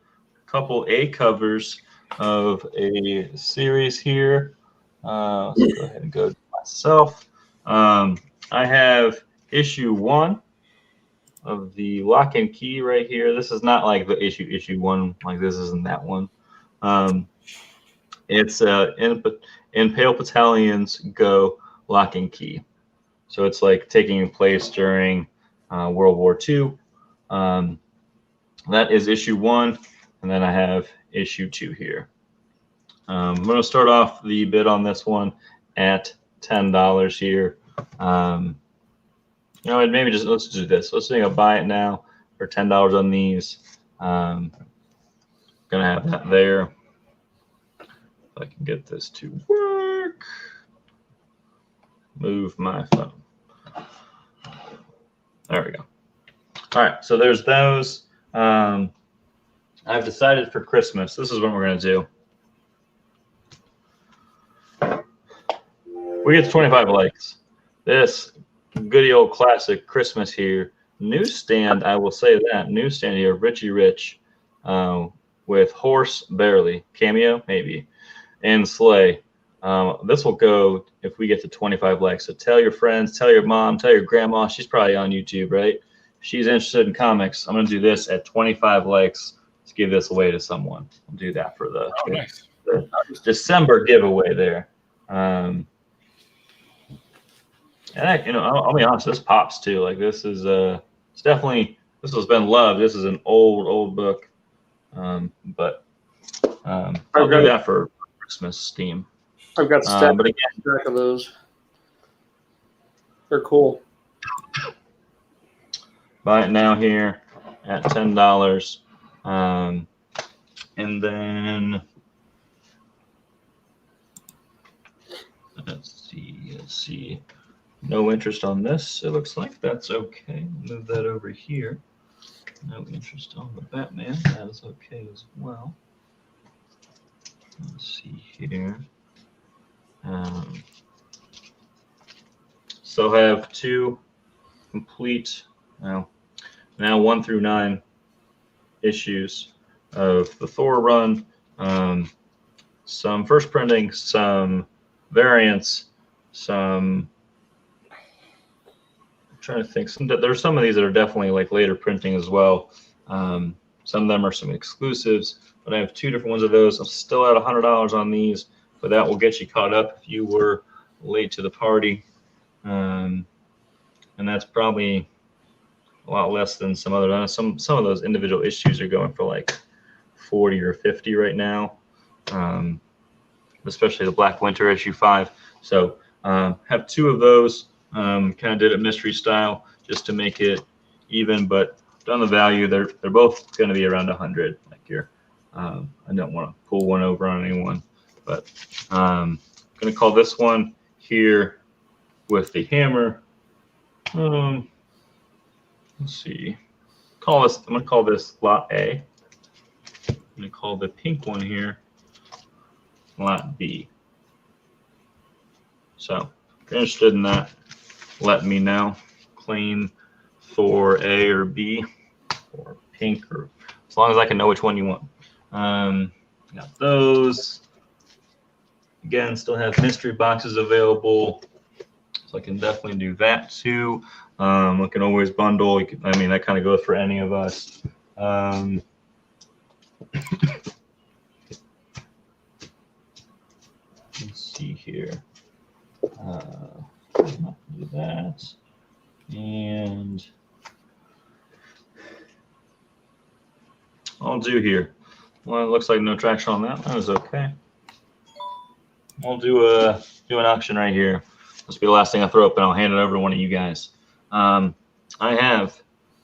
couple A covers of a series here. Let's go ahead and go to myself. I have issue 1 of the Lock and Key right here. This is not like the issue 1, like this isn't that one. It's in Pale Battalions Go Lock and Key. So it's like taking place during World War II. That is issue 1, and then I have issue 2 here. I'm going to start off the bid on this one at $10 here. Maybe just let's do this. Let's say I'll buy it now for $10 on these. Gonna have that there. If I can get this to work. Move my phone. There we go. All right, so there's those. I've decided for Christmas, this is what we're gonna do. We get to 25 likes. This goody old classic Christmas here. Newsstand, I will say that. Newsstand here, Richie Rich, with Horse Barely. Cameo, maybe. And Slay. This will go if we get to 25 likes. So tell your friends, tell your mom, tell your grandma. She's probably on YouTube, right? She's interested in comics. I'm going to do this at 25 likes. Let's give this away to someone. I'll do that for the December giveaway there. And I'll be honest, this pops too. Like this is it's definitely, this has been loved. This is an old book, but I'll do that for Christmas theme. I've got a stack of those. They're cool. Buy it now here at $10, and then let's see. No interest on this. It looks like that's okay. Move that over here. No interest on the Batman. That is okay as well. Let's see here. So I have 2 complete, now 1 through 9 issues of the Thor run. Some first printing, some variants, some. I'm trying to think. There's some of these that are definitely like later printing as well. Some of them are some exclusives, but I have 2 different ones of those. I'm still at $100 on these, but that will get you caught up if you were late to the party. And that's probably a lot less than some other. Some of those individual issues are going for like 40 or 50 right now, especially the Black Winter issue 5. So have 2 of those. Kind of did it mystery style just to make it even, but on the value, they're both going to be around 100. Like here, I don't want to pull one over on anyone, but I'm going to call this one here with the hammer. Let's see. I'm going to call this Lot A. I'm going to call the pink one here Lot B. So if you're interested in that, let me know. Claim for A or B or pink, or as long as I can know which one you want. Got those. Again, still have mystery boxes available, so I can definitely do that too. I can always bundle. I mean, that kind of goes for any of us. Let's see here. Do that. And I'll do here. Well, it looks like no traction on that. That is okay. I'll do an auction right here. This will be the last thing I throw up, and I'll hand it over to one of you guys. I have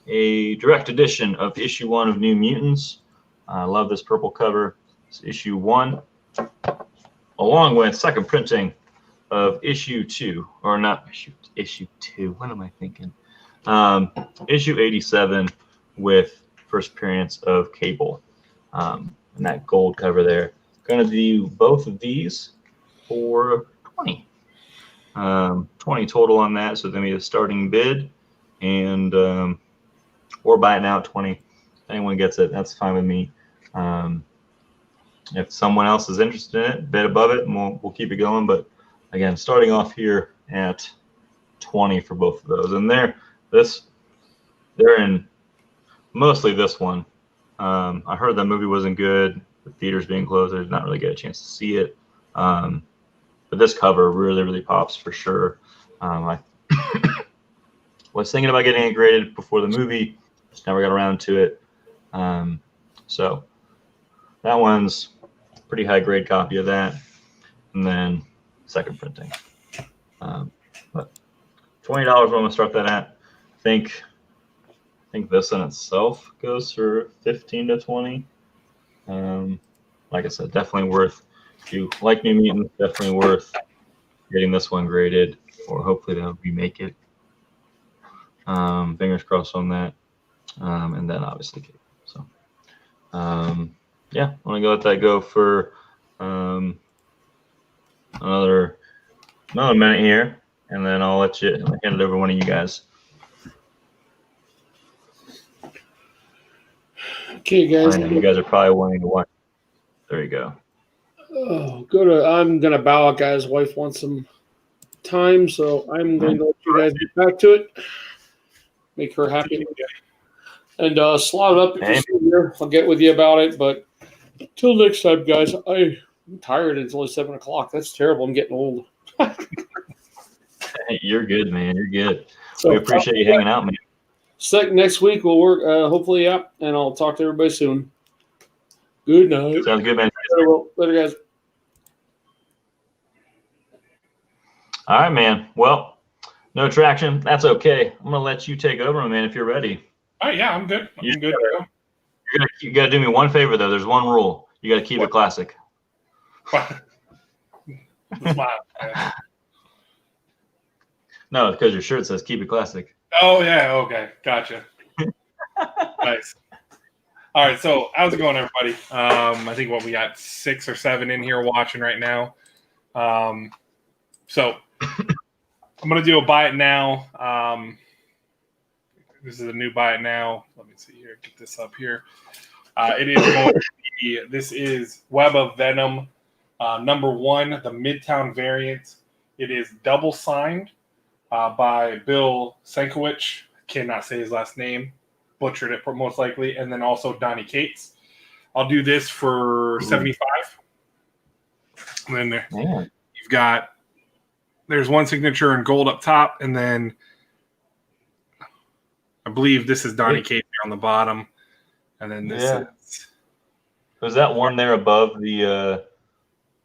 a direct edition of issue 1 of New Mutants. I love this purple cover. It's issue 1, along with second printing of issue 2, or not issue 2. What am I thinking? Issue 87 with first appearance of Cable, and that gold cover there. Going to do both of these for 20. 20 total on that, so then we have a starting bid, and or buy it now at 20. If anyone gets it, that's fine with me. If someone else is interested in it, bid above it, and we'll keep it going. But again, starting off here at 20 for both of those, and they're in mostly this one. I heard the movie wasn't good. The theaters being closed, I did not really get a chance to see it. But this cover really, really pops for sure. I was thinking about getting it graded before the movie, just never got around to it. So that one's a pretty high grade copy of that, and then second printing. But $20, I'm gonna start that at. I think this in itself goes for 15 to 20. Like I said, definitely worth. If you like New Mutants, definitely worth getting this one graded, or hopefully they'll remake it. Fingers crossed on that. And then obviously Cable. So yeah, I'm gonna let that go for another minute here, and then I'll hand it over to one of you guys. Okay, guys. I know you guys are probably wanting to watch. There you go. Oh, I'm gonna bow out, guys. Wife wants some time, so I'm going to let you guys get back to it. Make her happy. And slot it up if you're still here. I'll get with you about it. But till next time, guys. I'm tired. It's only 7 o'clock. That's terrible. I'm getting old. Hey, you're good, man. You're good. So we appreciate you hanging out, man. Next week we'll work. Hopefully, and I'll talk to everybody soon. Good night. Sounds good, man. Later, guys. All right, man. Well, no traction. That's okay. I'm gonna let you take over, man, if you're ready. Oh yeah, I'm good. I'm good. You gotta do me one favor though. There's one rule. You gotta keep it classic. Smile. Yeah. No, because your shirt says keep it classic. Oh yeah. Okay. Gotcha. Nice. All right. So how's it going, everybody? I think we got 6 or 7 in here watching right now. So I'm gonna do a buy it now. This is a new buy it now. Let me see here. Get this up here. It is going to be. This is Web of Venom, #1, the Midtown variant. It is double signed by Bill Sienkiewicz. Cannot say his last name. Butchered it most likely. And then also Donnie Cates. I'll do this for $75. And then you've got, there's one signature in gold up top. And then I believe this is Donnie Cates on the bottom. And then this is. Was that one there above the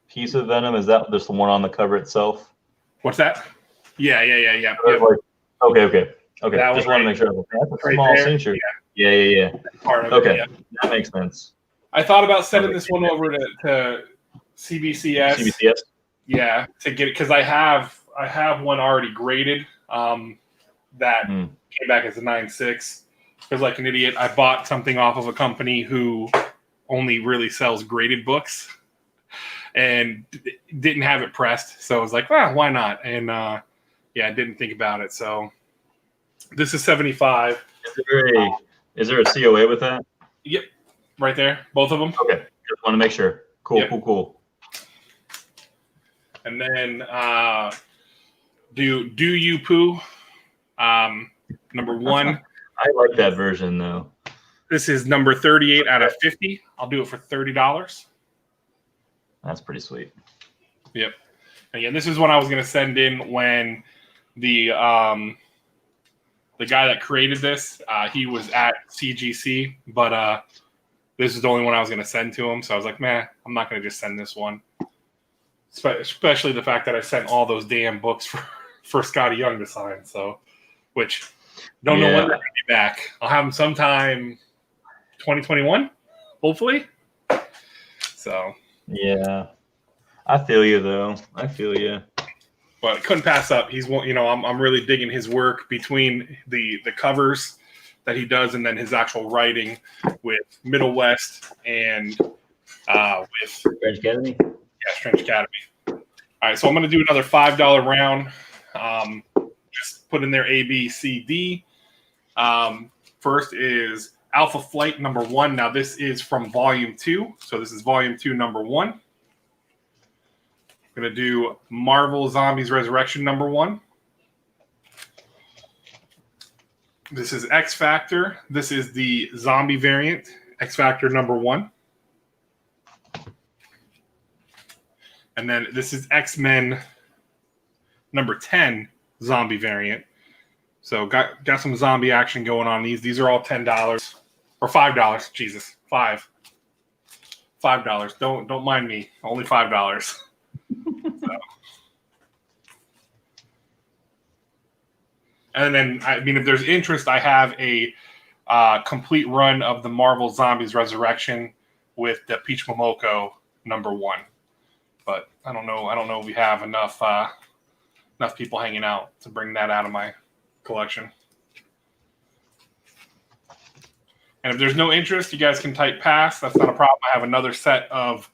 piece of Venom? Is that just the one on the cover itself? What's that? Yeah. Okay. That Just want to make sure. That's a small signature. Yeah. Part of okay, it, that makes sense. I thought about sending this one over to CBCS. CBCS. Yeah, to get it because I have one already graded. That came back as a 9.6. Because like an idiot, I bought something off of a company who only really sells graded books, and didn't have it pressed. So I was like, well, why not? And I didn't think about it. So this is $75. Is there a COA with that? Yep, right there, both of them. Okay, just want to make sure. Cool, Yep. cool. And then do you poo? Number 1. I like that version though. This is number 38 out of 50. I'll do it for $30. That's pretty sweet. Yep. And again, this is what I was going to send in when the guy that created this, he was at CGC, but this is the only one I was going to send to him. So I was like, man, I'm not going to just send this one. Especially the fact that I sent all those damn books for Scotty Young to sign. So, which don't know when they're going to be back. I'll have them sometime 2021, hopefully. So. Yeah. I feel you though. I feel you. But couldn't pass up. He's I'm really digging his work between the covers that he does and then his actual writing with Middle West and with Strange Academy. Yeah, Strange Academy. All right, so I'm going to do another $5 round. Just put in there A, B, C, D. First is Alpha Flight number 1. Now this is from Volume 2, so this is Volume 2, number 1. I'm going to do Marvel Zombies Resurrection number 1. This is X Factor. This is the zombie variant, X Factor number 1. And then this is X-Men number 10 zombie variant. So got some zombie action going on these. These are all $10 or $5. Jesus, $5. Don't mind me. Only $5. So. And then, I mean, if there's interest, I have a complete run of the Marvel Zombies Resurrection with the Peach Momoko number 1. But I don't know if we have enough people hanging out to bring that out of my collection. And if there's no interest, you guys can type pass. That's not a problem. I have another set of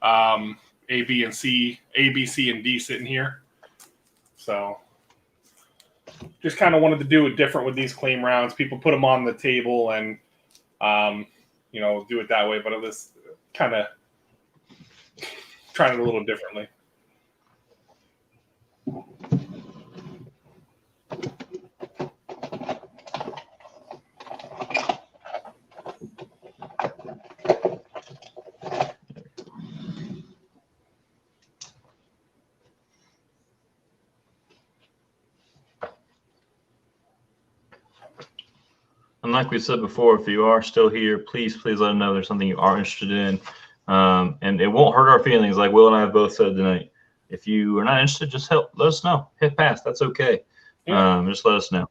A, B, C, and D sitting here. So just kind of wanted to do it different with these claim rounds. People put them on the table and do it that way. But it was kind of trying it a little differently. And like we said before, if you are still here, please let us know there's something you are interested in. And it won't hurt our feelings, like Will and I have both said tonight. If you are not interested, just let us know. Hit pass. That's okay. Yeah. Just let us know.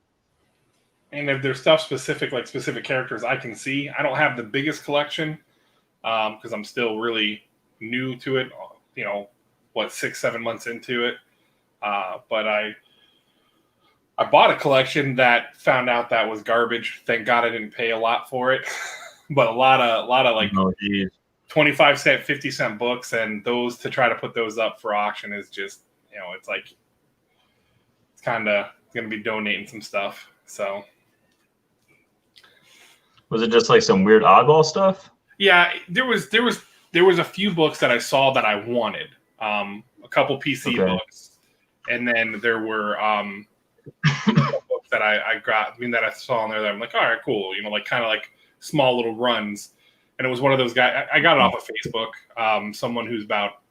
And if there's stuff specific, like specific characters I can see, I don't have the biggest collection because I'm still really new to it, 6-7 months into it. But I bought a collection that found out that was garbage. Thank God I didn't pay a lot for it. But a lot of like 25 cent, 50 cent books, and those to try to put those up for auction is just, it's like it's kind of going to be donating some stuff. So was it just like some weird oddball stuff? Yeah, there was a few books that I saw that I wanted. A couple PC books, and then there were books that I got. I mean, that I saw on there that I'm like, all right, cool. Like kind of like small little runs. And it was one of those guys. I got it off of Facebook. Someone who's about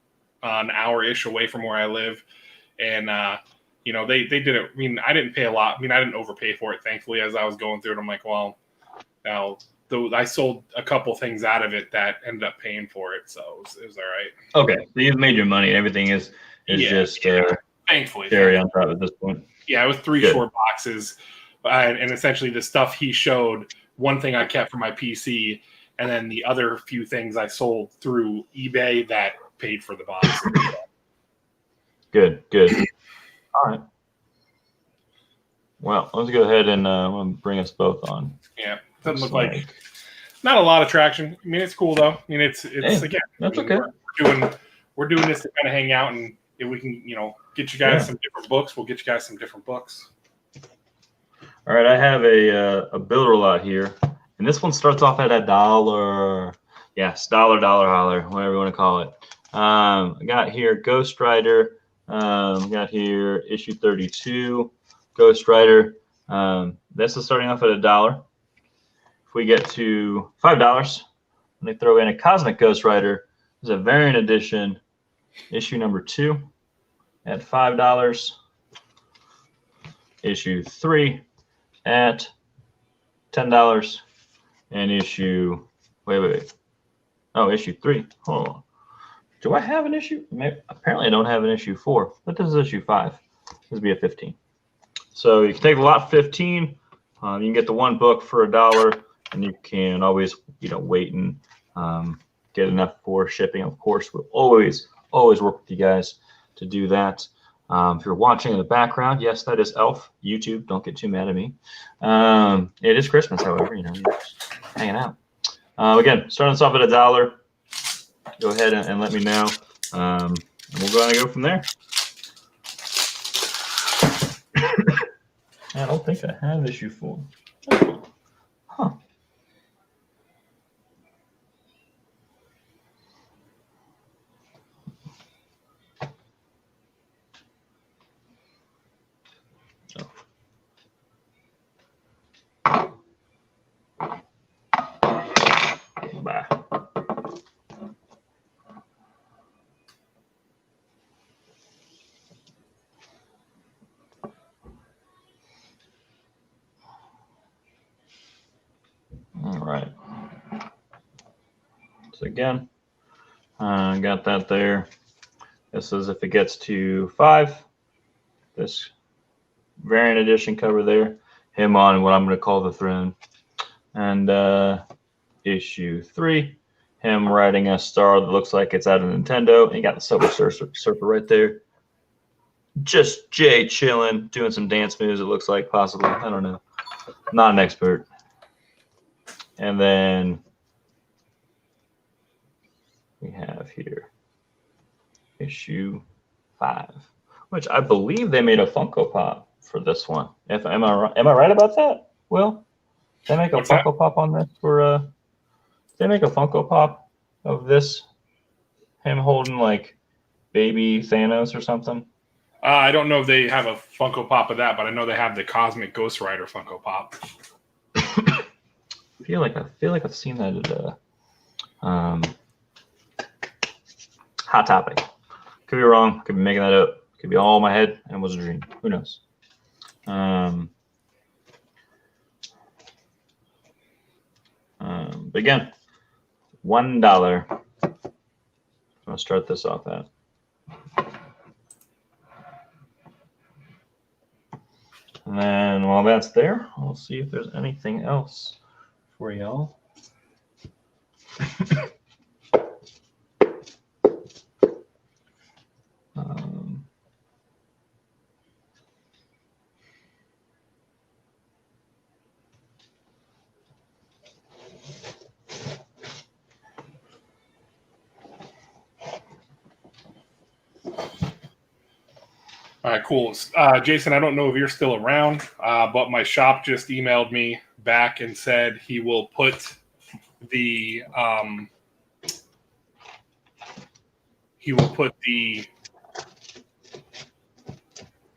an hour-ish away from where I live, and they did it. I mean, I didn't pay a lot. I mean, I didn't overpay for it. Thankfully, as I was going through it, I'm like, well, now I sold a couple things out of it that ended up paying for it, so it was all right. Okay, so you've made your money. Everything is just thankfully cherry on top at this point. Yeah, it was 3 short boxes, and essentially the stuff he showed. One thing I kept for my PC. And then the other few things I sold through eBay that paid for the box. Good. All right. Well, let's go ahead and bring us both on. Yeah, doesn't look like not a lot of traction. I mean, it's cool though. I mean, it's again. That's okay. We're doing this to kind of hang out, and if we can, get you guys some different books, we'll get you guys some different books. All right, I have a builder lot here. And this one starts off at $1. Yes, dollar holler, whatever you want to call it. I got here Ghost Rider Got here issue 32, Ghost Rider. This is starting off at $1. If we get to $5, and they throw in a Cosmic Ghost Rider, there's a variant edition, issue number 2 at $5. Issue 3 at $10. And issue, wait. Oh, issue 3. Hold on. Do I have an issue? Maybe, apparently I don't have an issue 4, but this is issue 5. This would be a 15. So you can take the lot 15. You can get the one book for $1, and you can always, wait and get enough for shipping. Of course, we'll always work with you guys to do that. If you're watching in the background, yes, that is Elf. YouTube, don't get too mad at me. It is Christmas, however, you're just hanging out. Again, starting us off at $1. Go ahead and let me know, and we'll go and go from there. I don't think I have issue 4. Huh. Bye. All right. So again, got that there. This is if it gets to 5. This variant edition cover there. Him on what I'm going to call the throne. And issue 3, him riding a star that looks like it's out of Nintendo. And you got the Silver Surfer right there. Just Jay chilling, doing some dance moves, it looks like, possibly. I don't know. Not an expert. And then we have here issue 5, which I believe they made a Funko Pop for this one. Am I right about that? Will they make a What's Funko that? Pop on this for? Did they make a Funko Pop of this? Him holding like baby Thanos or something? I don't know if they have a Funko Pop of that, but I know they have the Cosmic Ghost Rider Funko Pop. I feel like I've seen that at Hot Topic. Could be wrong. Could be making that up. Could be all in my head and was a dream. Who knows? But again, $1. I'm gonna start this off at. And then while that's there, I'll see if there's anything else for y'all. All right, cool. Jason, I don't know if you're still around, but my shop just emailed me back and said he will put the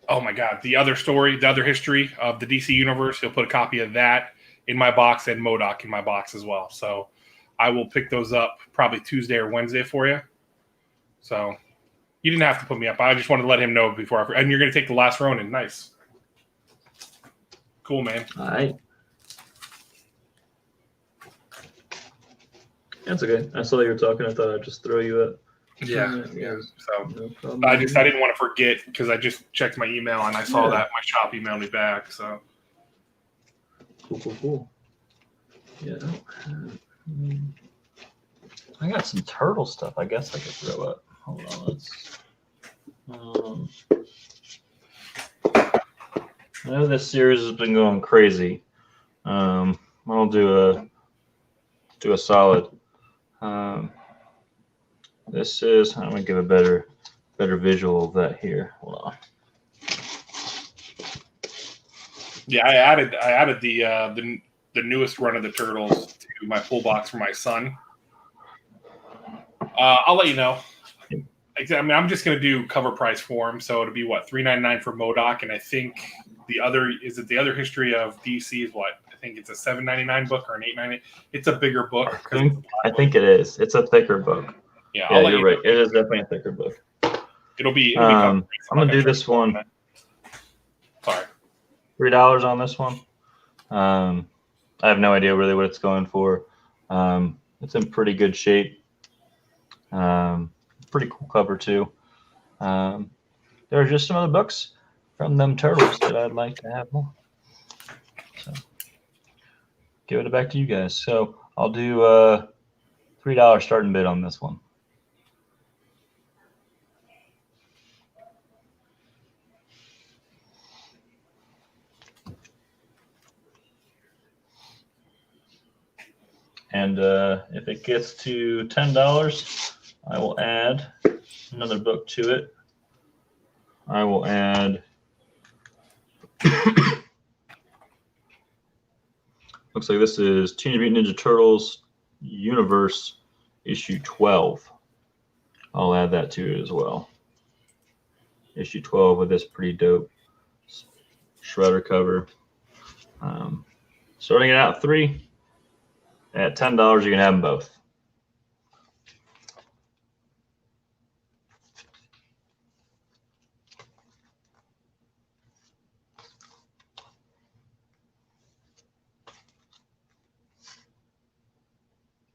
oh my god, the other story, the other history of the DC universe. He'll put a copy of that in my box and MODOK in my box as well. So I will pick those up probably Tuesday or Wednesday for you. So you didn't have to put me up. I just wanted to let him know before. And you're going to take the last Ronin. Nice. Cool, man. All right. That's okay. I saw you were talking. I thought I'd just throw you up. Yeah. So No problem. I didn't want to forget because I just checked my email and I saw that my shop emailed me back. So Cool. Yeah. I got some turtle stuff. I guess I could throw up. Hold on. Let's. I know this series has been going crazy. I'll do a solid. This is. I'm gonna give a better visual of that here. Hold on. yeah, I added the newest run of the Turtles to my pull box for my son. I'll let you know. I mean, I'm just going to do cover price for him. So it'll be what, $3.99 for MODOK. And I think the other history of DC is what? I think it's a $7.99 book or an $8.99. It's a bigger book. I think it is. It's a thicker book. Yeah, you're right. It is definitely a thicker book. It'll be I'm gonna do this one. Sorry. $3 on this one. I have no idea really what it's going for. It's in pretty good shape. Pretty cool cover too. There are just some other books from them turtles that I'd like to have more. So give it back to you guys. So I'll do $3 starting bid on this one. And if it gets to $10, I will add another book to it. I will add, looks like this is Teenage Mutant Ninja Turtles Universe issue 12. I'll add that to it as well. Issue 12 with this pretty dope shredder cover. Starting it out at $3. At $10, you can have them both.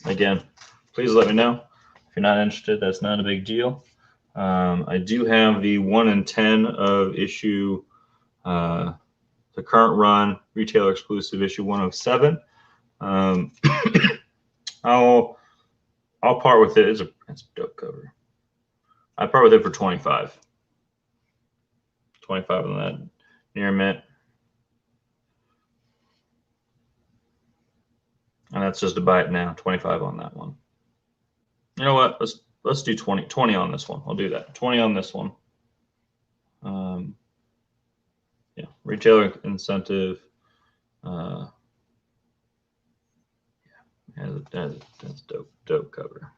Again, please let me know. If you're not interested, that's not a big deal. I do have the 1 in 10 of issue, the current run, retailer exclusive issue 107. I'll part with it. It's a dope cover. I part with it for 25. 25 on that near mint. And that's just to buy it now. 25 on that one. You know what? Let's do 20 on this one. I'll do that. 20 on this one. Yeah, retailer incentive. That's dope cover.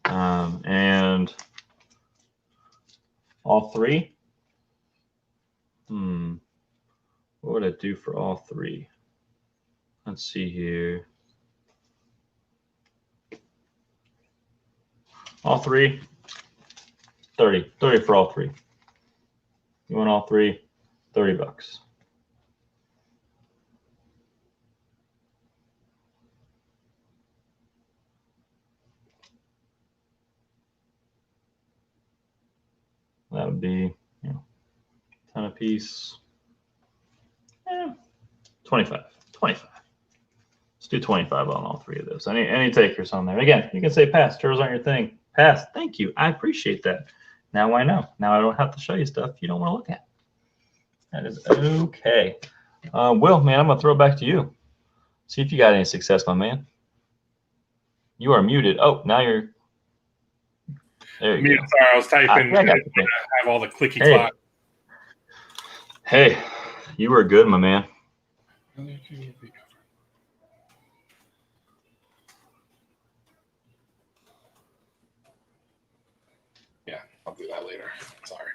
And all three. What would I do for all three? Let's see here. All three. 30 for all three. You want all three? $30. That would be, 10 a piece. 25. Let's do 25 on all three of those. Any takers on there? Again, you can say pass. Turtles aren't your thing. Pass. Thank you. I appreciate that. Now I know. Now I don't have to show you stuff you don't want to look at. That is okay. Will, man, I'm gonna throw it back to you. See if you got any success, my man. You are muted. Oh, now you're. There you go. Sorry, I was typing. I have all the clicky clock. Hey, you were good, my man. Yeah, I'll do that later. Sorry.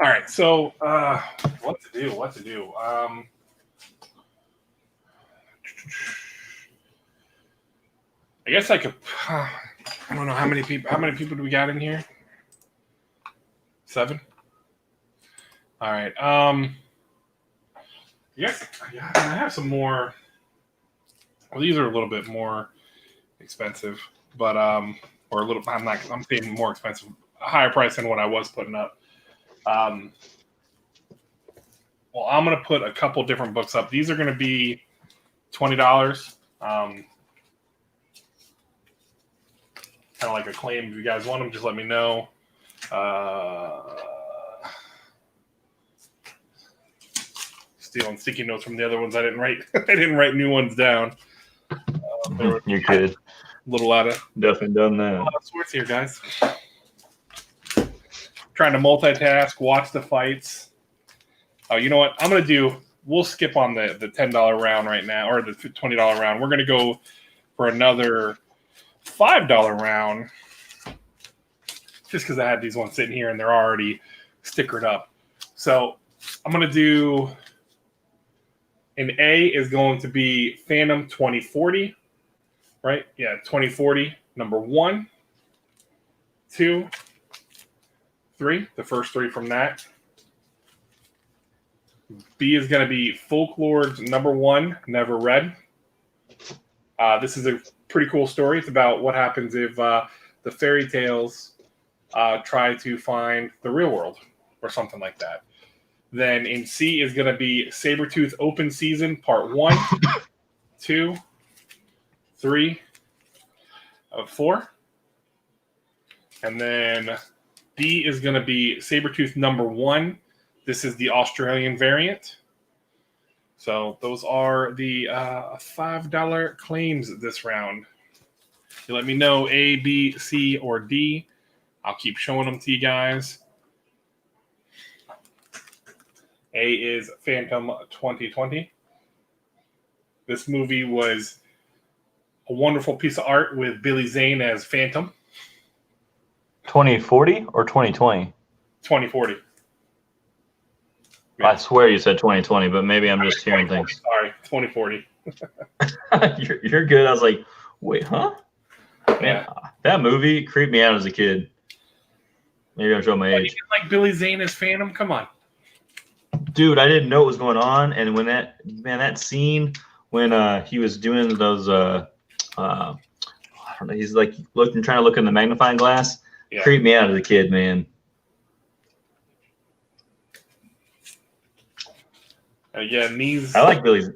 All right, so what to do? I guess I could. I don't know how many people do we got in here? 7. All right. Yes, I have some more. Well, these are a little bit more expensive, but or a little. I'm paying more expensive, a higher price than what I was putting up. Well, I'm gonna put a couple different books up. These are gonna be $20. Kind of like a claim. If you guys want them, just let me know. Stealing sticky notes from the other ones I didn't write. I didn't write new ones down. You're good. A little out of definitely done that. A lot of sorts here, guys. Trying to multitask, watch the fights. Oh, you know what? I'm gonna do. We'll skip on the $10 round right now, or the $20 round. We're gonna go for another $5 round, just because I had these ones sitting here and they're already stickered up. So I'm going to do an A is going to be Phantom 2040, right? Yeah, 2040, number 1, 2, 3, the first 3 from that. B is going to be Folklore's number 1, Never Read. This is a pretty cool story. It's about what happens if the fairy tales try to find the real world or something like that. Then in C is going to be Sabretooth Open Season Part 1, 2, 3, 4. And then D is going to be Sabretooth number 1. This is the Australian variant. So those are the $5 claims this round. You let me know A, B, C, or D. I'll keep showing them to you guys. A is Phantom 2020. This movie was a wonderful piece of art with Billy Zane as Phantom. 2040 or 2020? 2040. I swear you said 2020, but maybe I'm just hearing things. Sorry, 2040. You're good. I was like, wait, huh? Man, Yeah. that movie creeped me out as a kid. Maybe I'm showing my You age. didn't like Billy Zane as Phantom? Come on. Dude, I didn't know what was going on, and when that scene when he was doing those I don't know, he's like trying to look in the magnifying glass, Yeah. creeped me out as a kid, man. Again, these I like Billy's.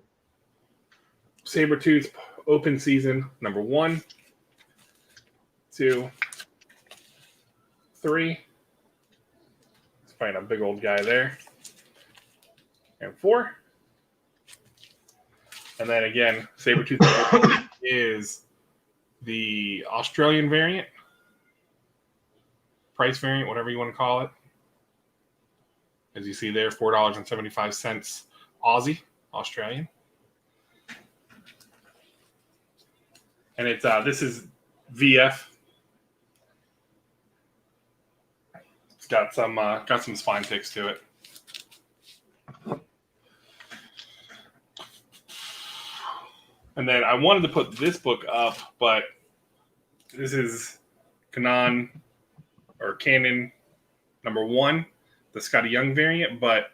Sabretooth Open Season number 1, 2, 3. Let's find a big old guy there. And 4. And then again, Sabretooth is the Australian variant, price variant, whatever you want to call it. As you see there, $4.75 Aussie, Australian. And it's this is VF. It's got some spine ticks to it. And then I wanted to put this book up, but this is Canon number 1, the Scotty Young variant, but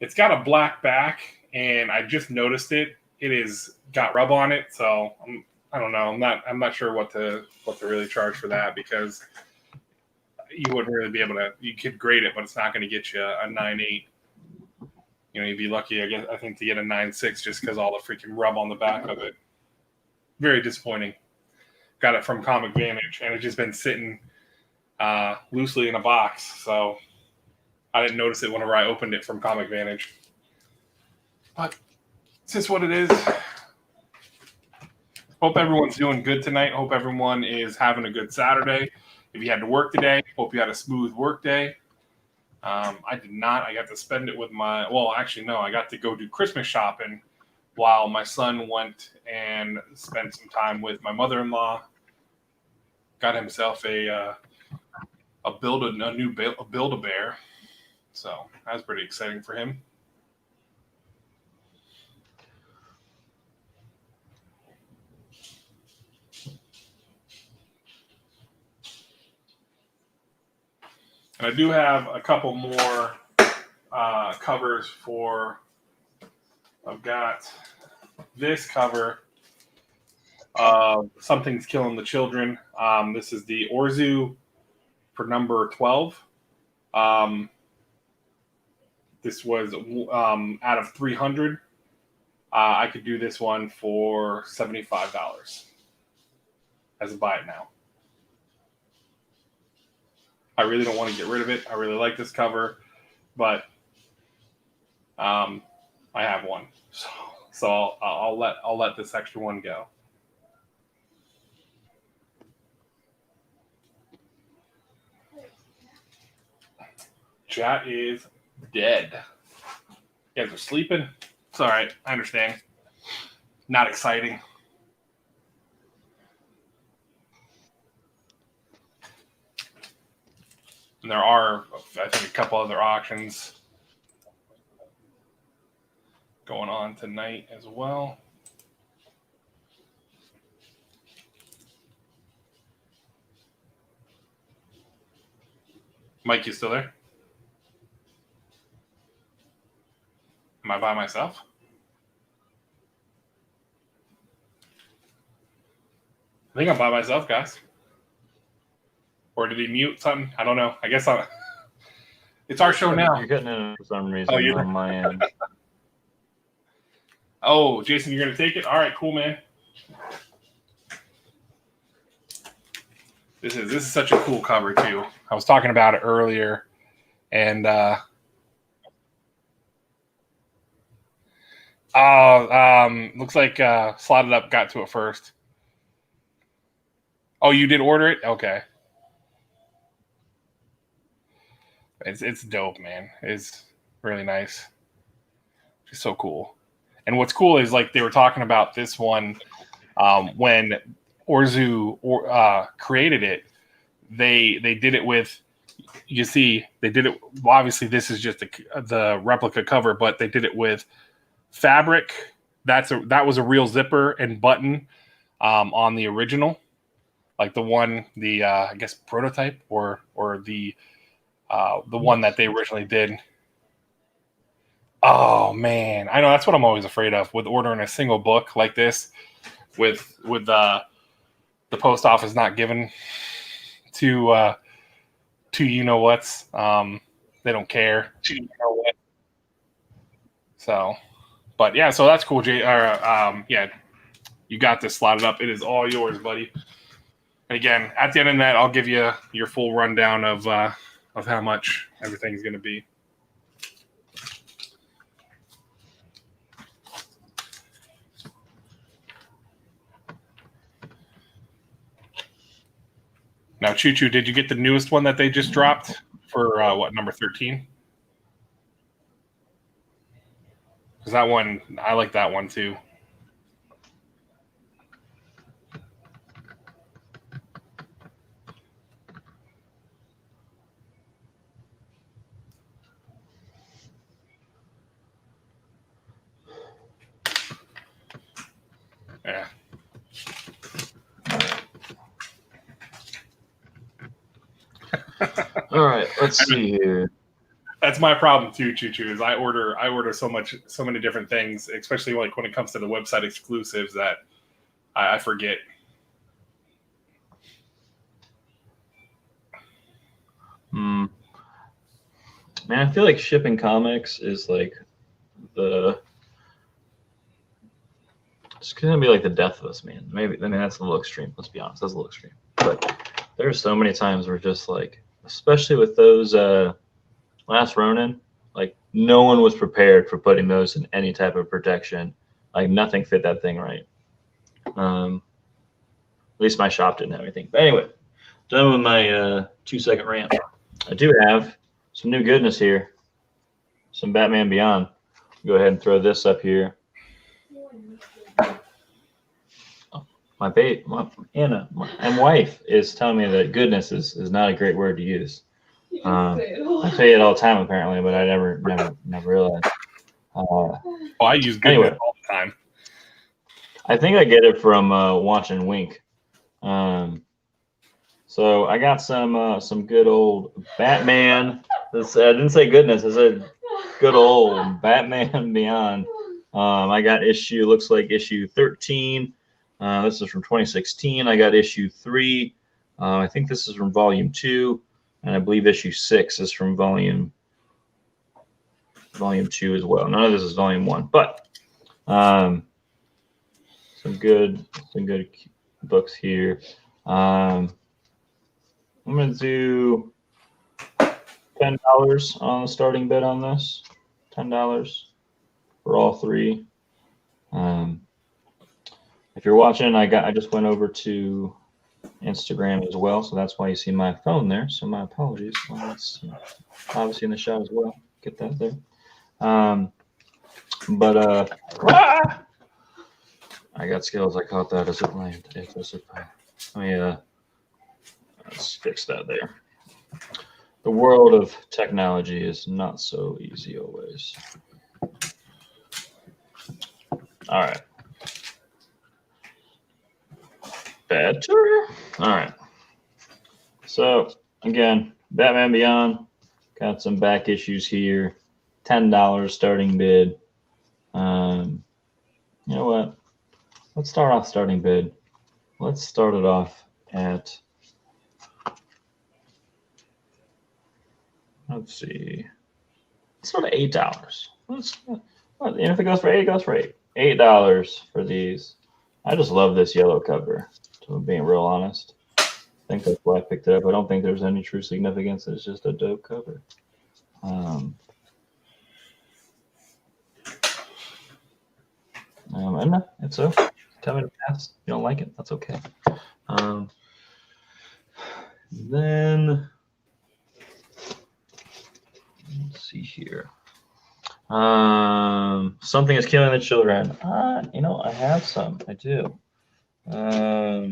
it's got a black back, and I just noticed it. It is got rub on it, so I don't know. I'm not sure what to really charge for that, because you wouldn't really be able to. You could grade it, but it's not going to get you a 9.8. You know, you'd be lucky, I think, to get a 9.6 just because all the freaking rub on the back of it. Very disappointing. Got it from Comic Vantage, and it's just been sitting loosely in a box, so I didn't notice it whenever I opened it from Comic Vantage. But it's just what it is. Hope everyone's doing good tonight. Hope everyone is having a good Saturday. If you had to work today, hope you had a smooth work day. I did not. I got to spend it with I got to go do Christmas shopping while my son went and spent some time with my mother-in-law. Got himself a new Build-A-Bear. So that was pretty exciting for him. And I do have a couple more covers for. I've got this cover of Something's Killing the Children. This is the Orzu for number 12. This was out of 300. I could do this one for $75 as a buy it now. I really don't want to get rid of it. I really like this cover, but I have one, so I'll let this extra one go. Chat is dead. You guys are sleeping. It's all right. I understand. Not exciting. And there are, I think, a couple other auctions going on tonight as well. Mike, you still there? Am I by myself? I think I'm by myself, guys. Or did he mute something? I don't know. I guess it's our show now. You're getting in for some reason Oh, on my end. Oh, Jason, you're going to take it? All right, cool, man. This is such a cool cover, too. I was talking about it earlier, and looks like Slotted Up got to it first. Oh, you did order it? Okay. It's dope, man. It's really nice. It's so cool. And what's cool is like they were talking about this one when Orzu created it. They did it with, you see, they did it. Well, obviously, this is just the replica cover, but they did it with fabric. That was a real zipper and button on the original, like the one, I guess prototype or the one that they originally did. Oh man, I know that's what I'm always afraid of with ordering a single book like this, with the post office not given to you know what's. They don't care. You know what. So, but yeah, so that's cool, Jay. Yeah, you got this Slotted Up. It is all yours, buddy. And again, at the end of that, I'll give you your full rundown of how much everything's going to be. Now, Choo Choo, did you get the newest one that they just dropped for number 13? Because that one, I like that one too. Yeah. All right, let's see here. That's my problem too, Choo Choo. Is I order so many different things, especially like when it comes to the website exclusives that I forget. Man, I feel like shipping comics is like it's gonna be like the death of us, man. Maybe that's a little extreme. Let's be honest, that's a little extreme. But there's so many times where just like, especially with those Last Ronin, like no one was prepared for putting those in any type of protection. Like nothing fit that thing right. At least my shop didn't have anything. But anyway, done with my 2-second rant. I do have some new goodness here. Some Batman Beyond. Go ahead and throw this up here. My Anna, my wife is telling me that goodness is not a great word to use. I say it all the time apparently, but I never realized. I use goodness all the time. I think I get it from Watch and Wink. So I got some good old Batman. I didn't say goodness. I said good old Batman Beyond. I got looks like issue 13. This is from 2016. I got issue 3. I think this is from volume 2, and I believe issue 6 is from volume 2 as well. None of this is volume 1, but some good books here. I'm gonna do $10 on the starting bid on this. $10 for all 3. If you're watching, I just went over to Instagram as well, so that's why you see my phone there. So my apologies. Well, it's obviously in the shot as well. Get that there. I got skills. I caught that as it landed. Let's fix that there. The world of technology is not so easy always. All right. Better. All right. So again, Batman Beyond got some back issues here. $10 starting bid. You know what? Let's start off starting bid. Let's start it off at, let's see. Let's start at $8. And if it goes for 8, it goes for 8. $8 for these. I just love this yellow cover, to being real honest. I think that's why I picked it up. I don't think there's any true significance. It's just a dope cover. And it's so. Tell me to pass. You don't like it? That's okay. Then let's see here. Something is killing the children. You know, I have some. I do. Let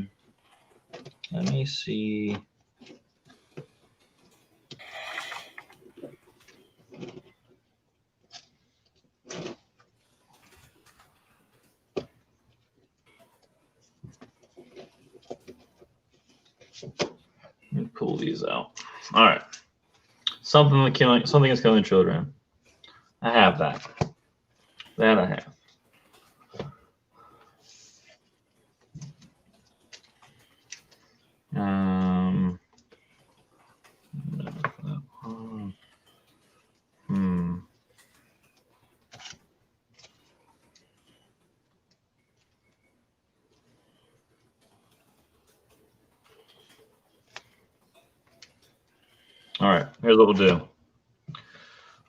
me see. Let me pull these out. All right. Something is killing children. I have that. That I have. All right, here's what we'll do.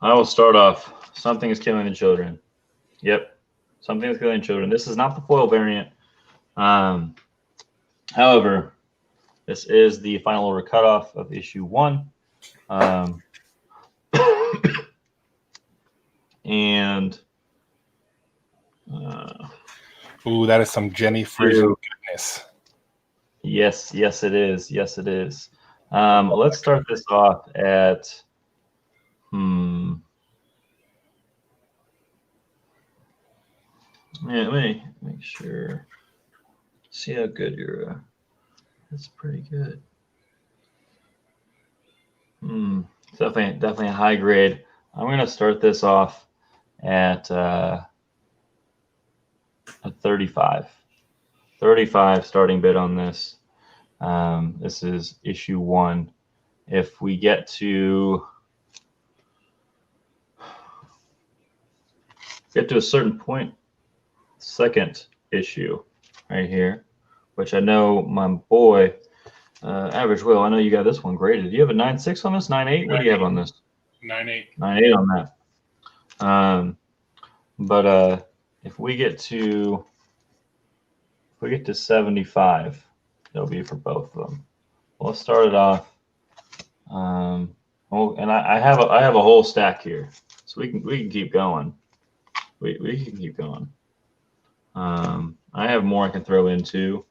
I will start off. Something is killing the children. Yep, something is killing children. This is not the foil variant. However, this is the final order cutoff of issue 1. And ooh, that is some Jenny Friesen goodness. Yes, it is. Yes, it is. Let's start this off at Yeah, let me make sure. See how good you're. That's pretty good. Definitely a high grade. I'm gonna start this off at 35. 35 starting bid on this. This is issue 1. If we get to a certain point, second issue right here, which I know my boy Average Will, I know you got this one graded. Do you have a 9.6 on this? 9.8? What do you have on this? 9.8. 9.8 on that. But if we get to 75, that'll be for both of them. Well, let's start it off. And I have a whole stack here, so we can keep going. We can keep going. I have more I can throw in too.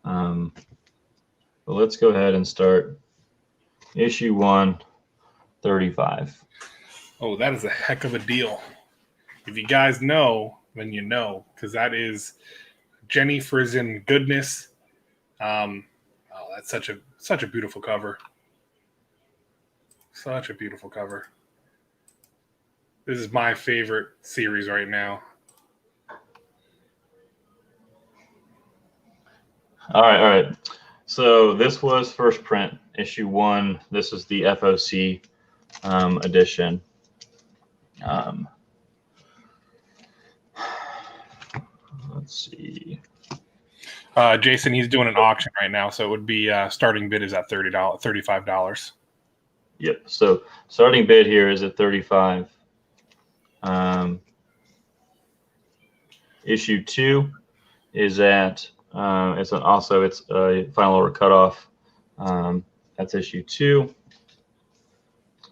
But let's go ahead and start issue 1, 35. Oh, that is a heck of a deal. If you guys know, then you know, because that is Jenny Friesen goodness. That's such a beautiful cover. Such a beautiful cover. This is my favorite series right now. All right. So this was first print, issue 1. This is the FOC edition. Let's see. Jason, he's doing an auction right now, so it would be starting bid is at $35. Yep. So starting bid here is at 35. Issue 2 is at it's a final order cutoff. That's issue 2.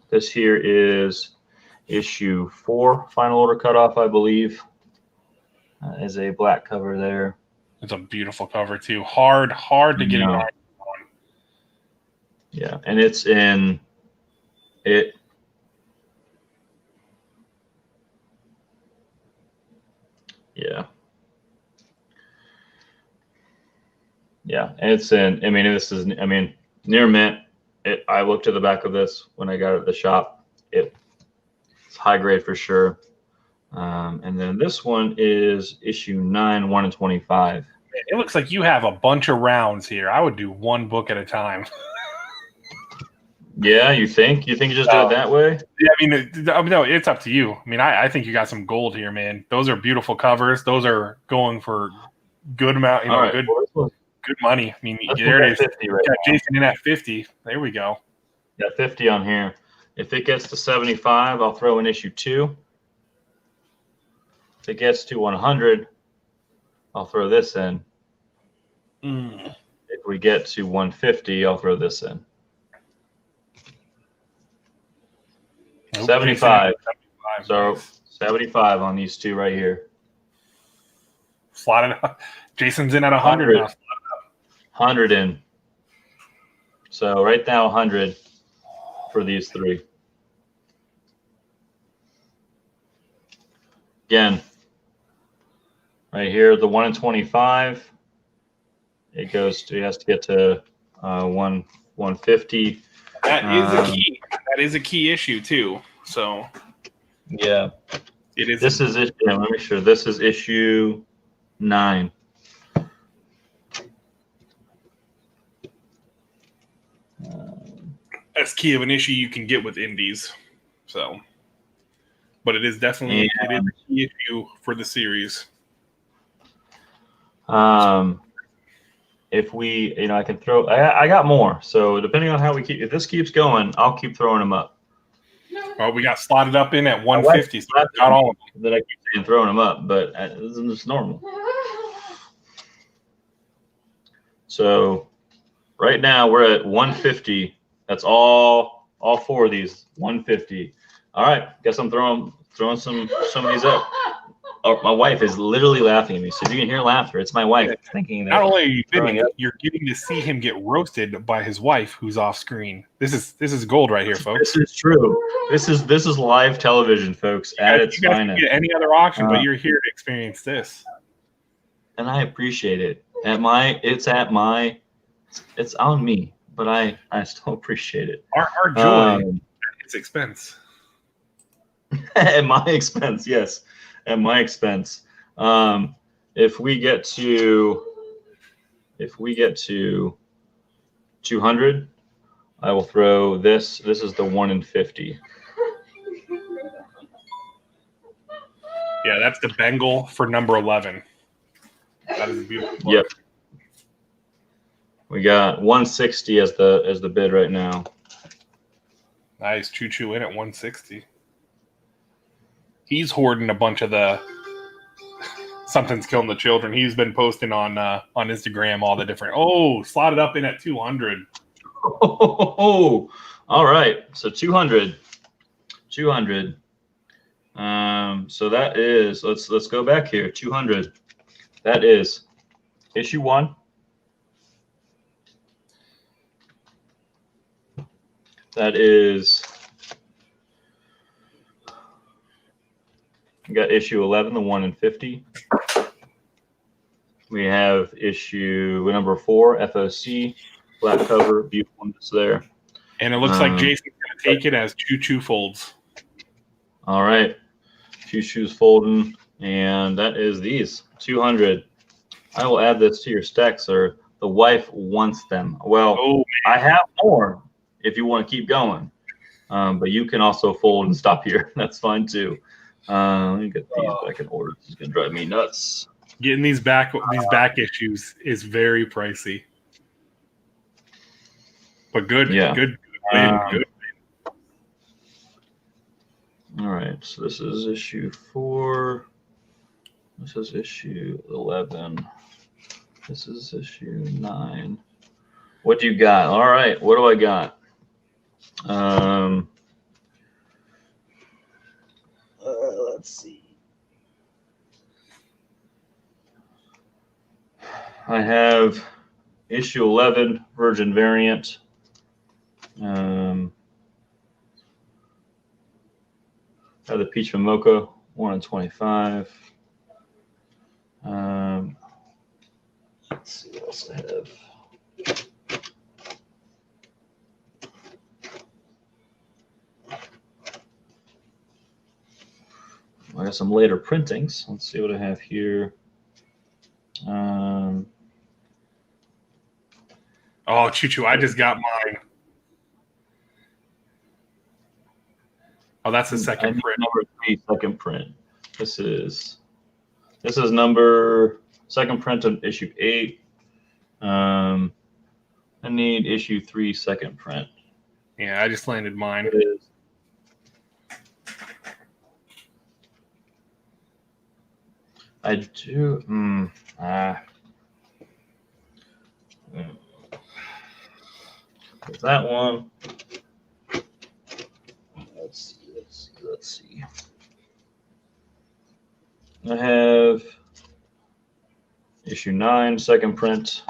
This here is issue 4 final order cutoff, I believe. Is a black cover there. It's a beautiful cover too. Hard to get an art on. Yeah, and it's in It. Yeah. Yeah, and it's in. I mean, this is. I mean, near mint. I looked at the back of this when I got it at the shop. It's high grade for sure. And then this one is issue 9, 1 in 25. It looks like you have a bunch of rounds here. I would do one book at a time. Yeah, you think? You think you just do it that way? Yeah, I mean, no, it's up to you. I mean, I think you got some gold here, man. Those are beautiful covers. Those are going for good amount, you know, All right. good Well, this one's- good money. I mean, let's there look it at is. 50 right Got now. Jason in at 50. There we go. Got 50 on here. If it gets to 75, I'll throw in issue 2. If it gets to 100, I'll throw this in. If we get to 150, I'll throw this in. Nope, 75. Jason at 75. So 75 on these two right here. Slot it up. Jason's in at 100 now. 100 in. So right now 100 for these three. Again, right here, the 1 in 25. It has to get to 150. That is a key. That is a key issue too. So Yeah. it is. This is issue. Let me make sure. This is issue 9. That's key of an issue you can get with indies. So, but it is definitely it is a key issue for the series. If we, I can throw. I got more. So depending on how we keep, if this keeps going, I'll keep throwing them up. Well, we got slotted up in at 150. So got all of them. That I keep saying throwing them up, but this is just normal. So right now we're at 150. That's all 4 of these 150. All right, guess I'm throwing some of these up. Oh, my wife is literally laughing at me. So if you can hear laughter, it's my wife thinking that. Not only are you throwing bidding, up. you're getting to see him get roasted by his wife, who's off screen. This is gold right here, folks. This is true. This is live television, folks. At its You guys can finest. get any other auction, but you're here to experience this. And I appreciate it. It's on me, but I still appreciate it. Our joy at its expense. At my expense, yes. At my expense. If we get to 200, I will throw this. This is the 1 in 50. Yeah, that's the Bengal for number 11. That is a beautiful book. Yep. We got 160 as the bid right now. Nice. Choo Choo in at 160. He's hoarding a bunch of the Something's Killing the Children. He's been posting on Instagram all the different. Oh, slotted up in at 200. Oh, all right. So 200. So that is, let's go back here. 200. That is issue 1. That is, we got issue 11, the 1 in 50. We have issue number 4, FOC, black cover, beautifulness there. And it looks like Jason's going to take it as Choo Choo folds. All right. Choo Choo's folding, and that is these 200. I will add this to your stack, sir. The wife wants them. Well, I have more if you want to keep going, but you can also fold and stop here. That's fine too. Let me get these back in order. This is gonna drive me nuts. Getting these back issues is very pricey, but good. Yeah. Good. All right. So this is issue 4. This is issue 11. This is issue 9. What do you got? All right. What do I got? Let's see. I have issue 11 Virgin variant. have the Peach and Mocha 1 in 25. Let's see what else I have. I got some later printings. Let's see what I have here. Oh, Choo-Choo, I just got mine. Oh, that's the second print. Number 3, second print. This is number second print of issue 8. I need issue 3, second print. Yeah, I just landed mine. It is. I do. There's that one. Let's see. I have issue 9, second print.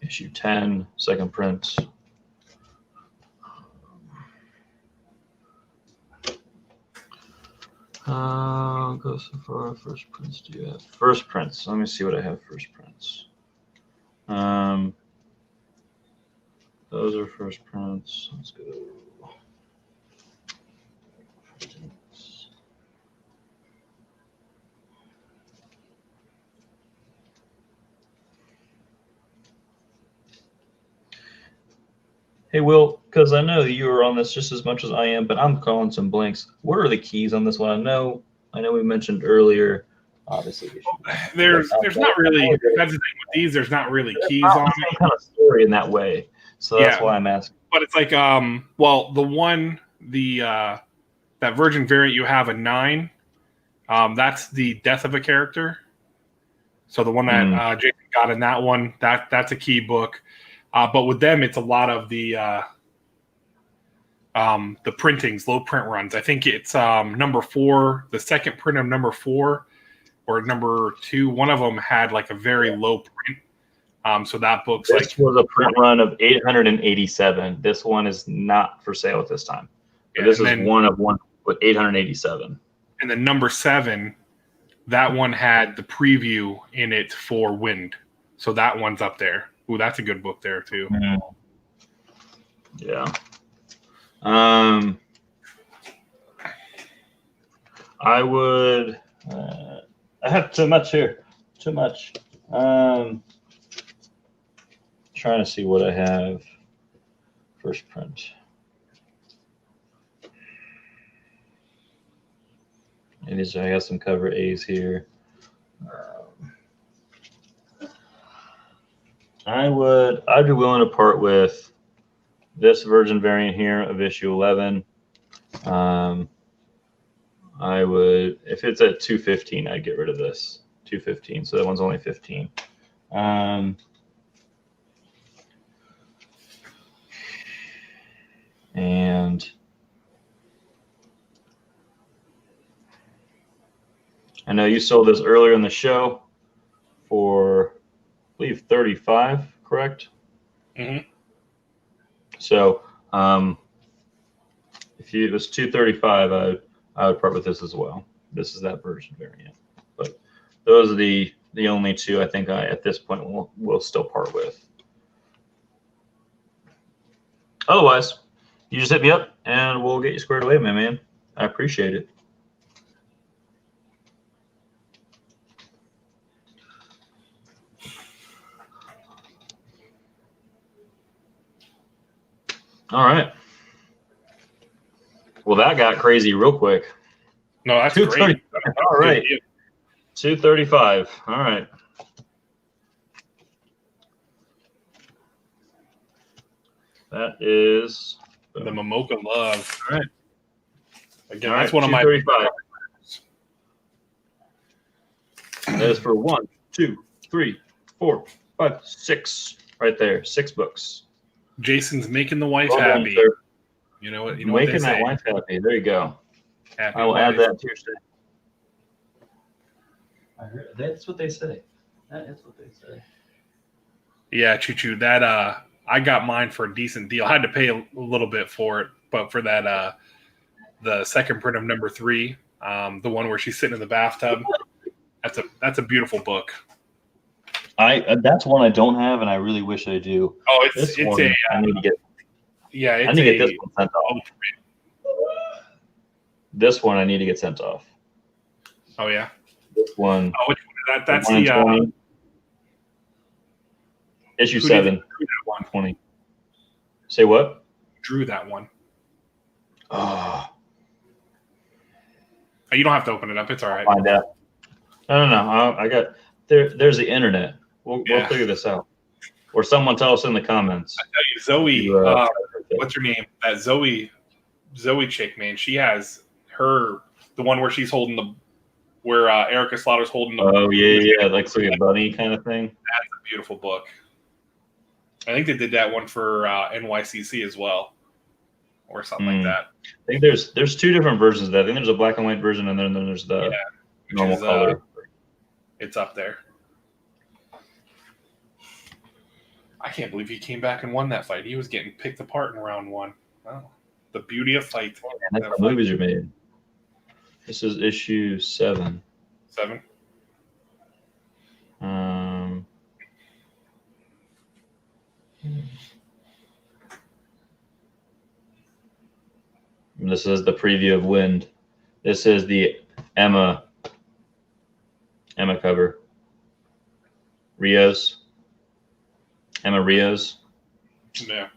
Issue 10, second print. Go so far. First prints. Do you have first prints? Let me see what I have. First prints. Those are first prints. Let's go. Hey, Will, because I know you are on this just as much as I am, but I'm calling some blanks. What are the keys on this one? I know we mentioned earlier, obviously. There's not really, that's the thing with these, there's not really keys on the same kind of story in that way. So that's why I'm asking. But it's like, well, the one, that Virgin variant you have a 9, that's the death of a character. So the one that Jason got in that one, that's a key book. But with them, it's a lot of the printings, low print runs. I think it's number 4, the second print of number 4 or number 2. One of them had like a very low print. So that book's this was a print run of 887. This one is not for sale at this time. But this is one of one with 887. And then number 7, that one had the preview in it for Wind. So that one's up there. Ooh, that's a good book there too. Yeah. I would. I have too much here. Too much. Trying to see what I have. First print. And I got some cover A's here. I'd be willing to part with this Virgin variant here of issue 11. I would, if it's at 215, I'd get rid of this 215. So that one's only 15. And I know you sold this earlier in the show for, I believe, 35, correct? Mm-hmm. So if it was 235, I would part with this as well. This is that Virgin variant. But those are the only two I think at this point will still part with. Otherwise, you just hit me up and we'll get you squared away, my man. I appreciate it. All right. Well, that got crazy real quick. No, that's great. All right. 235. All right. That is the Momoka Love. All right. Again, All that's right, one of my 235. That is for 1, 2, 3, 4, 5, 6. Right there. 6 books. Jason's making the wife Well done, happy. sir. You know what? Making that wife happy. There you go. Happy I will wife. add that to your stack. I heard, that's what they say. That is what they say. Yeah, Choo-Choo. That I got mine for a decent deal. I had to pay a little bit for it, but for that the second print of number 3, the one where she's sitting in the bathtub. That's a beautiful book. That's one I don't have, and I really wish I do. Oh, This it's one, a I need to get. yeah, I it's need to a get this one sent off. This one I need to get sent off. Oh yeah. This one. Oh, which one is that? That's one in the 20. Issue who did 7. drew that one? 20. Say what? Drew that one. Oh, You don't have to open it up. It's all right. find out. No. I got there's the internet. We'll figure this out. Or someone tell us in the comments. I tell you, Zoe. You, What's her name? That Zoe chick, man. She has the one where she's holding where Erica Slaughter's holding the. Oh yeah, like a bunny kind of thing. That's a beautiful book. I think they did that one for NYCC as well, or something like that. I think there's 2 different versions of that. I think there's a black and white version, and then there's the normal color. It's up there. I can't believe he came back and won that fight. He was getting picked apart in round 1. Oh, the beauty of fight. And that's how movies are made. This is issue 7. 7. This is the preview of Wind. This is the Emma cover. Emma Rios. Yeah.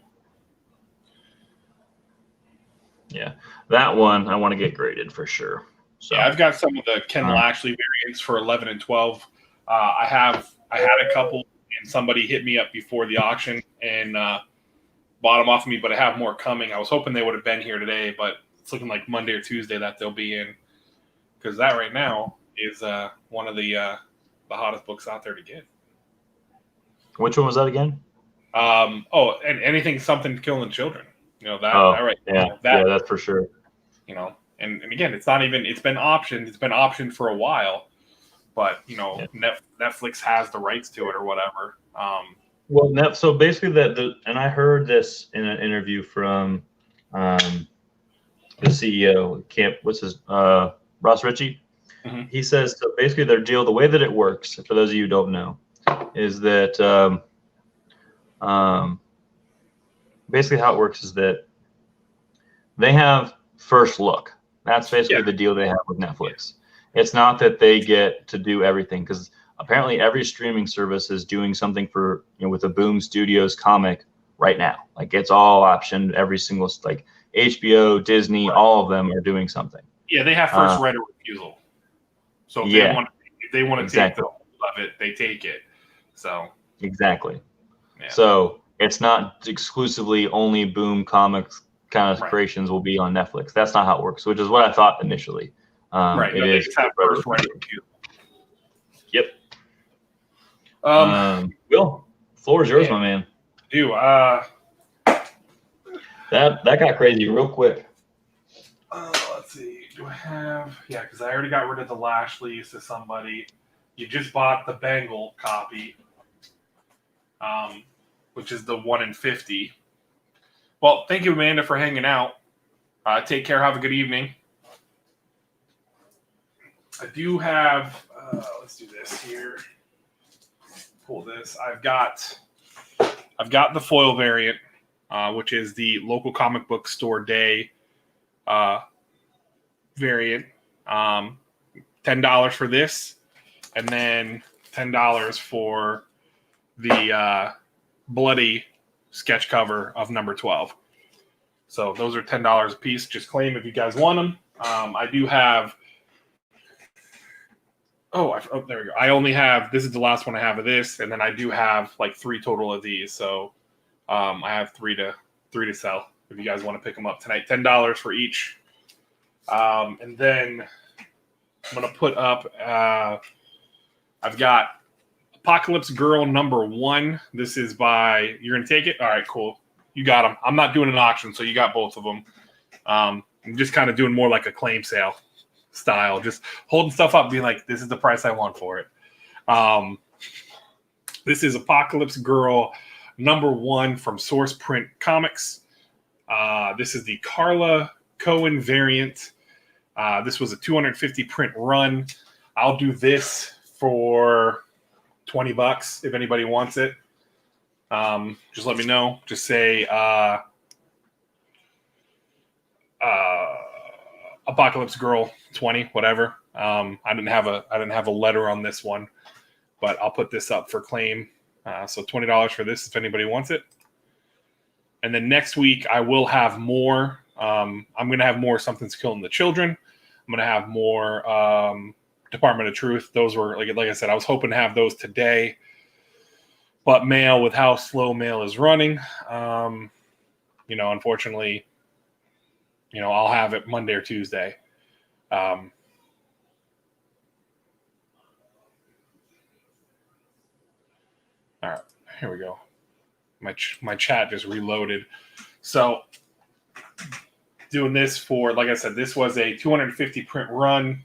Yeah, that one I want to get graded for sure. So Yeah, I've got some of the Ken Lashley variants for 11 and 12. I had a couple, and somebody hit me up before the auction and bought them off of me, but I have more coming. I was hoping they would have been here today, but it's looking like Monday or Tuesday that they'll be in, because that right now is one of the hottest books out there to get. which one was that again? And anything something killing children. That right. Yeah, that's for sure. And again, it's not even. It's been optioned. It's been optioned for a while, but Netflix has the rights to it or whatever. So basically, and I heard this in an interview from the CEO. Ross Ritchie. Mm-hmm. He says so. Basically, their deal, the way that it works, for those of you who don't know, is that basically how it works is that they have first look. That's basically the deal they have with Netflix. It's not that they get to do everything, because apparently every streaming service is doing something for with the Boom Studios comic right now. Like it's all optioned. Every single like HBO, Disney, all of them are doing something. Yeah, they have first right of refusal. So if they want to take the whole of it, they take it. So exactly. Yeah. So it's not exclusively only Boom Comics kind of creations will be on Netflix. That's not how it works, which is what I thought initially. Right. It is have first right of refusal. Yep. Will, floor is yours, my man. That got crazy real quick. Let's see. Do I have? Yeah, because I already got rid of the Lashley's to somebody. You just bought the Bengal copy, which is the 1 in 50. Well, thank you, Amanda, for hanging out. Take care. Have a good evening. I do have. Let's do this here. Pull this. I've got the foil variant, which is the local comic book store day variant. $10 for this, and then $10 for the bloody sketch cover of number 12. So those are $10 a piece. Just claim if you guys want them. I do have. There we go. I only have. This is the last one I have of this, and then I do have like 3 total of these. So I have 3 to sell if you guys want to pick them up tonight. $10 for each. And then I'm gonna put up. I've got Apocalypse Girl number 1. This is by. You're gonna take it? All right, cool. You got them. I'm not doing an auction, so you got both of them. I'm just kind of doing more like a claim sale style, just holding stuff up, being like, "This is the price I want for it." This is Apocalypse Girl number 1 from Source Print Comics. This is the Carla Cohen variant. This was a 250 print run. I'll do this for $20 if anybody wants it. Just let me know. Just say Apocalypse Girl 20, whatever. I didn't have a letter on this one, but I'll put this up for claim. So $20 for this if anybody wants it. And then next week I will have more. I'm going to have more Something's Killing the Children. I'm going to have more Department of Truth. Those were, like I said, I was hoping to have those today. But mail, with how slow mail is running, unfortunately, I'll have it Monday or Tuesday. All right, here we go. My chat just reloaded. So doing this for, like I said, this was a 250 print run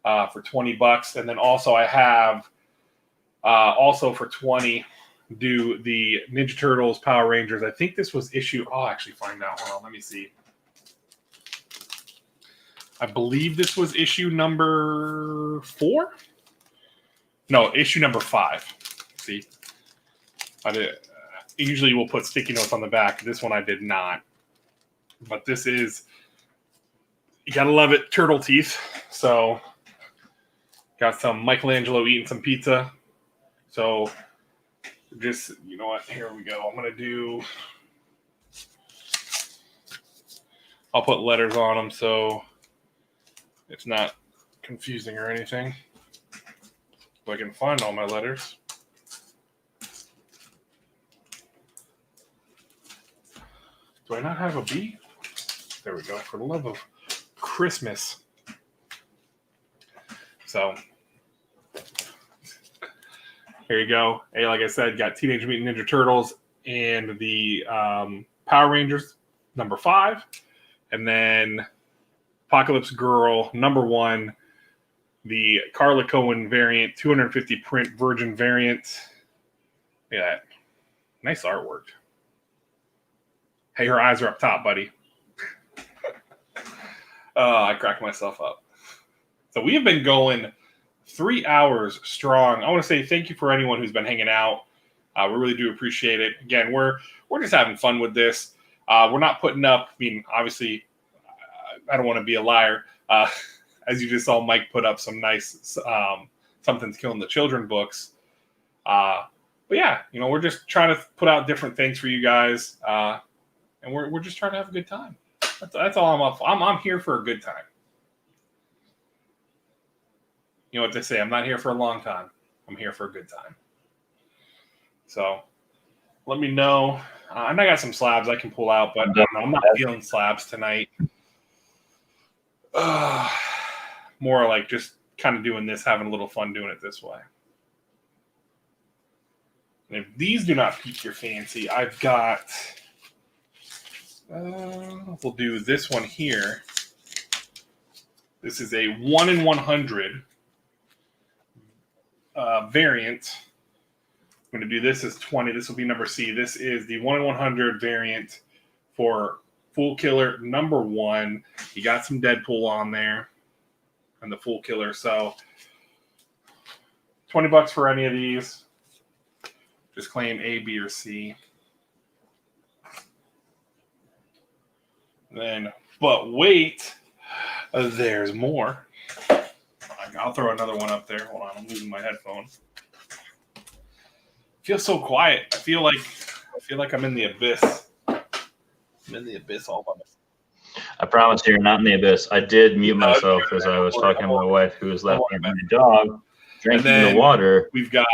for $20. And then also I have also for 20 do the Ninja Turtles, Power Rangers. I think this was issue. I'll actually find out. Hold on, let me see. I believe this was issue number 4. No, issue number 5. See, I did. Usually we'll put sticky notes on the back. This one I did not. But this is, you gotta love it, turtle teeth. So got some Michelangelo eating some pizza. So just, you know what, here we go. I'll put letters on them so it's not confusing or anything. If I can find all my letters. Do I not have a B? There we go. For the love of Christmas. So here you go. Hey, like I said, got Teenage Mutant Ninja Turtles and the Power Rangers number 5, and then Apocalypse Girl number 1, the Carla Cohen variant, 250 print Virgin variant. Look at that. Nice artwork. Hey, her eyes are up top, buddy. I cracked myself up. So we have been going 3 hours strong. I want to say thank you for anyone who's been hanging out. We really do appreciate it. Again, we're just having fun with this. We're not putting up, I mean, obviously, I don't want to be a liar. As you just saw, Mike put up some nice Something's Killing the Children books. But yeah, we're just trying to put out different things for you guys. And we're just trying to have a good time. That's all I'm up for. I'm here for a good time. You know what they say, I'm not here for a long time. I'm here for a good time. So let me know. And I got some slabs I can pull out, but I'm not feeling slabs tonight. More like just kind of doing this, having a little fun doing it this way. And if these do not pique your fancy, I've got... we'll do this one here. This is a 1 in 100 variant. I'm going to do this as 20. This will be number C. This is the 1 in 100 variant for Fool Killer number 1. You got some Deadpool on there and the Fool Killer. So $20 for any of these. Just claim A, B, or C. Then, but wait, there's more. I'll throw another one up there. Hold on, I'm losing my headphone. Feels so quiet. I feel like I'm in the abyss. I'm in the abyss all by myself. I promise you're not in the abyss. I did mute myself as I was talking to my wife, who was left with my dog drinking the water. We've got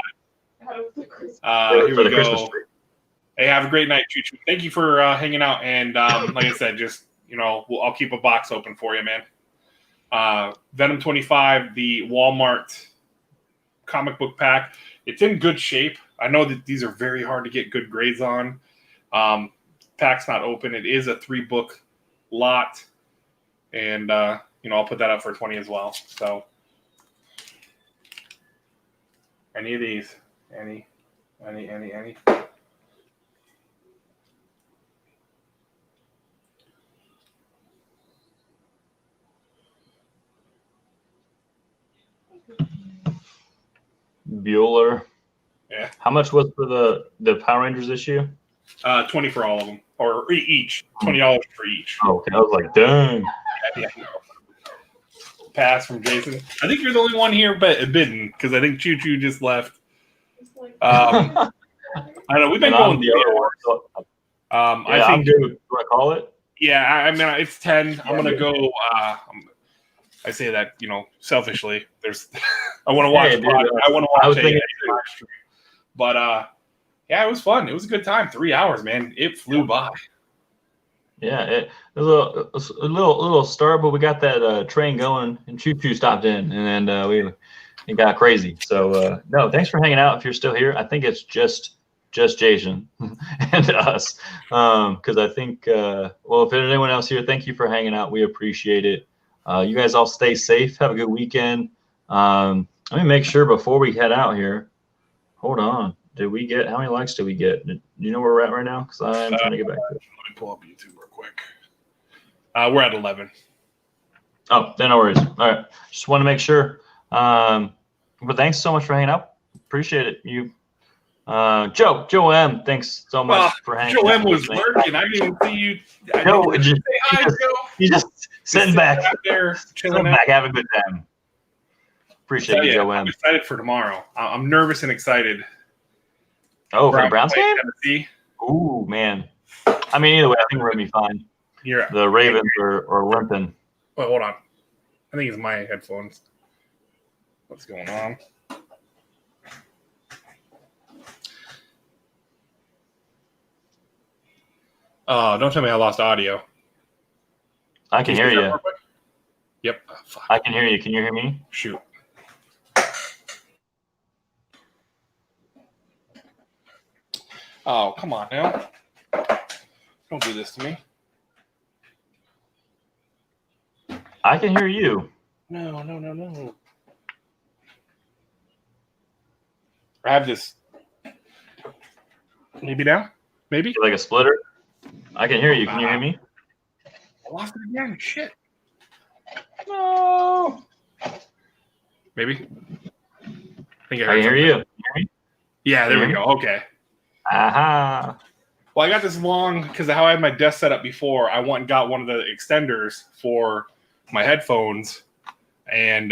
Out of the Christmas. here for we the Christmas go. tree. Hey, have a great night, Choo Choo. Thank you for hanging out. And like I said, just I'll keep a box open for you, man. Venom 25, the Walmart comic book pack. It's in good shape. I know that these are very hard to get good grades on. Pack's not open. It is a 3-book lot, and I'll put that up for 20 as well. So, any of these, any. Bueller. Yeah. How much was for the Power Rangers issue? 20 for all of them, or each. $20 for each. Oh, okay. I was like, dang. Yeah. Pass from Jason. I think you're the only one here bidding because I think Choo Choo just left. It's like, I know we've been And I'm going. the other one. So, I yeah, I'm think. good. Do I call it? Yeah, I mean it's 10. I'm gonna Yeah. go. I say that selfishly. There's, I want to watch. Hey, dude, I want to I was watch thinking live stream. But yeah, it was fun. It was a good time. 3 hours, man. It flew by. Yeah, it was a little start, but we got that train going, and Choo Choo stopped in, and then it got crazy. So no, thanks for hanging out. If you're still here, I think it's just Jason and us, because I think well, if there's anyone else here, thank you for hanging out. We appreciate it. You guys all stay safe. Have a good weekend. Let me make sure before we head out here. Hold on. Did we get how many likes did we get? Do you know where we're at right now? Because I'm trying to get back to it. Let me pull up YouTube real quick. We're at 11. Oh, then no worries. All right. Just want to make sure. But thanks so much for hanging out. Appreciate it. You, Joe M. Thanks so much for hanging out. Joe M was lurking. I didn't even see you. Joe, Say hi, Joe. you just sitting back. Out there, chilling out. Having a good time. Appreciate you, Joe M. I'm excited for tomorrow. I'm nervous and excited. Oh, for the Browns game? Tennessee. Ooh, man. I mean, either way, I think we're going to be fine. Here. The Ravens are limping. Wait, hold on. I think it's my headphones. What's going on? Oh, don't tell me I lost audio. I can hear you. Yep. Oh, fuck. I can hear you. Can you hear me? Shoot. Oh, come on now. Don't do this to me. I can hear you. No. I have this. Maybe now? Maybe? Like a splitter? I can hear you. Can you hear me? I lost it again. Shit. No. Maybe? I think I can hear you. Can you hear me? Yeah, there we go. Okay. Aha. Well, I got this long because how I had my desk set up before. I went and got one of the extenders for my headphones, and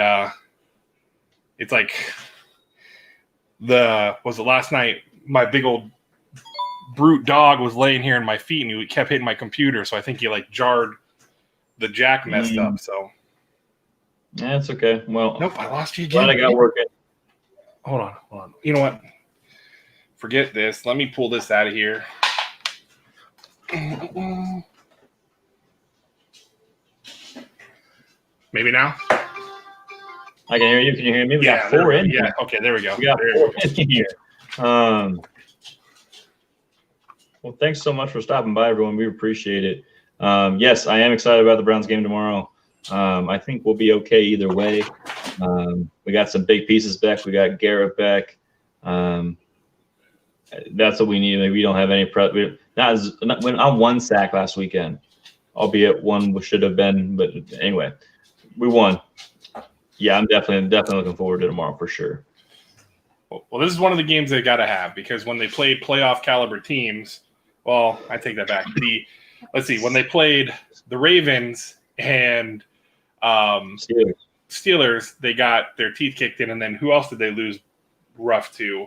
it's like last night my big old brute dog was laying here in my feet, and he kept hitting my computer, so I think he like jarred the jack messed up. So yeah, it's okay. Well, nope, I lost you again. glad I got working. Hold on. You know what? Forget this. Let me pull this out of here. Maybe now? I can hear you. Can you hear me? We got there four we in go. here. Yeah, okay, there we go. We got There four we go. in here. Well, thanks so much for stopping by, everyone. We appreciate it. Yes, I am excited about the Browns game tomorrow. I think we'll be okay either way. We got some big pieces back. We got Garrett back. That's what we need. We don't have any when I won sack last weekend, albeit one should have been, but anyway, we won. Yeah, I'm definitely looking forward to tomorrow for sure. Well, this is one of the games they got to have because when they played playoff caliber teams, well, I take that back. Let's see, when they played the Ravens and Steelers, they got their teeth kicked in, and then who else did they lose rough to?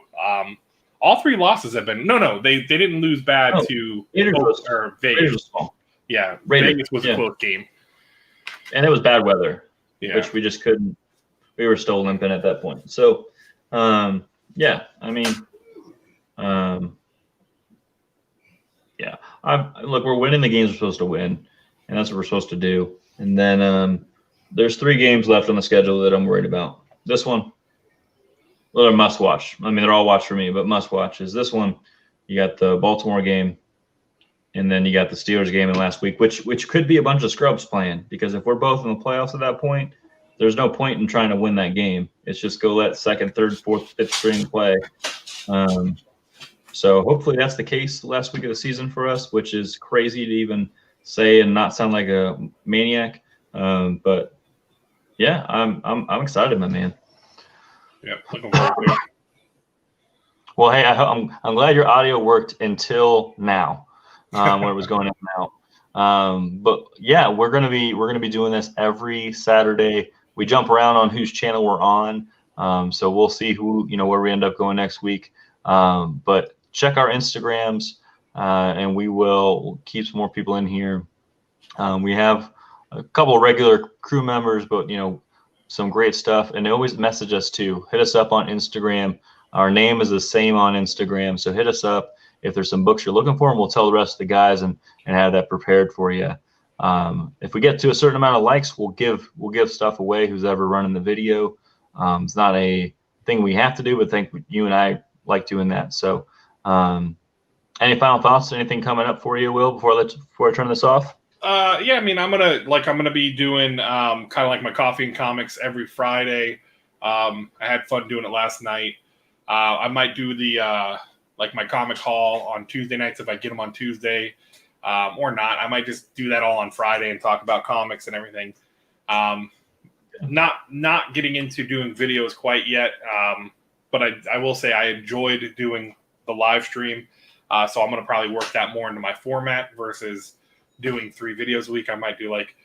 All three losses have been they didn't lose bad to Vegas. Yeah, Vegas was a close game, and it was bad weather, which we just couldn't. We were still limping at that point. So, yeah, I mean, yeah. Look, we're winning the games we're supposed to win, and that's what we're supposed to do. And then there's 3 games left on the schedule that I'm worried about. This one. Well, they're must watch. I mean, they're all watch for me, but must watch is this one. You got the Baltimore game, and then you got the Steelers game in last week, which could be a bunch of scrubs playing because if we're both in the playoffs at that point, there's no point in trying to win that game. It's just go let second, third, fourth, fifth string play. So hopefully that's the case last week of the season for us, which is crazy to even say and not sound like a maniac. But yeah, I'm excited, my man. Yeah, looking forward to it. Well, hey, I'm glad your audio worked until now, when it was going in and out. But yeah, we're gonna be doing this every Saturday. We jump around on whose channel we're on, so we'll see where we end up going next week. But check our Instagrams, and we'll keep some more people in here. We have a couple of regular crew members, but some great stuff, and they always message us too. Hit us up on Instagram. Our name is the same on Instagram, so hit us up if there's some books you're looking for, and we'll tell the rest of the guys and have that prepared for you. If we get to a certain amount of likes, we'll give stuff away. Who's ever running the video? It's not a thing we have to do, but I think you and I like doing that. So, any final thoughts? Anything coming up for you, Will? Before I turn this off? Yeah, I mean, I'm gonna be doing kind of like my coffee and comics every Friday. I had fun doing it last night. I might do the like my comic haul on Tuesday nights if I get them on Tuesday, or not. I might just do that all on Friday and talk about comics and everything. Not getting into doing videos quite yet, but I will say I enjoyed doing the live stream, so I'm gonna probably work that more into my format versus doing 3 videos a week. I might do like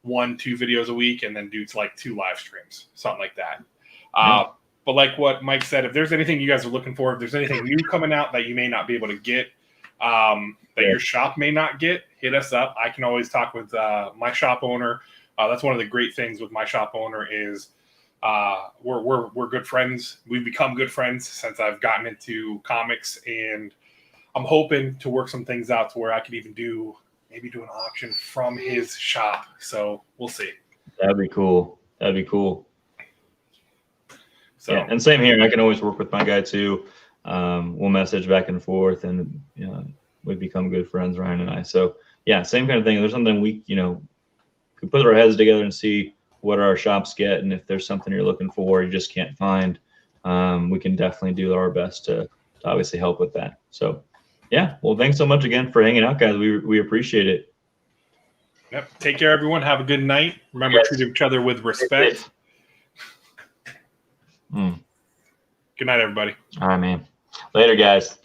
1-2 videos a week and then do like 2 live streams, something like that. But like what Mike said, if there's anything you guys are looking for, if there's anything new coming out that you may not be able to get, that your shop may not get, hit us up. I can always talk with my shop owner. That's one of the great things with my shop owner is we're good friends. We've become good friends since I've gotten into comics, and I'm hoping to work some things out to where I could even do an auction from his shop. So we'll see. That'd be cool. So, yeah, and same here. I can always work with my guy too. We'll message back and forth, and we've become good friends, Ryan and I. So yeah, same kind of thing. If there's something we could put our heads together and see what our shops get, and if there's something you're looking for you just can't find, we can definitely do our best to obviously help with that. So yeah, well, thanks so much again for hanging out, guys. We appreciate it. Yep. Take care, everyone. Have a good night. Remember, treat each other with respect. Good night, everybody. All right, man. Later, guys.